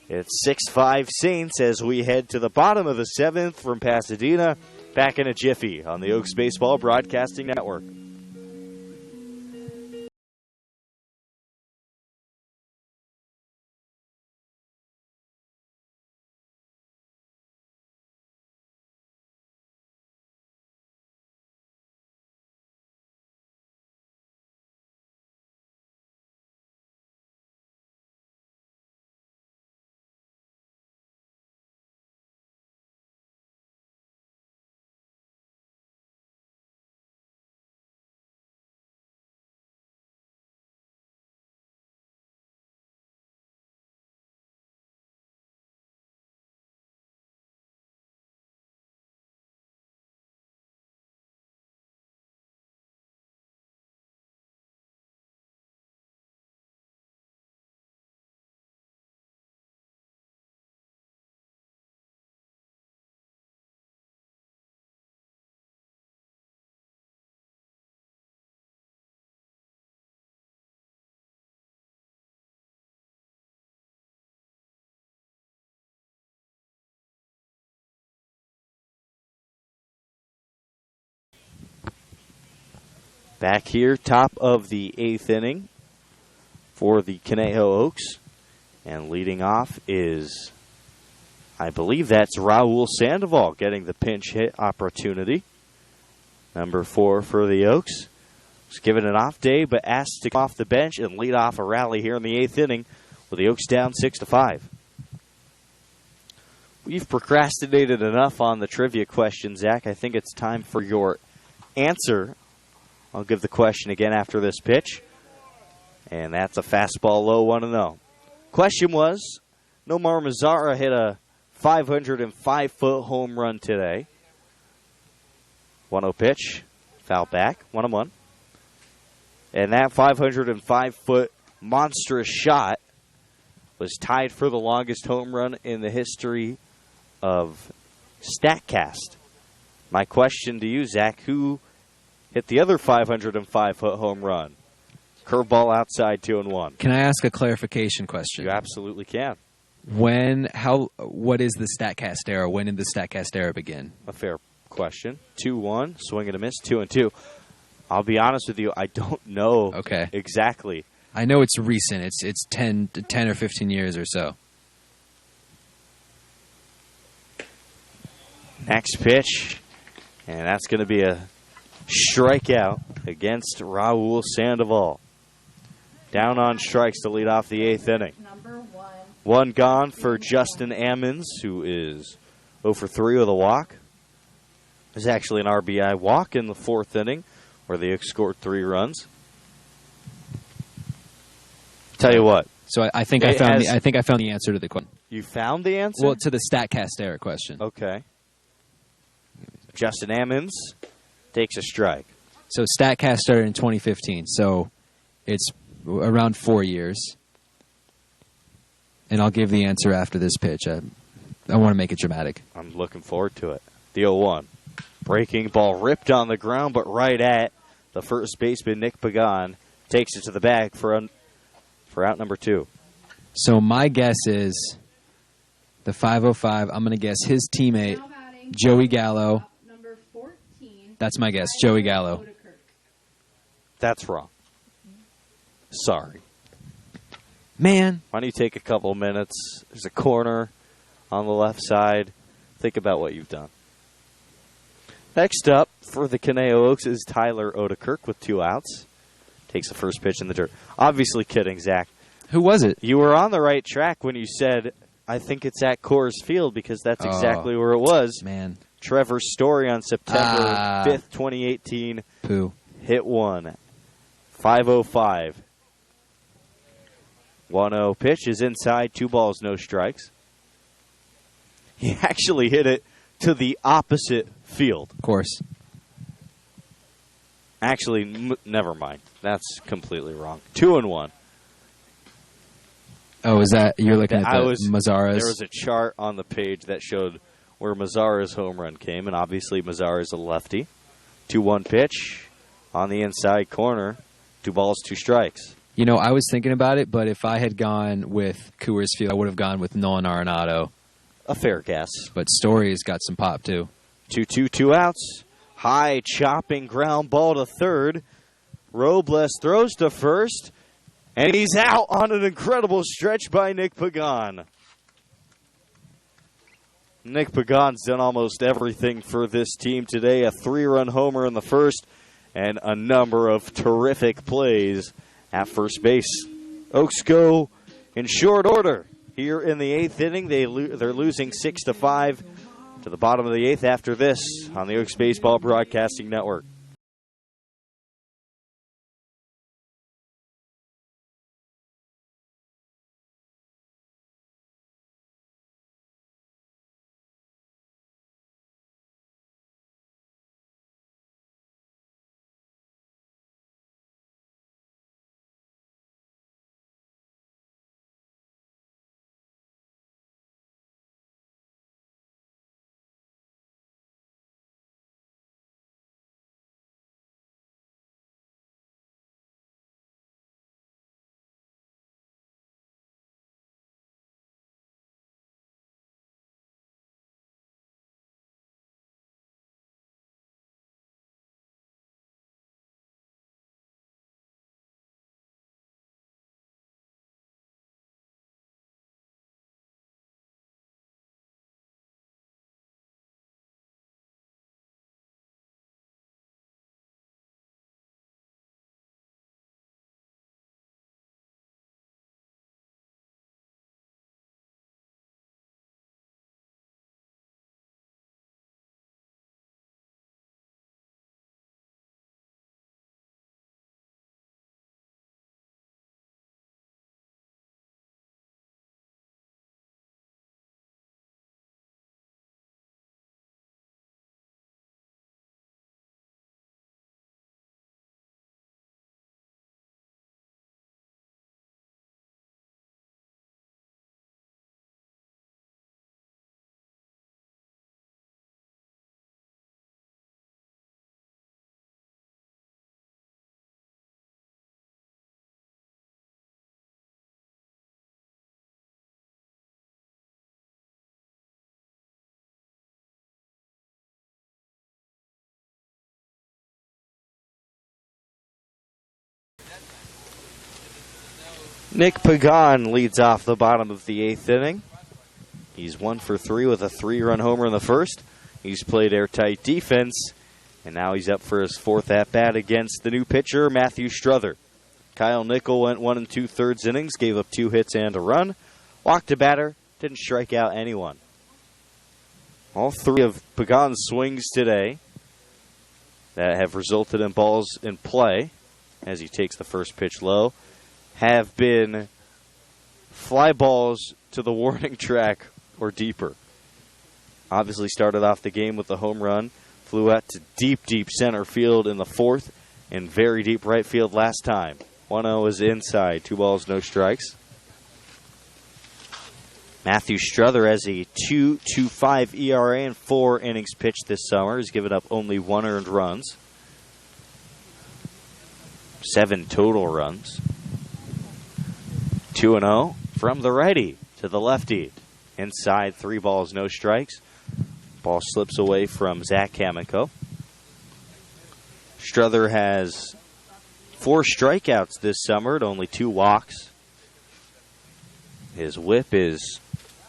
It's 6-5 Saints as we head to the bottom of the 7th from Pasadena. Back in a jiffy on the Oaks Baseball Broadcasting Network. Back here, top of the 8th inning for the Conejo Oaks. And leading off is, I believe that's Raul Sandoval getting the pinch hit opportunity. Number 4 for the Oaks. Was given an off day, but asked to come off the bench and lead off a rally here in the 8th inning with the Oaks down 6-5. We've procrastinated enough on the trivia question, Zach. I think it's time for your answer. I'll give the question again after this pitch. And that's a fastball low 1-0. Question was, Nomar Mazzara hit a 505-foot home run today. 1-0 pitch, foul back, 1-1. And that 505-foot monstrous shot was tied for the longest home run in the history of StatCast. My question to you, Zach, who hit the other 505-foot home run? Curveball outside, 2-1. Can I ask a clarification question? You absolutely can. What is the StatCast era? When did the StatCast era begin? A fair question. 2-1, swing and a miss, 2-2. I'll be honest with you, I don't know exactly. I know it's recent. It's 10 or 15 years or so. Next pitch, and that's going to be a strikeout against Raul Sandoval. Down on strikes to lead off the 8th inning. Number 1. One gone for Justin Ammons, who is 0 for 3 with a walk. There's actually an RBI walk in the 4th inning, where the Oaks scored 3 runs. Tell you what. So I think I found the answer to the question. You found the answer? Well, to the StatCast era question. Okay. Justin Ammons takes a strike. So StatCast started in 2015, so it's around 4 years. And I'll give the answer after this pitch. I want to make it dramatic. I'm looking forward to it. The 0-1. Breaking ball ripped on the ground, but right at the first baseman, Nick Pagan, takes it to the bag for out number 2. So my guess is the 505. I'm going to guess his teammate, Now batting, Joey Gallo. Number 14. That's my guess, Joey Gallo. That's wrong. Sorry. Man. Why don't you take a couple minutes? There's a corner on the left side. Think about what you've done. Next up for the Conejo Oaks is Tyler Odekirk with 2 outs. Takes the first pitch in the dirt. Obviously kidding, Zach. Who was it? You were on the right track when you said, I think it's at Coors Field, because that's exactly where it was. Man. Trevor Story on September 5th, 2018. Pooh. Hit 1. 5:05. 1-0 pitch is inside. 2 balls, no strikes. He actually hit it to the opposite field. Of course. Actually, never mind. That's completely wrong. 2-1. Oh, is that you're looking at Mazara's? There was a chart on the page that showed where Mazara's home run came, and obviously Mazara's a lefty. 2-1 pitch on the inside corner. 2 balls, 2 strikes. You know, I was thinking about it, but if I had gone with Coors Field, I would have gone with Nolan Arenado. A fair guess. But Story's got some pop, too. 2-2, 2 outs. High chopping ground ball to third. Robles throws to first, and he's out on an incredible stretch by Nick Pagan. Nick Pagan's done almost everything for this team today. A 3-run homer in the first, and a number of terrific plays at first base. Oaks go in short order here in the 8th inning. They're losing 6-5 to the bottom of the 8th after this on the Oaks Baseball Broadcasting Network. Nick Pagan leads off the bottom of the 8th inning. He's 1 for 3 with a 3-run homer in the first. He's played airtight defense, and now he's up for his 4th at-bat against the new pitcher, Matthew Struther. Kyle Nickel went 1 2/3 innings, gave up 2 hits and a run, walked a batter, didn't strike out anyone. All 3 of Pagan's swings today that have resulted in balls in play as he takes the first pitch low have been fly balls to the warning track or deeper. Obviously started off the game with the home run, flew out to deep, deep center field in the 4th and very deep right field last time. 1-0 is inside, 2 balls, no strikes. Matthew Struther has a 2.25 ERA and 4 innings pitched this summer. He's given up only 1 earned runs. 7 total runs. 2-0 from the righty to the lefty. Inside, 3 balls, no strikes. Ball slips away from Zach Kamenko. Struther has 4 strikeouts this summer and only 2 walks. His whip is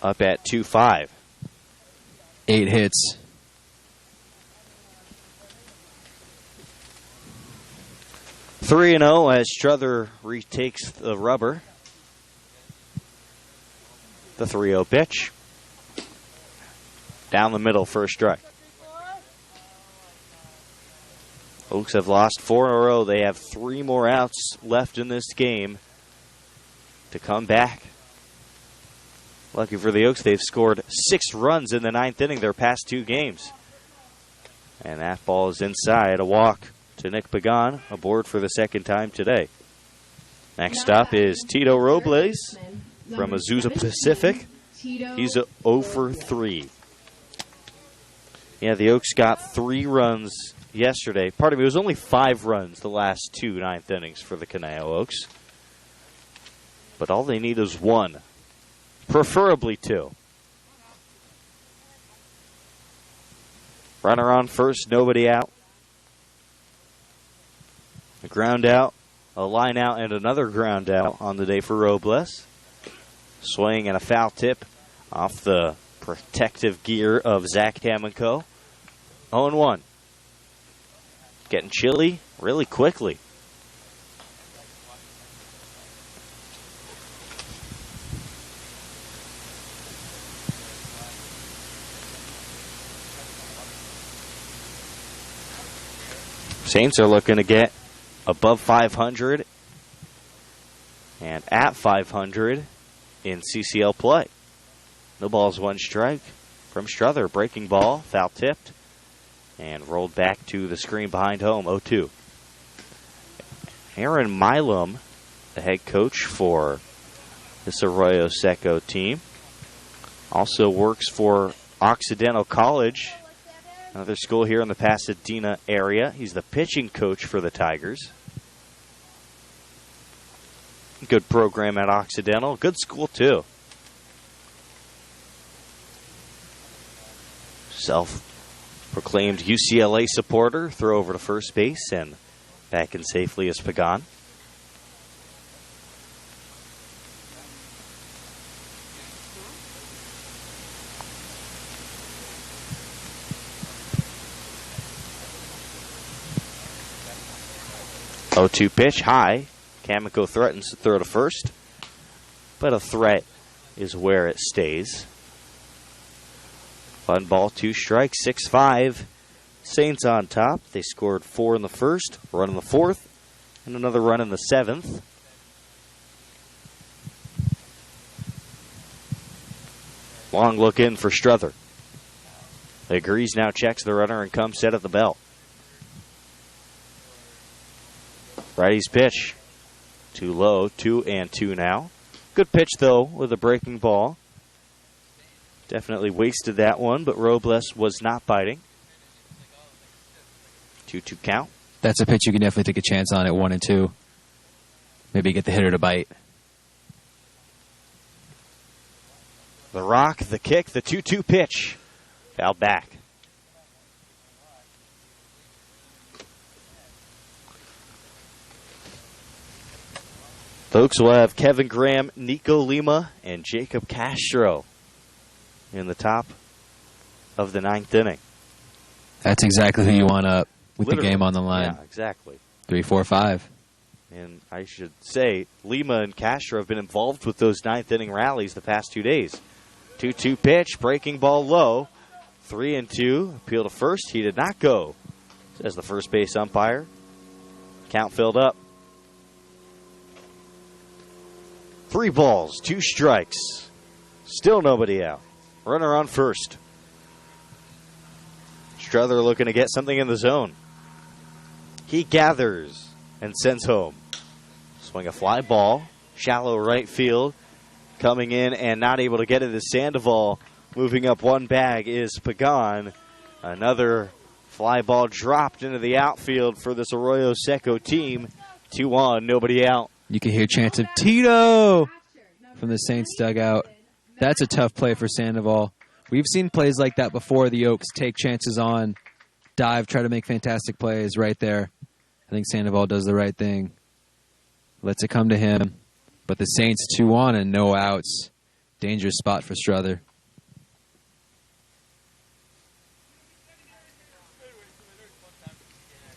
up at 2.5. 8 hits. 3-0 as Struther retakes the rubber. The 3-0 pitch. Down the middle for a strike. Oaks have lost 4 in a row. They have 3 more outs left in this game to come back. Lucky for the Oaks, they've scored 6 runs in the 9th inning their past 2 games. And that ball is inside. A walk to Nick Pagan, aboard for the 2nd time today. Next up is Tito Robles from Azusa Pacific. He's a 0 for 3. Yeah, the Oaks got 3 runs yesterday. Pardon me, it was only 5 runs the last 2 9th innings for the Conejo Oaks. But all they need is 1. Preferably 2. Runner on first, nobody out. A ground out, a line out, and another ground out on the day for Robles. Swing and a foul tip off the protective gear of Zach Kamenko. 0-1. Getting chilly really quickly. Saints are looking to get above 500 and at 500 in CCL play. No balls, 1 strike from Struther. Breaking ball, foul tipped, and rolled back to the screen behind home, 0-2. Aaron Milam, the head coach for this Arroyo Seco team, also works for Occidental College, another school here in the Pasadena area. He's the pitching coach for the Tigers. Good program at Occidental. Good school, too. Self-proclaimed UCLA supporter. Throw over to first base and back in safely is Pagan. Oh, 2 pitch, high. Kamenko threatens to throw to first, but a threat is where it stays. 1 ball, 2 strikes, 6-5. Saints on top. They scored 4 in the first, a run in the 4th, and another run in the 7th. Long look in for Struther. Agrees, now checks the runner and comes set at the belt. Righty's pitch. Too low, 2-2 now. Good pitch, though, with a breaking ball. Definitely wasted that one, but Robles was not biting. 2-2 count. That's a pitch you can definitely take a chance on at 1-2. Maybe get the hitter to bite. The rock, the kick, the 2-2 pitch. Fouled back. Folks will have Kevin Graham, Nico Lima, and Jacob Castro in the top of the 9th inning. That's exactly who you want up with Literally. the game on the line. Yeah, exactly. 3, 4, 5. And I should say, Lima and Castro have been involved with those 9th inning rallies the past 2 days. 2-2 pitch, breaking ball low. 3-2, appeal to first. He did not go, says the first base umpire. Count filled up. 3 balls, 2 strikes. Still nobody out. Runner on first. Struther looking to get something in the zone. He gathers and sends home. Swing a fly ball, shallow right field. Coming in and not able to get it is Sandoval. Moving up one bag is Pagan. Another fly ball dropped into the outfield for this Arroyo Seco team. 2 on, nobody out. You can hear chants of Tito from the Saints dugout. That's a tough play for Sandoval. We've seen plays like that before. The Oaks take chances on, dive, try to make fantastic plays right there. I think Sandoval does the right thing. Lets it come to him. But the Saints 2 on and no outs. Dangerous spot for Struther.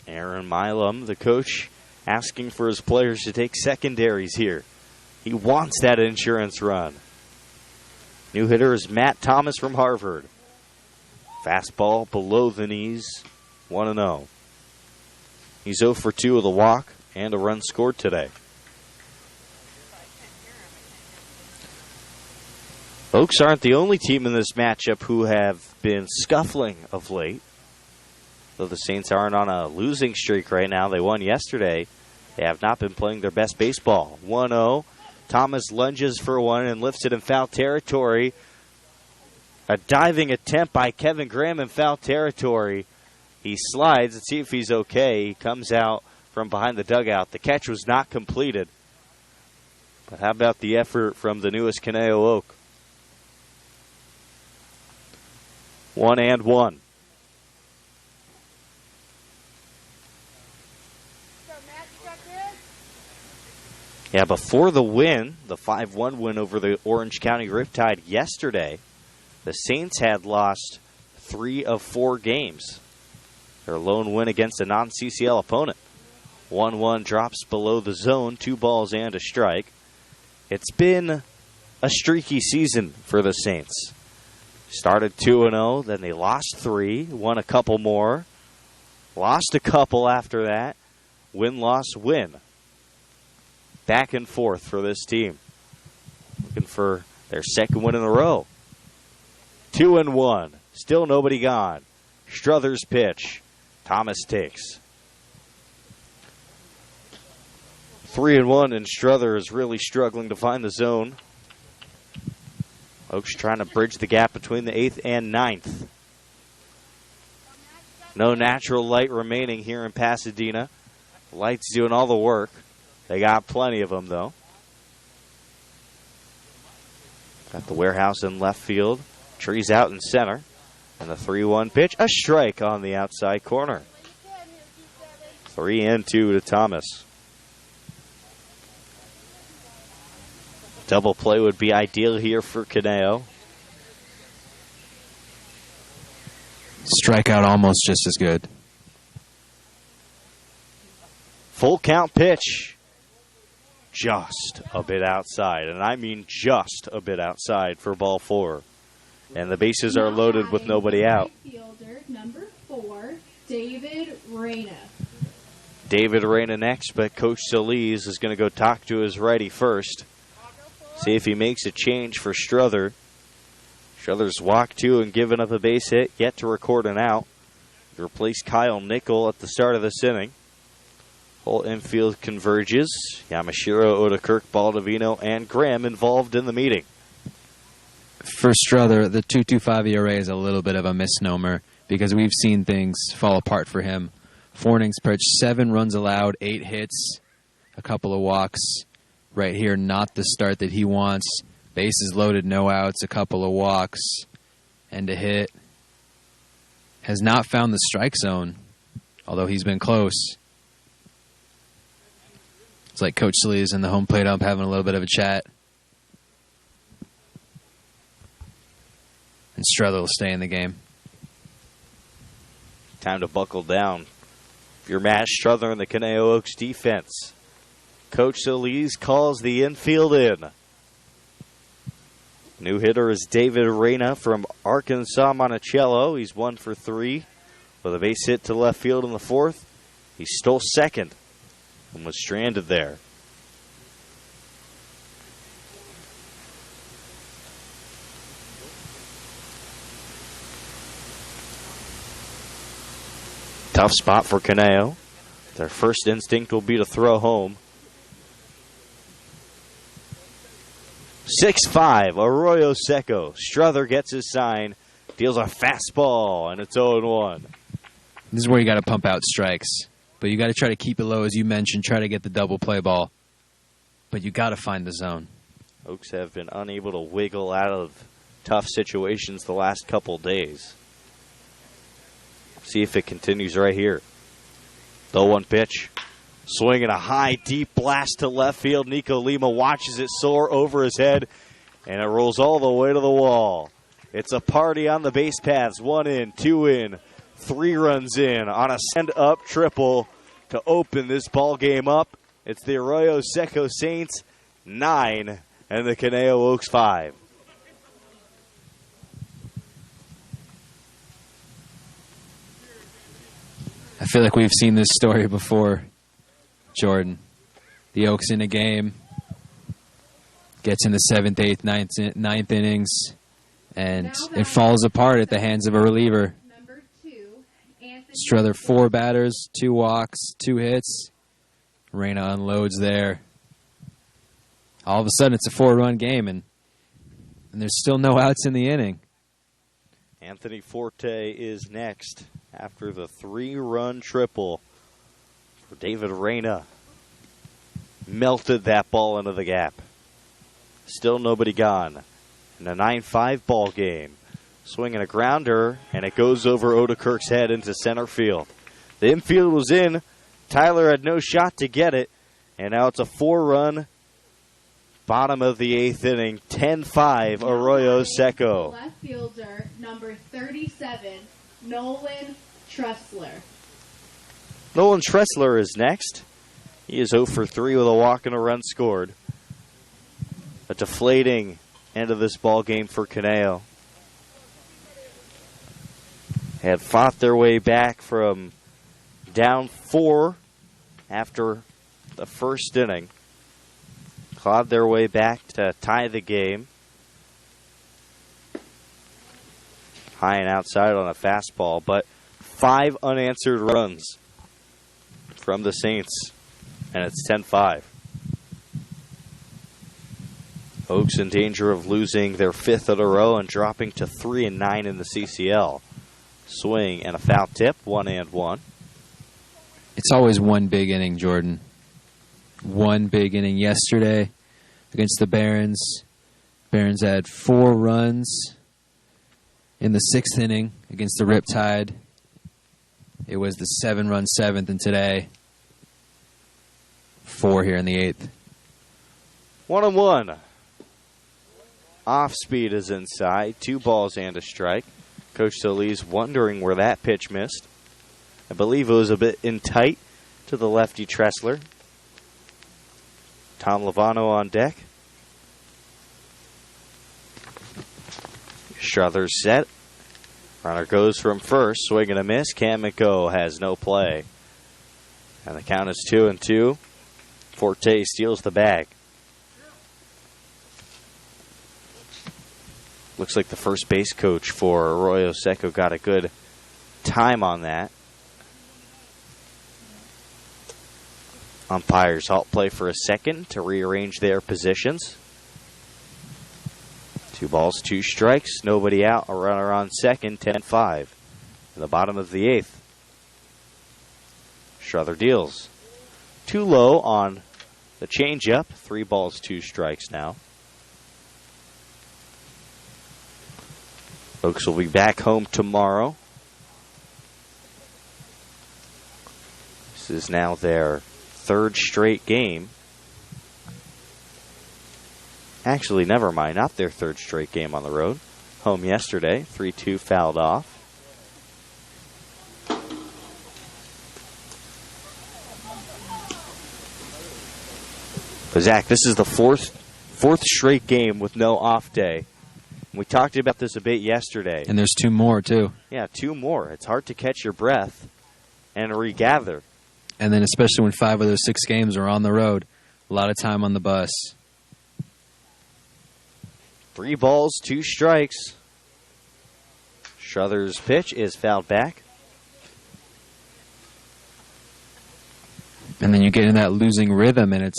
Aaron Milam, the coach, asking for his players to take secondaries here. He wants that insurance run. New hitter is Matt Thomas from Harvard. Fastball below the knees, 1-0. He's 0 for 2 with a walk and a run scored today. Oaks aren't the only team in this matchup who have been scuffling of late. Though the Saints aren't on a losing streak right now, they won yesterday. They have not been playing their best baseball. 1-0. Thomas lunges for one and lifts it in foul territory. A diving attempt by Kevin Graham in foul territory. He slides. Let's see if he's okay. He comes out from behind the dugout. The catch was not completed. But how about the effort from the newest Conejo Oak? 1-1. Yeah, before the win, the 5-1 win over the Orange County Riptide yesterday, the Saints had lost 3 of 4 games. Their lone win against a non-CCL opponent. 1-1 drops below the zone, 2 balls and a strike. It's been a streaky season for the Saints. Started 2-0, then they lost 3, won a couple more, lost a couple after that, win, loss, win. Back and forth for this team. Looking for their second win in a row. 2-1. Still nobody gone. Struther's pitch. Thomas takes. 3-1, and Struther is really struggling to find the zone. Oaks trying to bridge the gap between the 8th and 9th. No natural light remaining here in Pasadena. Light's doing all the work. They got plenty of them, though. Got the warehouse in left field. Trees out in center. And the 3-1 pitch. A strike on the outside corner. 3-2 to Thomas. Double play would be ideal here for Conejo. Strikeout almost just as good. Full count pitch. Just a bit outside, and I mean just a bit outside for ball 4. And the bases are loaded with nobody out. Fielder number 4, David Reyna. David Reyna next, but Coach Solis is going to go talk to his righty first. See if he makes a change for Struther. Struther's walked 2 and given up a base hit, yet to record an out. He replaced Kyle Nickel at the start of this inning. Whole infield converges. Yamashiro, Odekirk, Baldovino, and Graham involved in the meeting. For Struther, the 2.25 ERA is a little bit of a misnomer because we've seen things fall apart for him. 4 innings pitched, 7 runs allowed, 8 hits, a couple of walks. Right here, not the start that he wants. Bases loaded, no outs, a couple of walks, and a hit. Has not found the strike zone, although he's been close. It's like Coach Sleeves and the home plate ump having a little bit of a chat. And Struther will stay in the game. Time to buckle down. If you're Matt Struther in the Conejo Oaks defense, Coach Solis calls the infield in. New hitter is David Reyna from Arkansas Monticello. He's 1 for 3 with a base hit to left field in the fourth. He stole second and was stranded there. Tough spot for Conejo. Their first instinct will be to throw home. 6-5, Arroyo Seco. Struther gets his sign, deals a fastball, and it's 0-1. This is where you got to pump out strikes. But you got to try to keep it low, as you mentioned, try to get the double play ball. But you got to find the zone. Oaks have been unable to wiggle out of tough situations the last couple days. See if it continues right here. The 1 pitch. Swinging a high, deep blast to left field. Nico Lima watches it soar over his head, and it rolls all the way to the wall. It's a party on the base paths. 1 in, 2 in, 3 runs in on a send-up triple to open this ball game up. It's the Arroyo Seco Saints 9 and the Conejo Oaks 5. I feel like we've seen this story before, Jordan. The Oaks in a game, gets in the 7th, 8th, 9th innings, and it falls apart at the hands of a reliever. Struther 4 batters, 2 walks, 2 hits. Reyna unloads there. All of a sudden, it's a 4-run game, and there's still no outs in the inning. Anthony Forte is next after the 3-run triple for David Reyna. Melted that ball into the gap. Still nobody gone. In a 9-5 ball game. Swinging a grounder, and it goes over Odekirk's head into center field. The infield was in. Tyler had no shot to get it. And now it's a 4-run bottom of the 8th inning. 10-5 Arroyo Seco. Left fielder, number 37, Nolan Tressler. Nolan Tressler is next. He is 0 for 3 with a walk and a run scored. A deflating end of this ball game for Conejo. Had fought their way back from down 4 after the first inning. Clawed their way back to tie the game. High and outside on a fastball, but 5 unanswered runs from the Saints, and it's 10-5. Oaks in danger of losing their 5th in a row and dropping to 3-9 in the CCL. Swing and a foul tip, 1-1. It's always one big inning, Jordan. One big inning yesterday against the Barons. Barons had 4 runs in the 6th inning against the Riptide. It was the 7-run 7th, and today 4 here in the 8th. 1-1. Off speed is inside. 2 balls and a strike. Coach Solis wondering where that pitch missed. I believe it was a bit in tight to the lefty Tressler. Tom Lovano on deck. Struther's set. Runner goes from first. Swing and a miss. Kamiko has no play. And the count is 2-2. Forte steals the bag. Looks like the first base coach for Arroyo Seco got a good time on that. Umpires halt play for a second to rearrange their positions. 2 balls, 2 strikes, nobody out. A runner on second, 10-5. In the bottom of the 8th. Struther deals. Too low on the changeup. 3 balls, 2 strikes now. Oaks will be back home tomorrow. This is now their 3rd straight game Actually, never mind. Not their third straight game on the road. Home yesterday. 3-2 fouled off. But Zach, this is the fourth straight game with no off day. We talked about this a bit yesterday. And there's 2 more, too. Yeah, 2 more. It's hard to catch your breath and regather. And then especially when 5 of those 6 games are on the road, a lot of time on the bus. 3 balls, 2 strikes. Strother's pitch is fouled back. And then you get in that losing rhythm, and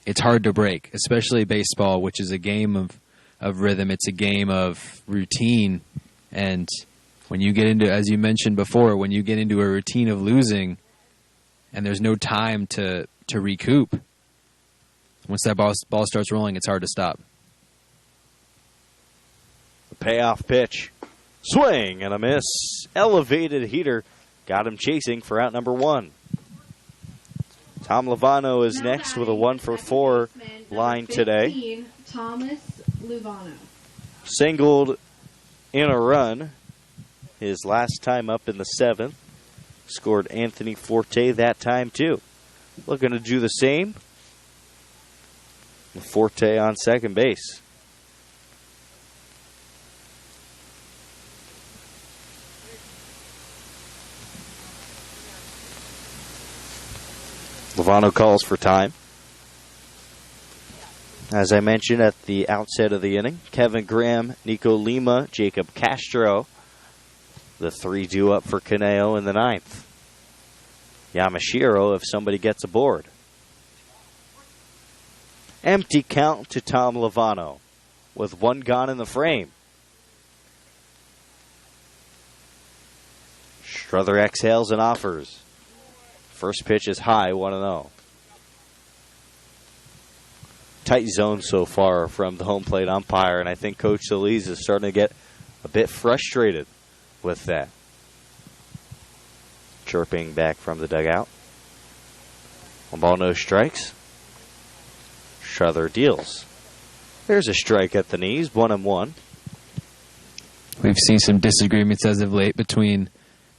it's hard to break, especially baseball, which is a game of rhythm. It's a game of routine. And when you get into, as you mentioned before, when you get into a routine of losing and there's no time to recoup, once that ball starts rolling, it's hard to stop. The payoff pitch. Swing and a miss. Elevated heater. Got him chasing for out number 1. Tom Lovano is next with a 1-for-4 line today. Thomas Luvano. Singled in a run his last time up in the 7th. Scored Anthony Forte that time too. Looking to do the same. Forte on second base. Lovano calls for time. As I mentioned at the outset of the inning, Kevin Graham, Nico Lima, Jacob Castro, the 3 due up for Caneo in the 9th. Yamashiro if somebody gets aboard. Empty count to Tom Lovano with 1 gone in the frame. Strother exhales and offers. First pitch is high, 1-0. Tight zone so far from the home plate umpire, and I think Coach Solis is starting to get a bit frustrated with that. Chirping back from the dugout. 1 ball, no strikes. Strother deals. There's a strike at the knees, 1-1. We've seen some disagreements as of late between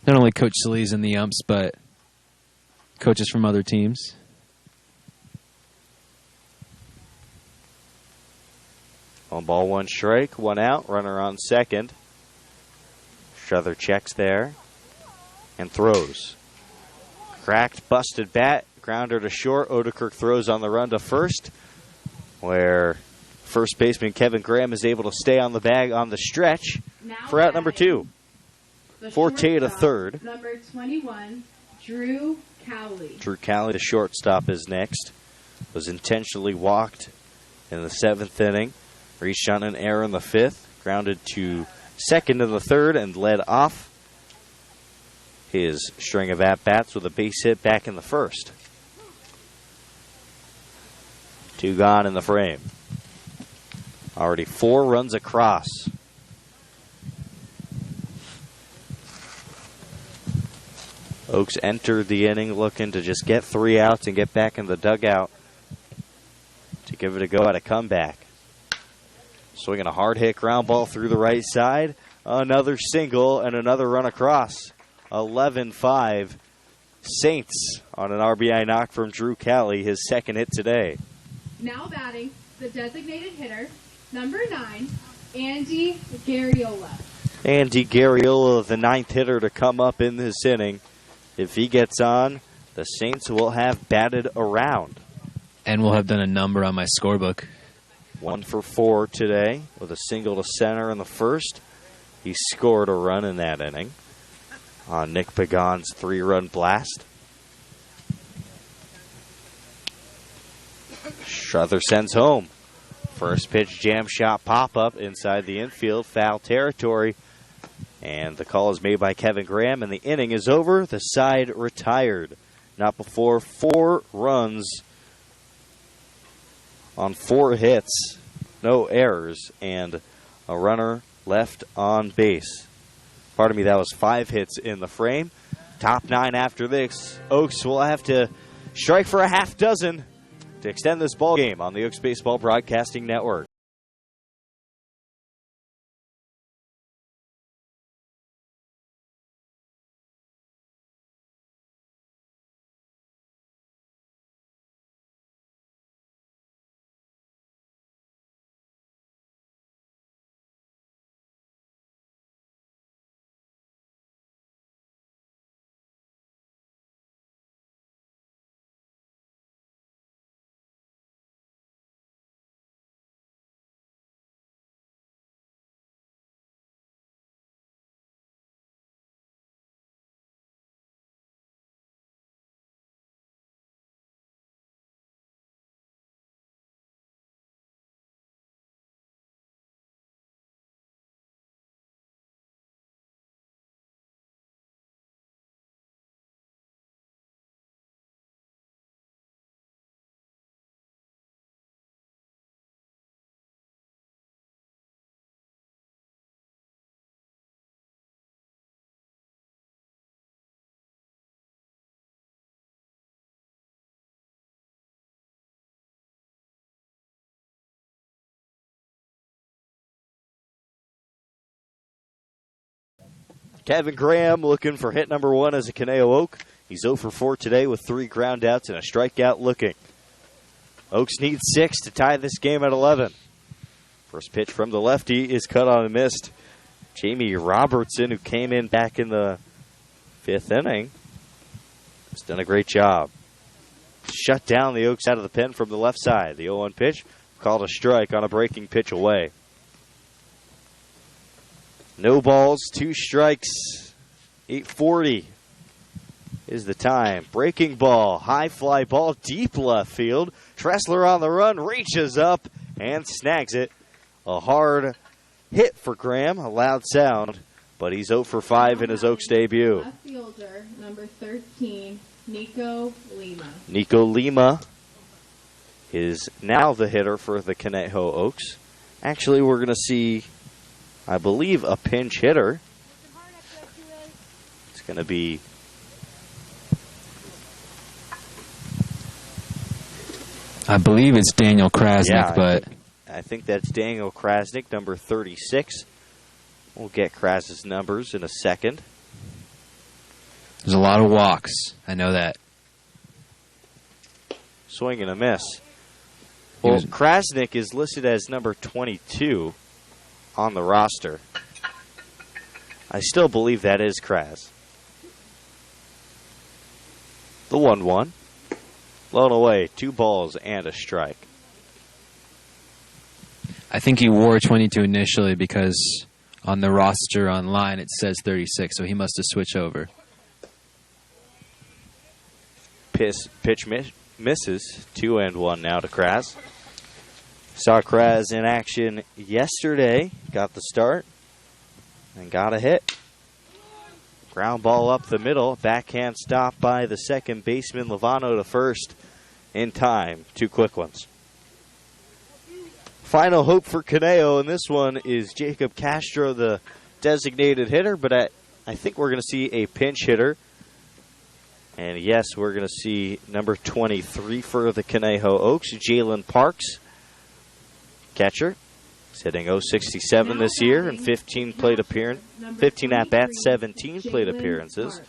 not only Coach Solis and the umps, but coaches from other teams. One ball, 1 strike, 1 out, runner on second. Strother checks there and throws. Cracked, busted bat, grounder to short. Odekirk throws on the run to first, where first baseman Kevin Graham is able to stay on the bag on the stretch for out number 2. Forte to third. Number 21, Drew Cowley. Drew Cowley, the shortstop, is next. Was intentionally walked in the 7th inning. Reached on an error in the 5th. Grounded to second in the 3rd and led off his string of at-bats with a base hit back in the 1st. 2 gone in the frame. Already 4 runs across. Oaks entered the inning looking to just get 3 outs and get back in the dugout to give it a go at a comeback. Swinging a hard hit ground ball through the right side. Another single and another run across. 11-5. Saints on an RBI knock from Drew Cowley, his 2nd hit today. Now batting, the designated hitter, number 9, Andy Garriola. Andy Garriola, the 9th hitter to come up in this inning. If he gets on, the Saints will have batted around. And we'll have done a number on my scorebook. 1-for-4 today with a single to center in the 1st. He scored a run in that inning on Nick Pagan's 3-run blast. Strother sends home. First pitch jam shot pop-up inside the infield, foul territory. And the call is made by Kevin Graham, and the inning is over. The side retired. Not before 4 runs on 4 hits, no errors, and a runner left on base. Pardon me, that was 5 hits in the frame. Top 9 after this. Oaks will have to strike for a half dozen to extend this ball game on the Oaks Baseball Broadcasting Network. Kevin Graham looking for hit number 1 as a Conejo Oak. He's 0 for 4 today with 3 ground outs and a strikeout looking. Oaks need 6 to tie this game at 11. First pitch from the lefty is cut on and missed. Jamie Robertson, who came in back in the 5th inning, has done a great job. Shut down the Oaks out of the pen from the left side. The 0-1 pitch called a strike on a breaking pitch away. No balls, 2 strikes, 8:40 is the time. Breaking ball, high fly ball, deep left field. Tressler on the run, reaches up and snags it. A hard hit for Graham, a loud sound, but he's 0 for 5 in his Oaks debut. Left fielder, number 13, Nico Lima. Nico Lima is now the hitter for the Conejo Oaks. Actually, we're going to see, I believe, a pinch hitter. It's going to be I believe it's Daniel Krasnick, Yeah, but I think that's Daniel Krasnick, number 36. We'll get Kras's numbers in a second. there's a lot of walks. I know that. Swing and a miss. He Well, was- Krasnick is listed as number 22 on the roster. I still believe that is Kras. The 1-1. Blown away, 2 balls and a strike. I think he wore 22 initially because on the roster online it says 36, so he must have switched over. Pitch misses. 2-1 now to Kras. Saw Kras in action yesterday. Got the start and got a hit. Ground ball up the middle. Backhand stop by the second baseman, Lovano, to first in time. 2 quick ones. Final hope for Conejo, and this one is Jacob Castro, the designated hitter, but I think we're going to see a pinch hitter. And yes, we're going to see number 23 for the Conejo Oaks, Jalen Parks, catcher. He's hitting .067 this year and 15 at-bats, 17 plate appearances.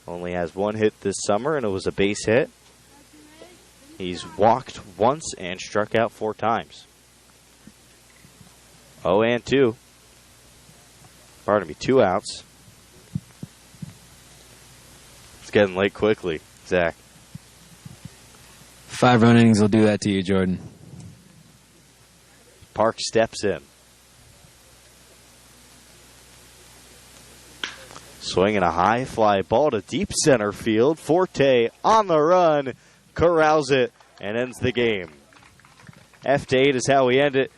Only has 1 hit this summer, and it was a base hit. He's walked once and struck out 4 times. 0-2. Pardon me, 2 outs. It's getting late quickly, Zach. 5-run innings will do that to you, Jordan. Park steps in. Swinging a high fly ball to deep center field. Forte on the run, corrals it, and ends the game. F-8 is how we end it.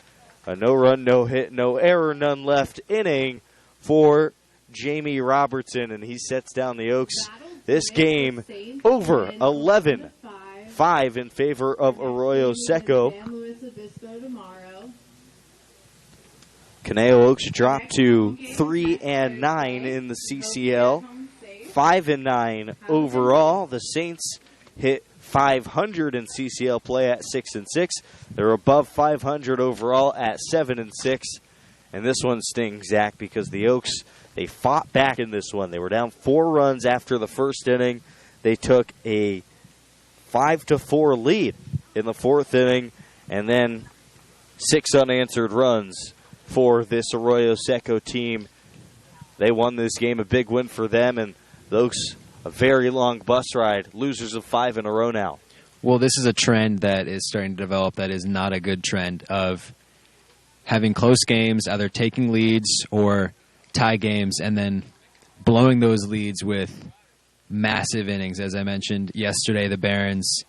A no-run, no-hit, no error, none left inning for Jamie Robertson, and he sets down the Oaks. This game over 11-5 in favor of Arroyo Seco. Conejo Oaks dropped to 3-9 in the CCL, 5-9 overall. The Saints hit .500 in CCL play at 6-6. They're above 500 overall at 7-6. And this one stings, Zach, because the Oaks, they fought back in this one. They were down 4 runs after the first inning. They took a 5-4 lead in the 4th inning, and then 6 unanswered runs for this Arroyo Seco team. They won this game, a big win for them, and the Oaks, a very long bus ride, losers of 5 in a row now. Well, this is a trend that is starting to develop that is not a good trend of having close games, either taking leads or tie games, and then blowing those leads with massive innings. As I mentioned yesterday, the Barons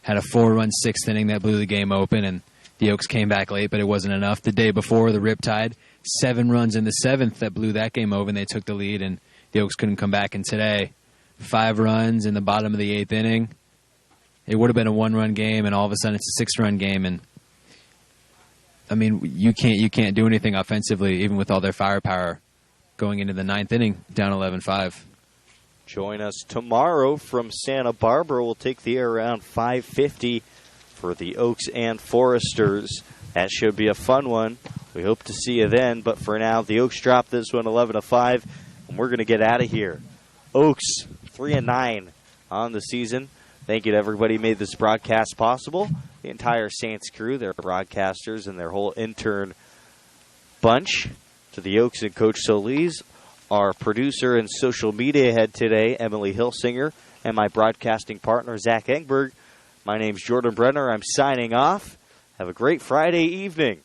had a 4-run 6th inning that blew the game open, and the Oaks came back late, but it wasn't enough. The day before, the Riptide, 7 runs in the 7th that blew that game open. They took the lead, and the Oaks couldn't come back. And today, 5 runs in the bottom of the 8th inning. It would have been a 1-run game, and all of a sudden it's a 6-run game. And I mean, you can't do anything offensively, even with all their firepower going into the 9th inning, down 11-5. Join us tomorrow from Santa Barbara. We'll take the air around 5:50 for the Oaks and Foresters. That should be a fun one. We hope to see you then. But for now, the Oaks drop this one 11-5, and we're going to get out of here. Oaks 3-9 on the season. Thank you to everybody who made this broadcast possible. The entire Saints crew, their broadcasters, and their whole intern bunch. To the Oaks and Coach Solis, our producer and social media head today, Emily Hilsinger, and my broadcasting partner, Zach Engberg. My name's Jordan Brenner. I'm signing off. Have a great Friday evening.